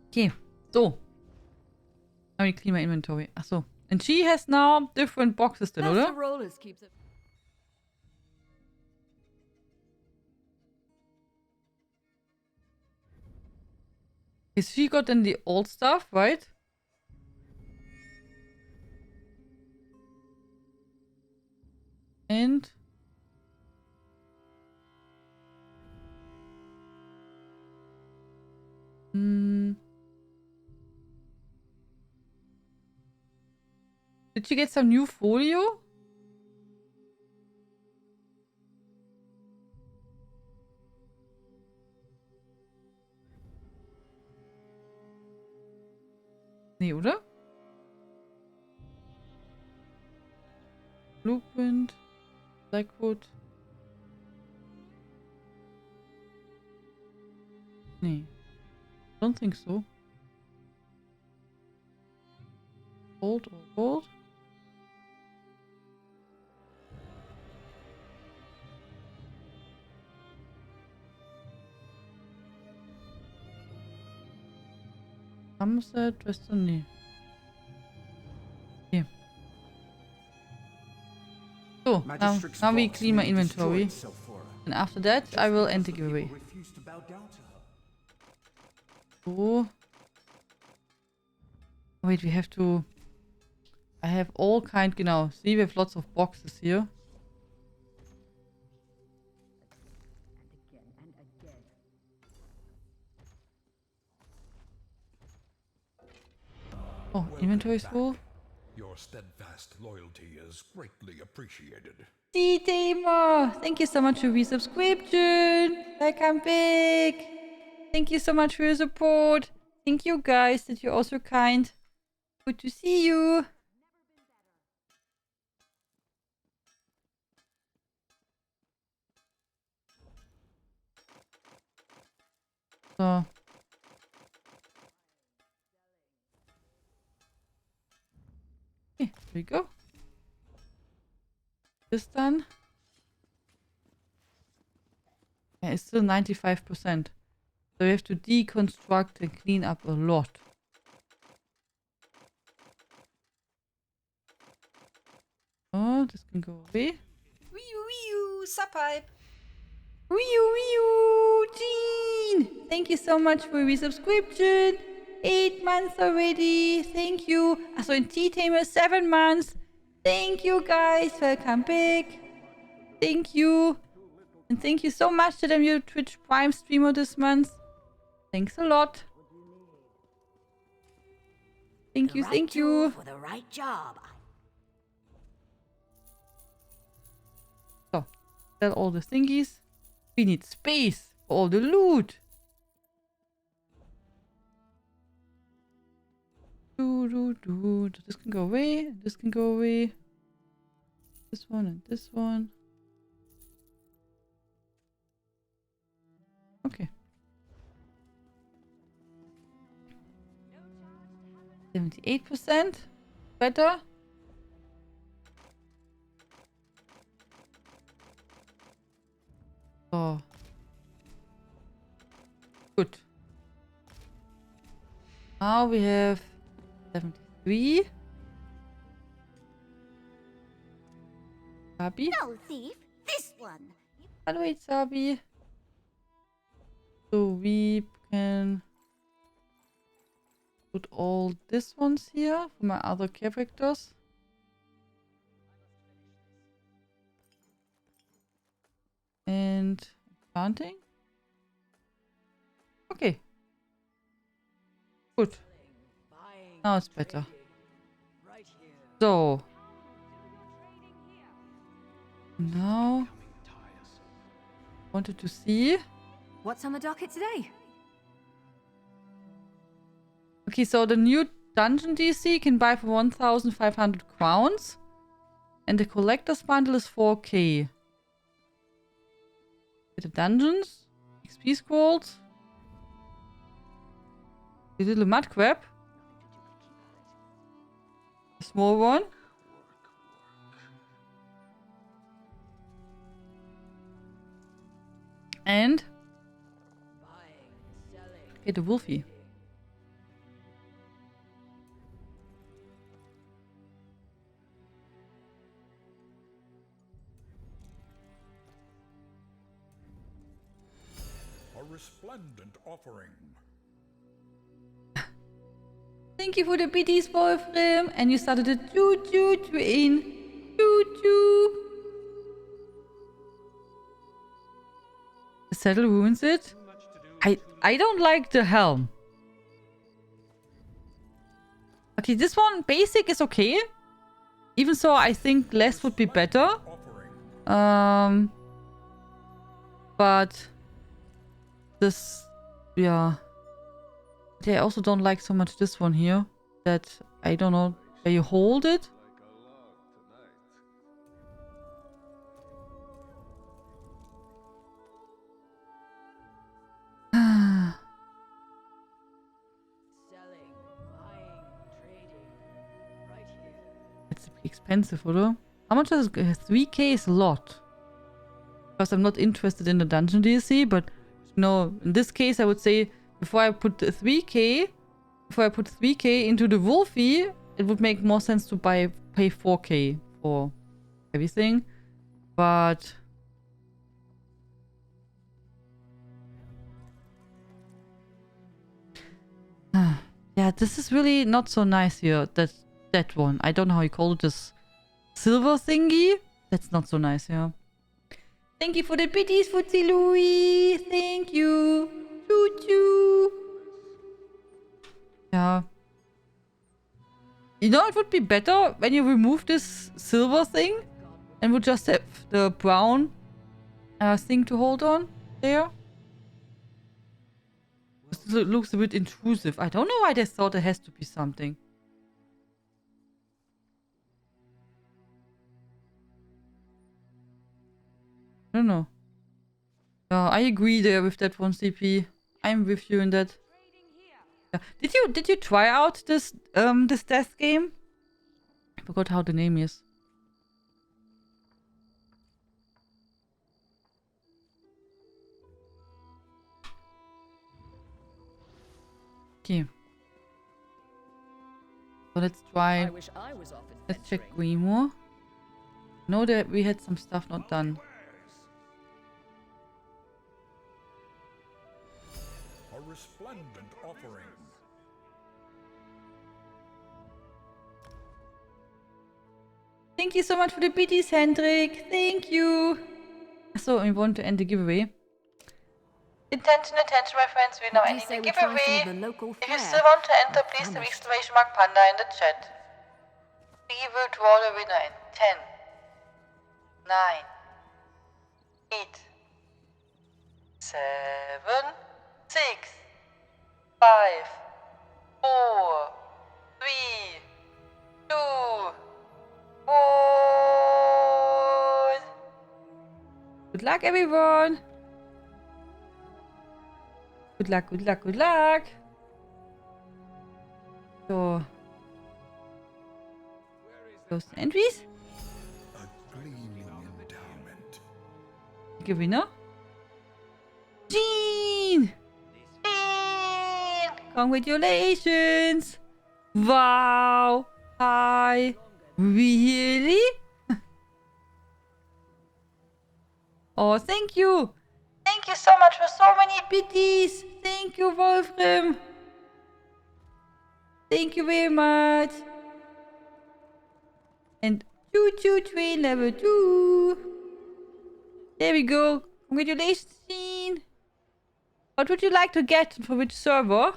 Okay. So. Now we clean my inventory. Ach so. And she has now different boxes then, oder? Is she got then the old stuff, right? And... Did she get some new folio? Nee, oder? Blueprint. Blackwood. Nee. Don't think so. Gold or gold? Somerset, Western, nee. Okay. So, now we clean my inventory. And after that, I will end the giveaway. So. Wait, we have to... I have all kind, genau. See, we have lots of boxes here. Oh, inventory is full. Your steadfast loyalty is greatly appreciated. D-Tamer! Thank you so much for resubscription! Welcome back! Thank you so much for your support! Thank you guys that you're also kind. Good to see you! So. Okay, here we go. This done. Yeah, it's still 95%. So we have to deconstruct and clean up a lot. Oh, this can go away. Wee-oo, subpipe. Wee-oo, Jean! Thank you so much for your resubscription. 8 months already. Thank you. So in T-Tamer, 7 months. Thank you guys. Welcome back. Thank you. And thank you so much that I'm your Twitch Prime streamer this month. Thanks a lot. Thank you, thank you. For the right job. So, sell all the thingies. We need space for all the loot. This can go away. This can go away. This one and this one. Okay. 78%. Better. Oh. Good. Now we have 73. Sabi? No thief, this one. Hello, it's Sabi. So we can put all these ones here for my other characters. And planting. Okay. Good. Now it's better. So. Now. Wanted to see. What's on the docket today? Okay, so the new dungeon DC you can buy for 1,500 crowns. And the collector's bundle is 4k. The dungeons, XP scrolls, the little mud crab, a small one, and okay, the wolfie. Resplendent offering. Thank you for the BTs, Wolfram. And you started the choo-choo train. Choo-choo. The saddle ruins it. I don't like the helm. Okay, this one basic is okay. Even so, I think less would be better. But this, yeah. I also don't like so much this one here. That, I don't know, where you hold it. It's expensive, oder? How much does it? 3k is a lot. Because I'm not interested in the dungeon DLC, but no, in this case I would say before I put the 3k, if I put 3k into the Wolfie, it would make more sense to pay 4k for everything. But yeah, this is really not so nice here. That one. I don't know how you call it, this silver thingy. That's not so nice, yeah. Thank you for the biddies, Footsie Louie. Thank you. Choo choo. Yeah. You know, it would be better when you remove this silver thing and would just have the brown thing to hold on there. This looks a bit intrusive. I don't know why they thought there has to be something. I don't know. Yeah, I agree there with that one, CP. I'm with you in that. Yeah. Did you try out this death game? I forgot how the name is. Okay. So let's try. Let's check Grimoire. Know that we had some stuff not done. A resplendent offering. Thank you so much for the biddies, Hendrik. Thank you. So we want to end the giveaway. Attention, my friends. We're now ending the giveaway. If you still want to enter, please leave exclamation mark panda in the chat. We will draw the winner in 10, 9, 8, 7, 6, 5, 4, 3, 2, 1. Good luck, everyone. Good luck, good luck, good luck. So. Close the entries. A gleaming endowment. Pick a winner. Jean! Jean! Congratulations! Wow! Hi! Really? Oh, thank you! Thank you so much for so many biddies! Thank you, Wolfram! Thank you very much! And choo-choo train level 2! There we go! Congratulations, Jean! What would you like to get and for which server?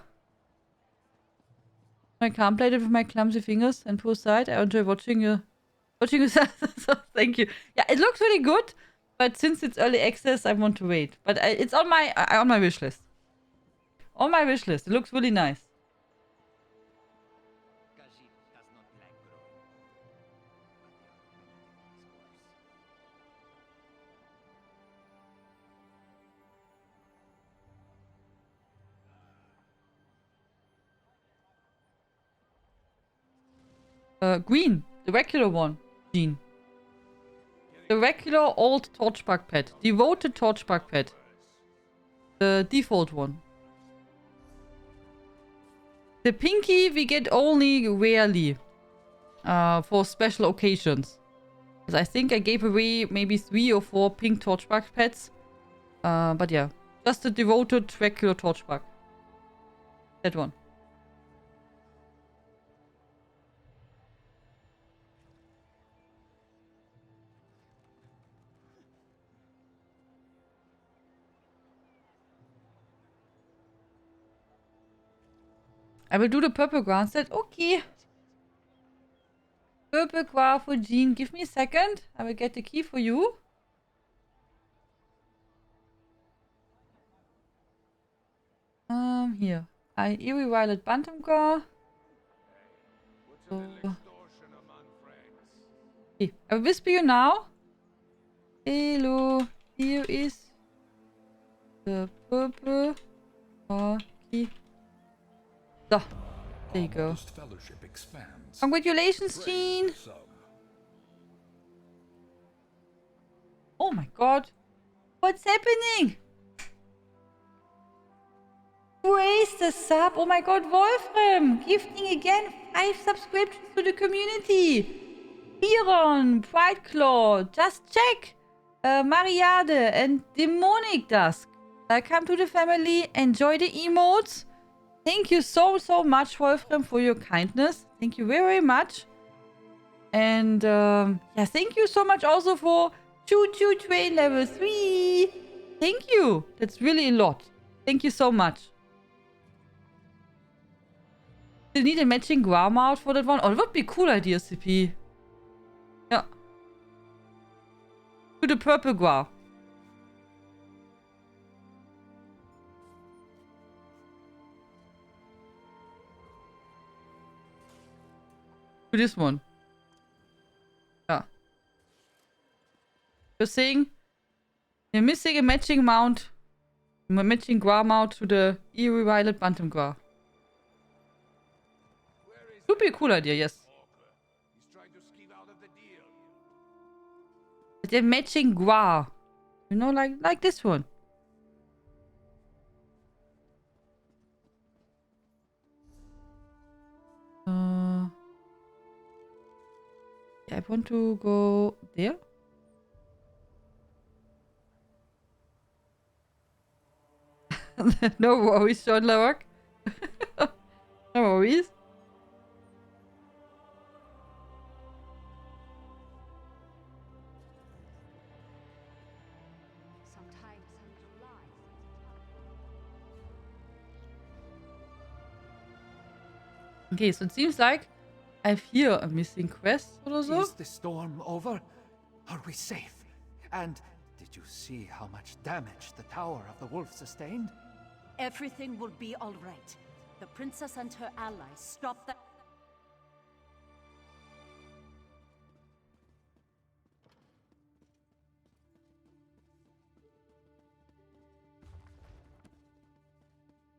I can't play it with my clumsy fingers and poor sight. I enjoy watching you. So thank you. Yeah, it looks really good, but since it's early access, I want to wait. But it's on my wish list. On my wish list. It looks really nice. Green. The regular one. Jean. The regular old torchbug pet. Devoted torchbug pet. The default one. The pinky we get only rarely. For special occasions. Because I think I gave away maybe 3 or 4 pink torchbug pets. But yeah. Just the devoted regular torchbug. That one. I will do the purple ground set. Okay. Purple ground for Jean. Give me a second. I will get the key for you. Here. Eerie Violet Bantam Car. So. Okay. I will whisper you now. Hello. Here is the purple key. So, there you go. Congratulations, Jean! Oh my god. What's happening? embrace the sub. Oh my god, Wolfram gifting again 5 subscriptions to the community. Biron, Bright Claw, Just Check, Mariade, and Demonic Dusk. Welcome to the family. Enjoy the emotes. Thank you so much, Wolfram, for your kindness. Thank you very much. And yeah, thank you so much also for Choo Choo Train level 3. Thank you. That's really a lot. Thank you so much. You need a matching Guar mount for that one. Oh, that would be a cool idea, CP. Yeah. To the purple Guar. To this one. Yeah. You're saying you're missing a matching mount. A matching Guar mount to the Eerie Violet Bantam Guar. Would be a cool idea, yes. But they're matching Guar. You know, like this one. Yeah, I want to go there. No worries, Sean Larrock. No worries. Okay, so it seems like I have here a missing quest or so. Is the storm over? Are we safe? And did you see how much damage the Tower of the Wolf sustained? Everything will be all right. The princess and her allies stopped the...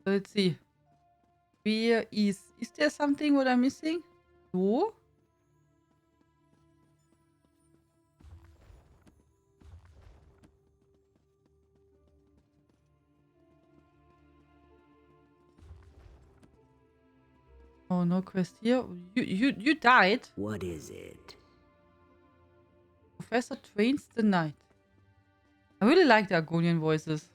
Let's see. Where is there something what I'm missing? So? Oh, no quest here. You died. What is it? Professor trains the knight. I really like the Argonian voices.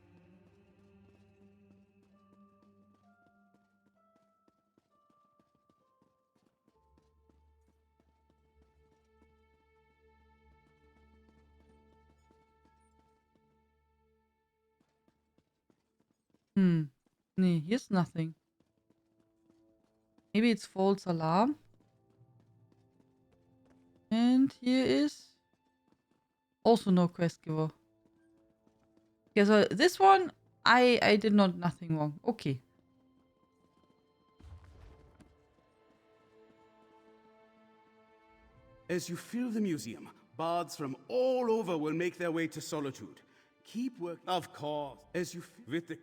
Nee, here's nothing. Maybe it's false alarm. And here is also no quest giver. Okay, so this one I did nothing wrong. Okay. As you fill the museum, bards from all over will make their way to Solitude. Keep working, of course, as you with the...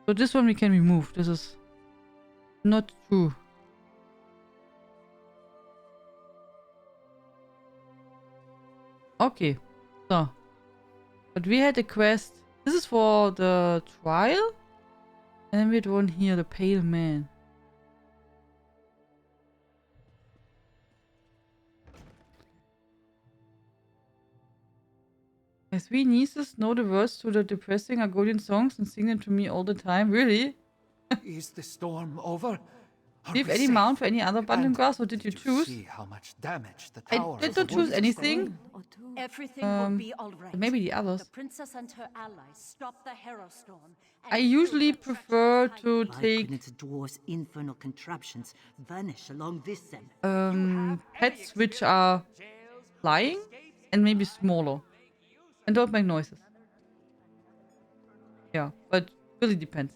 So this one we can remove. This is not true. Okay. So. But we had a quest. This is for the trial. And then we had one here, the Pale Man. My 3 nieces know the words to the depressing Argonian songs and sing them to me all the time. Really? Is the storm over? Do you have any mount for any other abundant grass, or did you choose? See how much damage the I tower did not choose anything. Everything will be all right. Maybe the others. The princess and her allies stopped the Hero Storm. I usually prefer to take dwarf's infernal contraptions vanish along this end. pets which are flying and maybe smaller and don't make noises. Yeah, but really depends.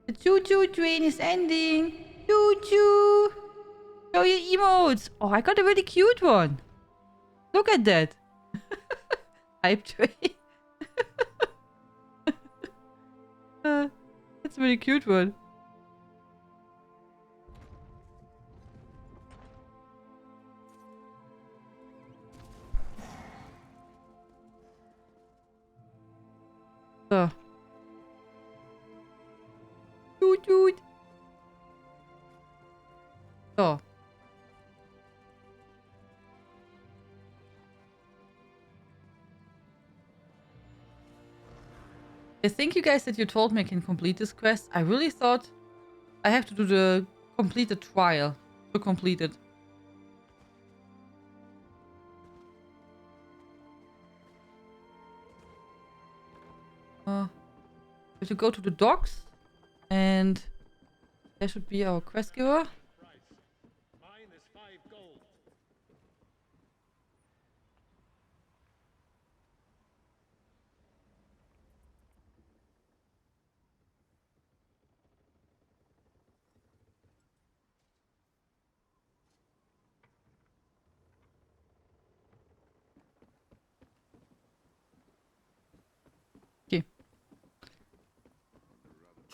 The choo-choo train is ending. Choo-choo. Show your emotes. Oh, I got a really cute one. Look at that. Hype tray. That's a really cute one. So. Toot toot. So. I think you guys that you told me I can complete this quest. I really thought I have to do the completed trial to complete it. We have to go to the docks and there should be our quest giver.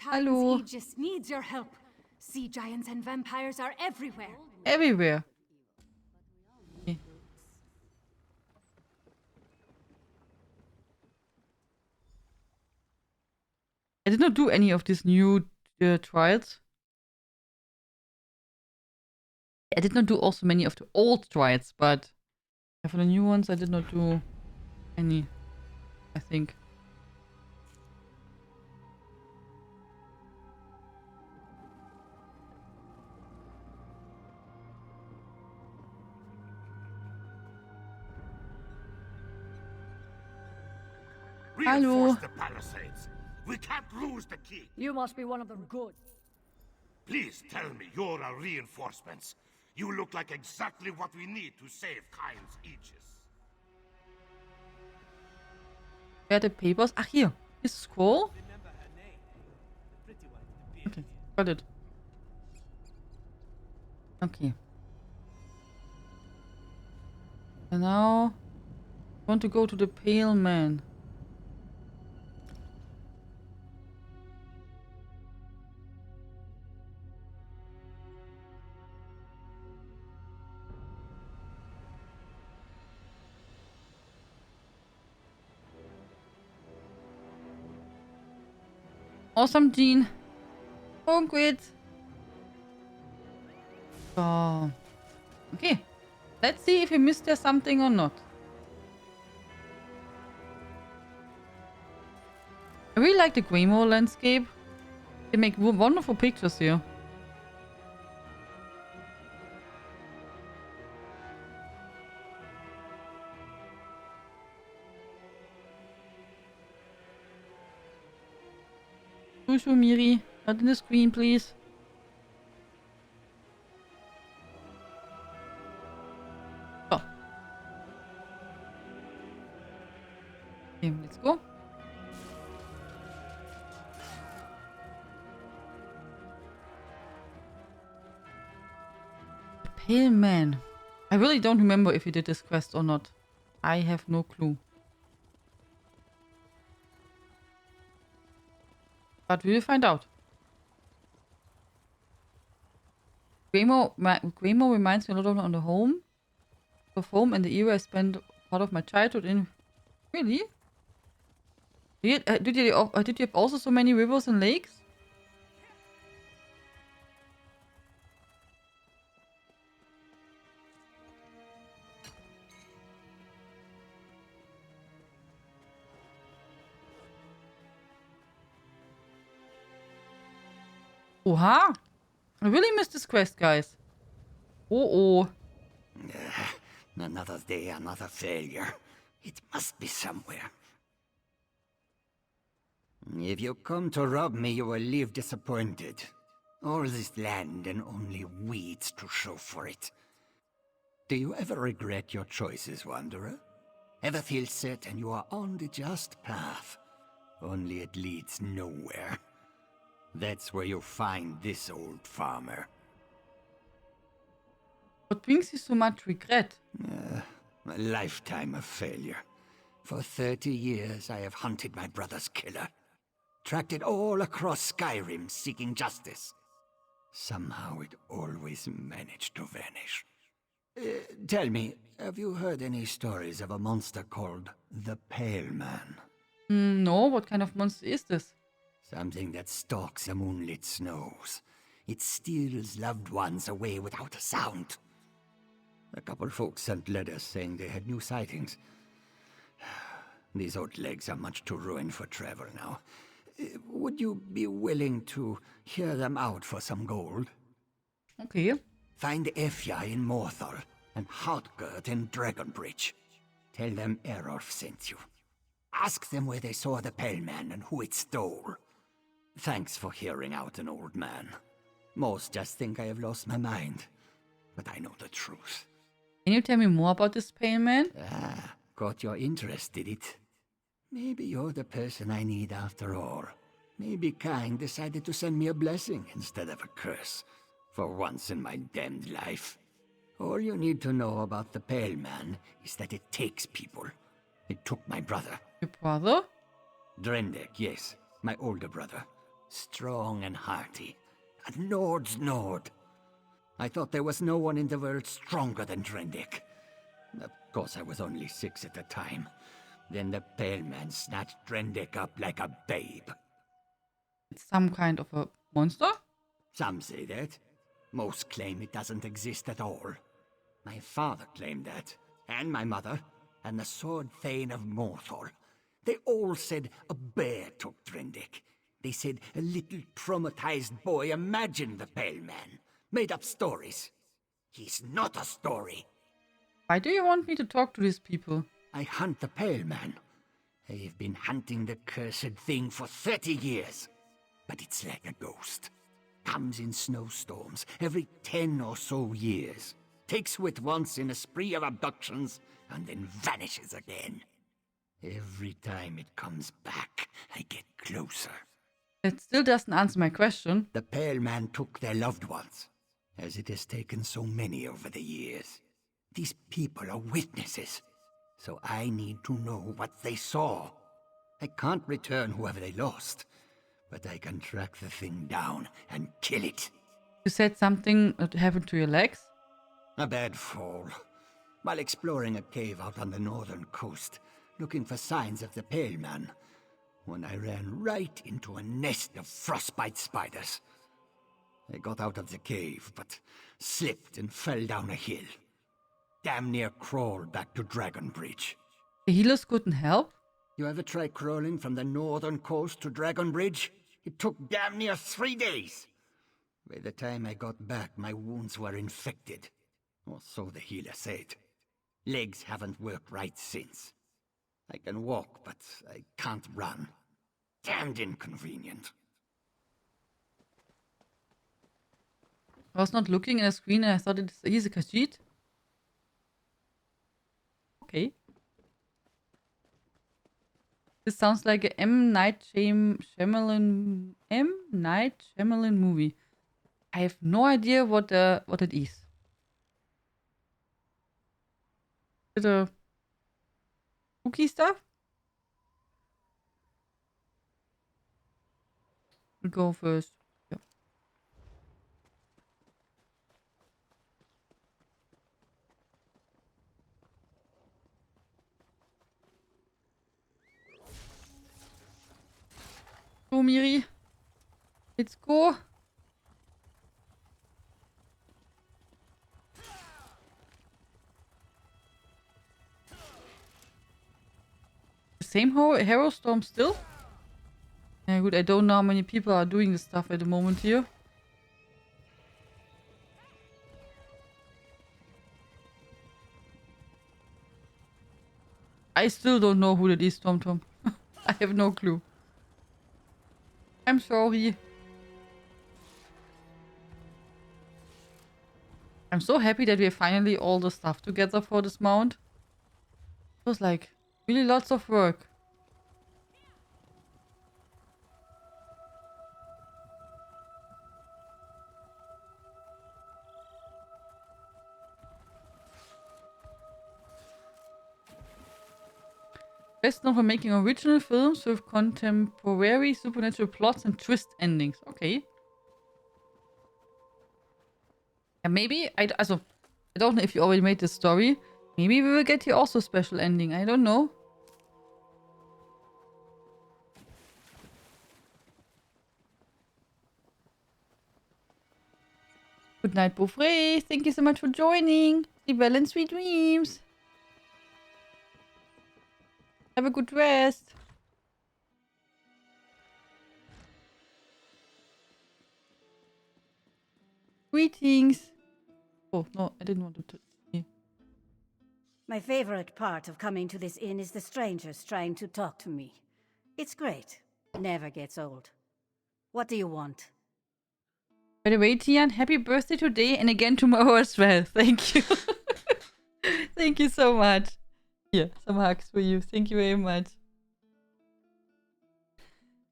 Hello. Aegis needs your help. Sea giants and vampires are everywhere. Everywhere. Okay. I did not do any of these new trials. I did not do also many of the old trials, but for the new ones I did not do any, I think. Reinforce the palisades. We can't lose the key. You must be one of them good. Please tell me you're our reinforcements. You look like exactly what we need to save Kain's Aegis. Where are the papers? Ach, here. This scroll? Okay, got it. Okay. And now I want to go to the Pale Man. Awesome, Jean. Don't quit. Oh. Okay. Let's see if we missed there something or not. I really like the Greymoor landscape. They make wonderful pictures here. Shoo Mirri, not in the screen, please. Oh. Okay, let's go. The Pale Man. I really don't remember if we did this quest or not. I have no clue. But we will find out. Greymoor reminds me a lot of the home. Of home and the era I spent part of my childhood in. Really? Did you have also so many rivers and lakes? Oha! I really missed this quest, guys. Oh. Another day, another failure. It must be somewhere. If you come to rob me, you will leave disappointed. All this land and only weeds to show for it. Do you ever regret your choices, Wanderer? Ever feel certain you are on the just path? Only it leads nowhere. That's where you'll find this old farmer. What brings you so much regret? A lifetime of failure. For 30 years, I have hunted my brother's killer. Tracked it all across Skyrim, seeking justice. Somehow it always managed to vanish. Tell me, have you heard any stories of a monster called the Pale Man? No, what kind of monster is this? Something that stalks the moonlit snows. It steals loved ones away without a sound. A couple folks sent letters saying they had new sightings. These old legs are much too ruined for travel now. Would you be willing to hear them out for some gold? Okay. Find Efja in Morthal and Hartgert in Dragonbridge. Tell them Erorf sent you. Ask them where they saw the Pale Man and who it stole. Thanks for hearing out an old man. Most just think I have lost my mind, but I know the truth. Can you tell me more about this Pale Man? Ah, got your interest, did it? Maybe you're the person I need after all. Maybe Kang decided to send me a blessing instead of a curse. For once in my damned life. All you need to know about the Pale Man is that it takes people. It took my brother. Your brother? Drendek, yes. My older brother. Strong and hearty. A Nord's Nord. I thought there was no one in the world stronger than Drendek. Of course, I was only 6 at the time. Then the Pale Man snatched Drendek up like a babe. It's some kind of a monster? Some say that. Most claim it doesn't exist at all. My father claimed that, and my mother, and the Sword Thane of Morthal. They all said a bear took Drendek. They said a little traumatized boy imagined the Pale Man, made up stories. He's not a story. Why do you want me to talk to these people? I hunt the Pale Man. I have been hunting the cursed thing for 30 years. But it's like a ghost. Comes in snowstorms every 10 or so years. Takes wit once in a spree of abductions, and then vanishes again. Every time it comes back, I get closer. It still doesn't answer my question. The Pale Man took their loved ones, as it has taken so many over the years. These people are witnesses, so I need to know what they saw. I can't return whoever they lost, but I can track the thing down and kill it. You said something that happened to your legs? A bad fall. While exploring a cave out on the northern coast, looking for signs of the Pale Man, when I ran right into a nest of frostbite spiders. I got out of the cave, but slipped and fell down a hill. Damn near crawled back to Dragonbridge. The healers couldn't help? You ever try crawling from the northern coast to Dragonbridge? It took damn near 3 days. By the time I got back, my wounds were infected. Or so the healer said. Legs haven't worked right since. I can walk, but I can't run. Damned inconvenient. I was not looking at a screen and I thought he's a Khajiit. Okay. This sounds like a M. Night Shyamalan movie. I have no idea what it is. Is it a spooky stuff? We'll go first. Yeah. Go, Mirri. Let's go. Same hero storm still? Yeah, good. I don't know how many people are doing this stuff at the moment here. I still don't know who that is, Tom. I have no clue. I'm sorry. I'm so happy that we have finally all the stuff together for this mount. It was like really lots of work. Best known for making original films with contemporary supernatural plots and twist endings. Okay. And maybe, I don't know if you already made this story. Maybe we will get here also a special ending. I don't know. Good night, Beaufray. Thank you so much for joining. Sleep well and sweet dreams. Have a good rest. Greetings. Oh, no, I didn't want to. My favorite part of coming to this inn is the strangers trying to talk to me. It's great. Never gets old. What do you want? By the way, Tian, happy birthday today and again tomorrow as well. Thank you. Thank you so much. Here, some hugs for you. Thank you very much.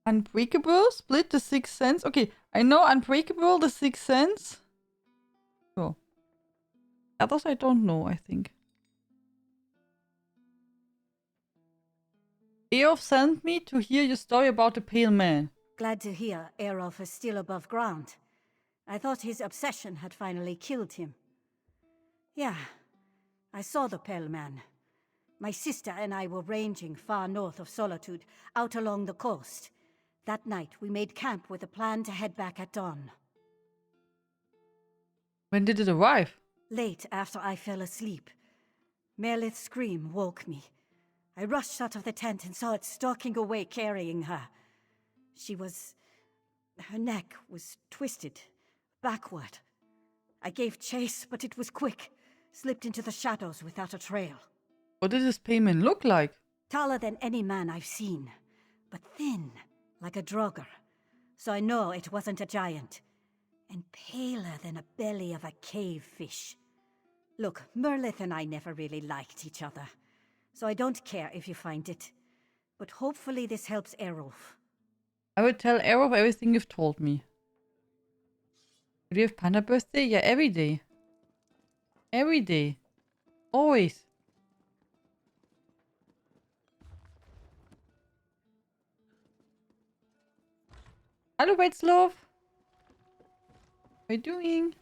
Unbreakable, Split, the Sixth Sense. Okay, I know Unbreakable, the Sixth Sense. Oh. Others I don't know, I think. Eof sent me to hear your story about the Pale Man. Glad to hear Eof is still above ground. I thought his obsession had finally killed him. Yeah, I saw the Pale Man. My sister and I were ranging far north of Solitude, out along the coast. That night, we made camp with a plan to head back at dawn. When did it arrive? Late after I fell asleep. Merlith's scream woke me. I rushed out of the tent and saw it stalking away carrying her. Her neck was twisted, backward. I gave chase, but it was quick. Slipped into the shadows without a trail. What did this payman look like? Taller than any man I've seen, but thin, like a draugr. So I know it wasn't a giant. And paler than a belly of a cave fish. Look, Merlith and I never really liked each other. So I don't care if you find it. But hopefully this helps Eof. I will tell Eof everything you've told me. Do you have Panda birthday? Yeah, every day. Every day. Always. Hello, Wetzlov. How are you doing?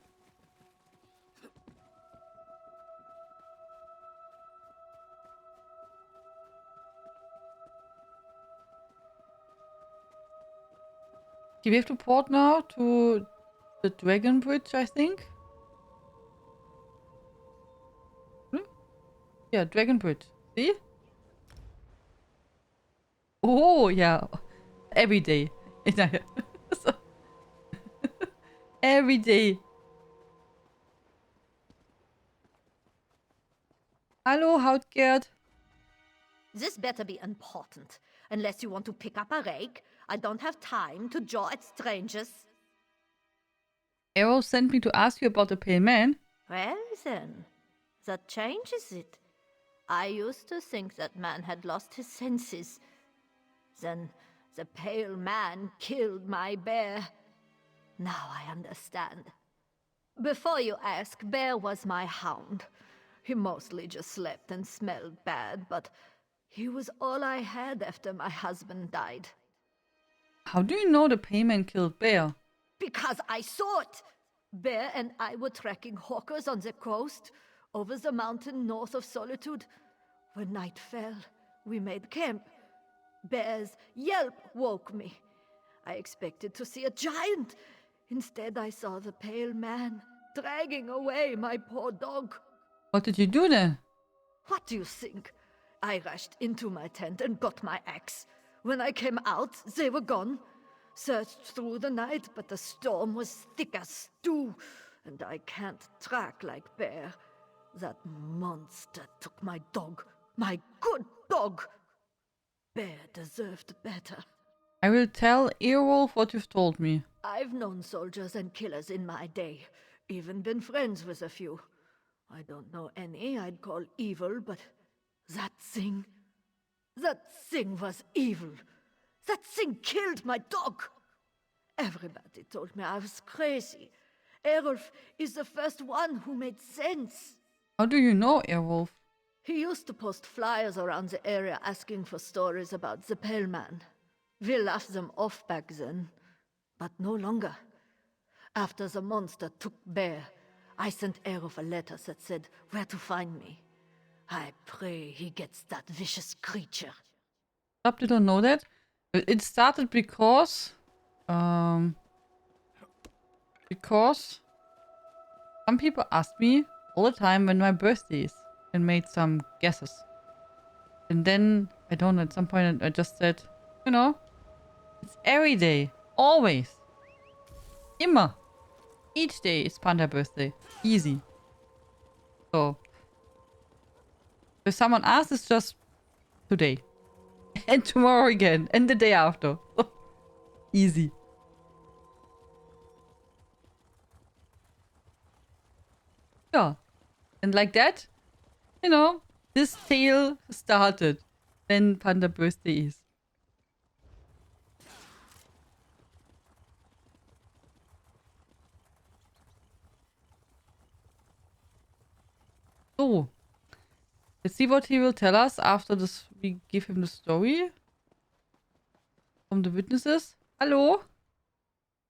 Okay, we have to port now to the Dragon Bridge, I think. Yeah, Dragon Bridge. See? Oh, yeah. Every day. So every day. Hallo, Houtgerd. This better be important. Unless you want to pick up a rake, I don't have time to jaw at strangers. Eof sent me to ask you about the Pale Man. Well then, that changes it. I used to think that man had lost his senses. Then the Pale Man killed my bear. Now I understand. Before you ask, Bear was my hound. He mostly just slept and smelled bad, but he was all I had after my husband died. How do you know the Payman killed Bear? Because I saw it! Bear and I were tracking hawkers on the coast, over the mountain north of Solitude. When night fell, we made camp. Bear's yelp woke me. I expected to see a giant. Instead, I saw the Pale Man dragging away my poor dog. What did you do then? What do you think? I rushed into my tent and got my axe. When I came out, they were gone. Searched through the night, but the storm was thick as stew, and I can't track like Bear. That monster took my dog, my good dog. Bear deserved better. I will tell Eowulf what you've told me. I've known soldiers and killers in my day, even been friends with a few. I don't know any I'd call evil, but that thing was evil. That thing killed my dog. Everybody told me I was crazy. Eowulf is the first one who made sense. How do you know, Eowulf? He used to post flyers around the area asking for stories about the Pale Man. We laughed them off back then, but no longer. After the monster took Bear, I sent Aerith a letter that said where to find me. I pray he gets that vicious creature. You don't know that? It started because some people asked me all the time when my birthday is and made some guesses. And then, I don't know, at some point I just said, you know, it's every day. Always. Immer. Each day is Panda birthday. Easy. So, if someone asks, it's just today. And tomorrow again. And the day after. Easy. Yeah. And like that, you know, this tale started when Panda birthday is. So, let's see what he will tell us after this. We give him the story from the witnesses. Hello?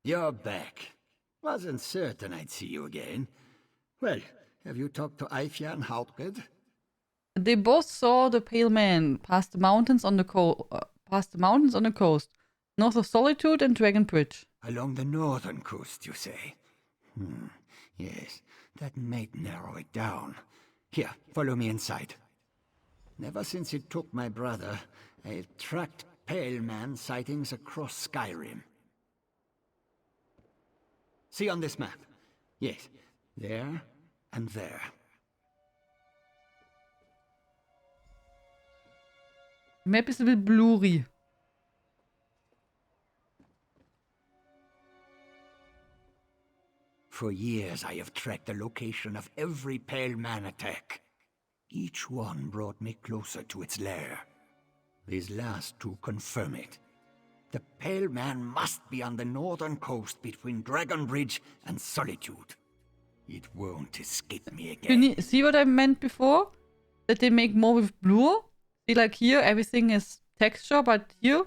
You're back. Wasn't certain I'd see you again. Well, have you talked to Eifja and Halbred? They both saw the Pale Man past the mountains on the coast, north of Solitude and Dragon Bridge. Along the northern coast, you say? Yes, that might narrow it down. Here, follow me inside. Never since it took my brother, I've tracked Pale Man sightings across Skyrim. See on this map? Yes, there and there. Map is a bit blurry. For years I have tracked the location of every Pale Man attack. Each one brought me closer to its lair. These last two confirm it. The Pale Man must be on the northern coast between Dragon Bridge and Solitude. It won't escape me again. You see what I meant before? That they make more with blue? See, like here, everything is texture, but here,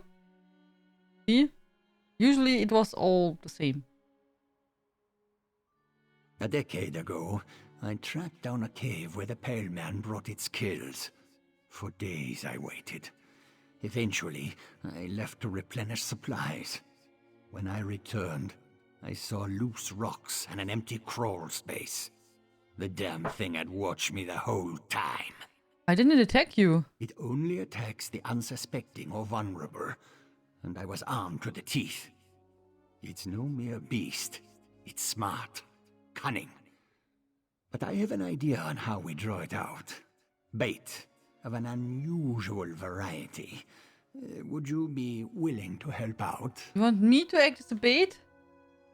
see? Usually it was all the same. A decade ago, I tracked down a cave where the Pale Man brought its kills. For days I waited. Eventually, I left to replenish supplies. When I returned, I saw loose rocks and an empty crawl space. The damn thing had watched me the whole time. Why didn't it attack you? It only attacks the unsuspecting or vulnerable, and I was armed to the teeth. It's no mere beast. It's smart, cunning. But I have an idea on how we draw it out. Bait of an unusual variety. Would you be willing to help out? You want me to act as a bait?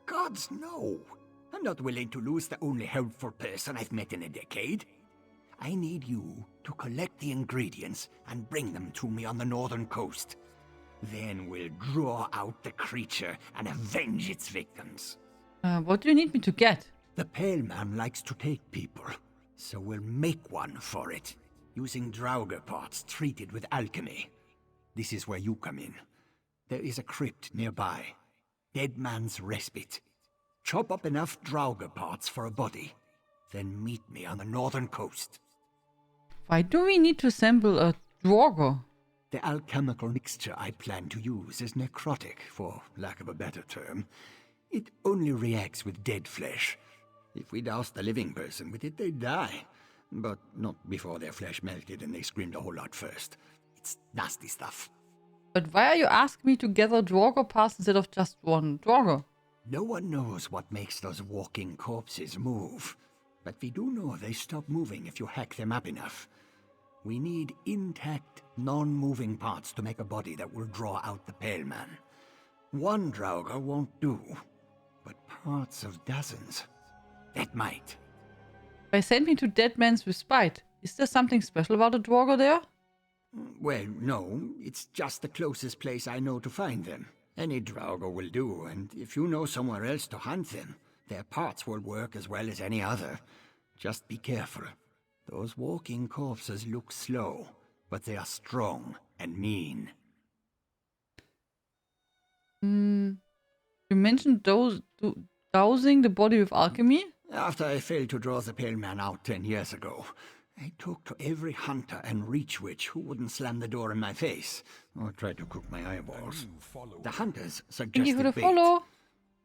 Gods, no. I'm not willing to lose the only helpful person I've met in a decade. I need you to collect the ingredients and bring them to me on the northern coast. Then we'll draw out the creature and avenge its victims. What do you need me to get? The Pale Man likes to take people, so we'll make one for it, using Draugr parts treated with alchemy. This is where you come in. There is a crypt nearby. Dead Man's Respite. Chop up enough Draugr parts for a body, then meet me on the northern coast. Why do we need to assemble a Draugr? The alchemical mixture I plan to use is necrotic, for lack of a better term. It only reacts with dead flesh. If we douse the living person with it, they die. But not before their flesh melted and they screamed a whole lot first. It's nasty stuff. But why are you asking me to gather Draugr parts instead of just one Draugr? No one knows what makes those walking corpses move. But we do know they stop moving if you hack them up enough. We need intact, non-moving parts to make a body that will draw out the Pale Man. One Draugr won't do, but parts of dozens. That might. By send me to Dead Man's Respite. Is there something special about a Draugr there? Well, no. It's just the closest place I know to find them. Any Draugr will do, and if you know somewhere else to hunt them, their parts will work as well as any other. Just be careful. Those walking corpses look slow, but they are strong and mean. You mentioned dousing the body with alchemy? After I failed to draw the Pale Man out 10 years ago, I talked to every hunter and reach witch who wouldn't slam the door in my face or try to cook my eyeballs. The hunters suggested bait,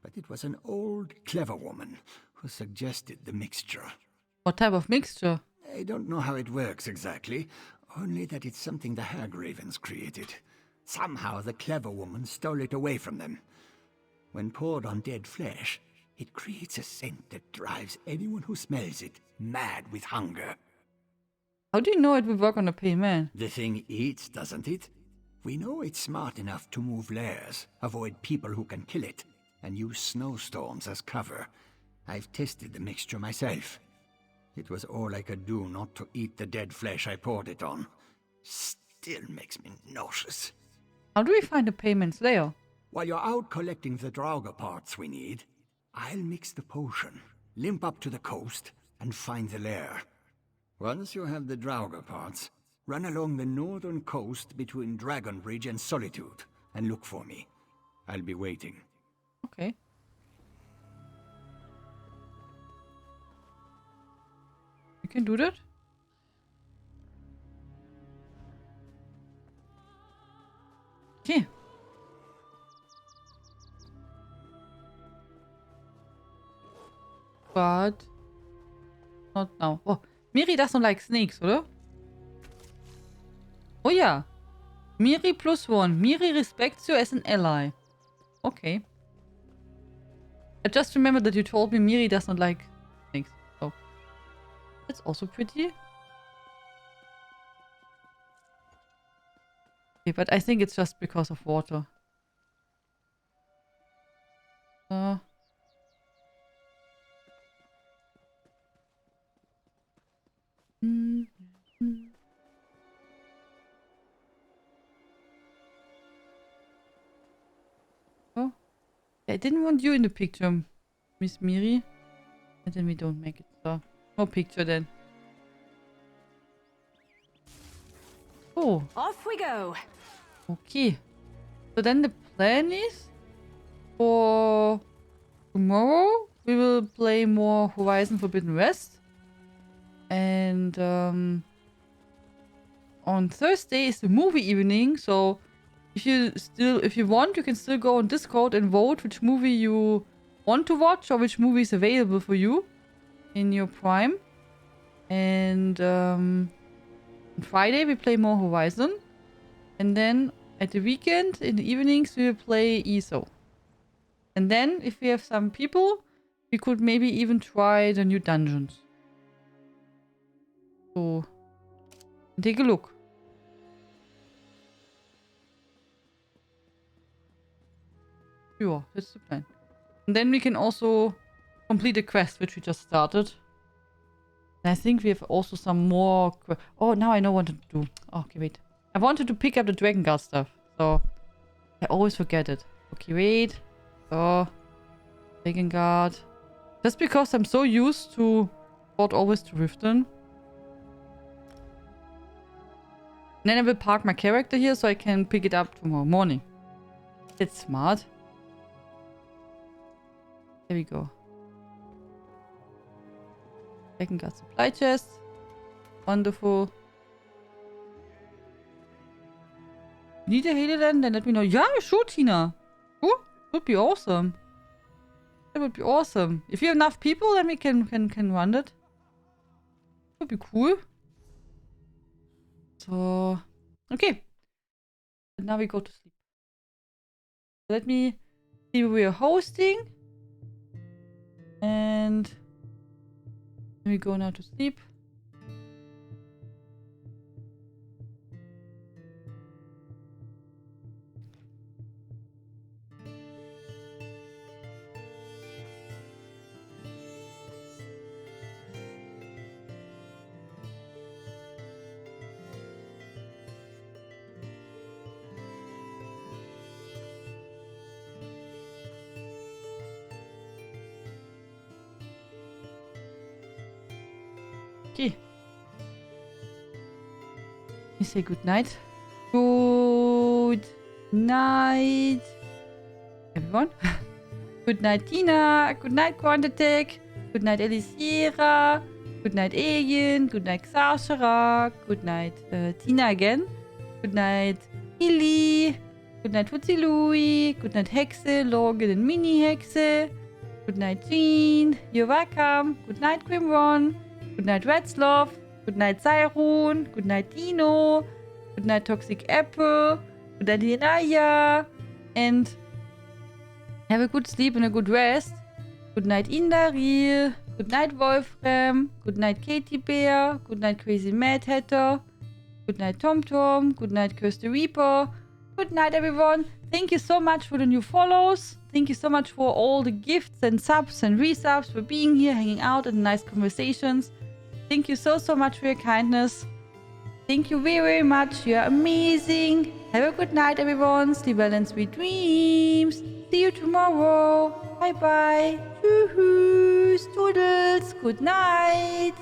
but it was an old, clever woman who suggested the mixture. What type of mixture? I don't know how it works exactly, only that it's something the Hag-Ravens created. Somehow the clever woman stole it away from them. When poured on dead flesh, it creates a scent that drives anyone who smells it mad with hunger. How do you know it will work on a Pale Man? The thing eats, doesn't it? We know it's smart enough to move lairs, avoid people who can kill it, and use snowstorms as cover. I've tested the mixture myself. It was all I could do not to eat the dead flesh I poured it on. Still makes me nauseous. How do we find the Pale Man Slayer? While you're out collecting the Draugr parts we need, I'll mix the potion, limp up to the coast, and find the lair. Once you have the Draugr parts, run along the northern coast between Dragonbridge and Solitude, and look for me. I'll be waiting. Okay. You can do that? Okay. But not now. Oh, Mirri doesn't like snakes, oder? Oh yeah. Mirri +1. Mirri respects you as an ally. Okay. I just remembered that you told me Mirri does not like snakes. Oh. That's also pretty. Okay, but I think it's just because of water. Oh. I didn't want you in the picture, Miss Mirri. And then we don't make it, so no picture then. Oh. Off we go. Okay. So then the plan is for tomorrow we will play more Horizon Forbidden West. And on Thursday is the movie evening, so if you want, you can still go on Discord and vote which movie you want to watch or which movie is available for you in your Prime. And on Friday we play more Horizon, and then at the weekend in the evenings we will play ESO. And then if we have some people, we could maybe even try the new dungeons. So take a look. Yeah, that's the plan. And then we can also complete a quest which we just started. And I think we have also some more... Oh, now I know what to do. Okay, wait. I wanted to pick up the Dragon Guard stuff. So I always forget it. Okay, wait. So Dragon Guard. Just because I'm so used to port always to Riften. And then I will park my character here so I can pick it up tomorrow morning. That's smart. There we go. Dragon Guard supply chest. Wonderful. Need a healer then? Then let me know. Yeah, sure, Tina. Sure. Would be awesome. That would be awesome. If you have enough people, then we can run it. Would be cool. So, okay. And now we go to sleep. Let me see where we are hosting. And then we go now to sleep. Okay. You say good night. Good night, everyone. Good night, Tina. Good night, Quantitek. Good night, Elisira. Good night, Alien. Good night, Xashara. Good night, Tina again. Good night, Illy. Good night, Futsi Louie. Good night, Hexe, Logan and Mini Hexe. Good night, Jean. You're welcome. Good night, Grimron. Good night, Redslov. Good night, Cyrone. Good night, Dino. Good night, Toxic Apple. Good night, Hinaya. And have a good sleep and a good rest. Good night, Indaril. Good night, Wolfram. Good night, Katie Bear. Good night, Crazy Mad Hatter. Good night, Tom Tom. Good night, Curse the Reaper. Good night, everyone. Thank you so much for the new follows. Thank you so much for all the gifts and subs and resubs, for being here, hanging out, and nice conversations. Thank you so much for your kindness. Thank you very, very much. You are amazing. Have a good night, everyone. Sleep well and sweet dreams. See you tomorrow. Bye-bye. Tschüss. Toodles. Good night.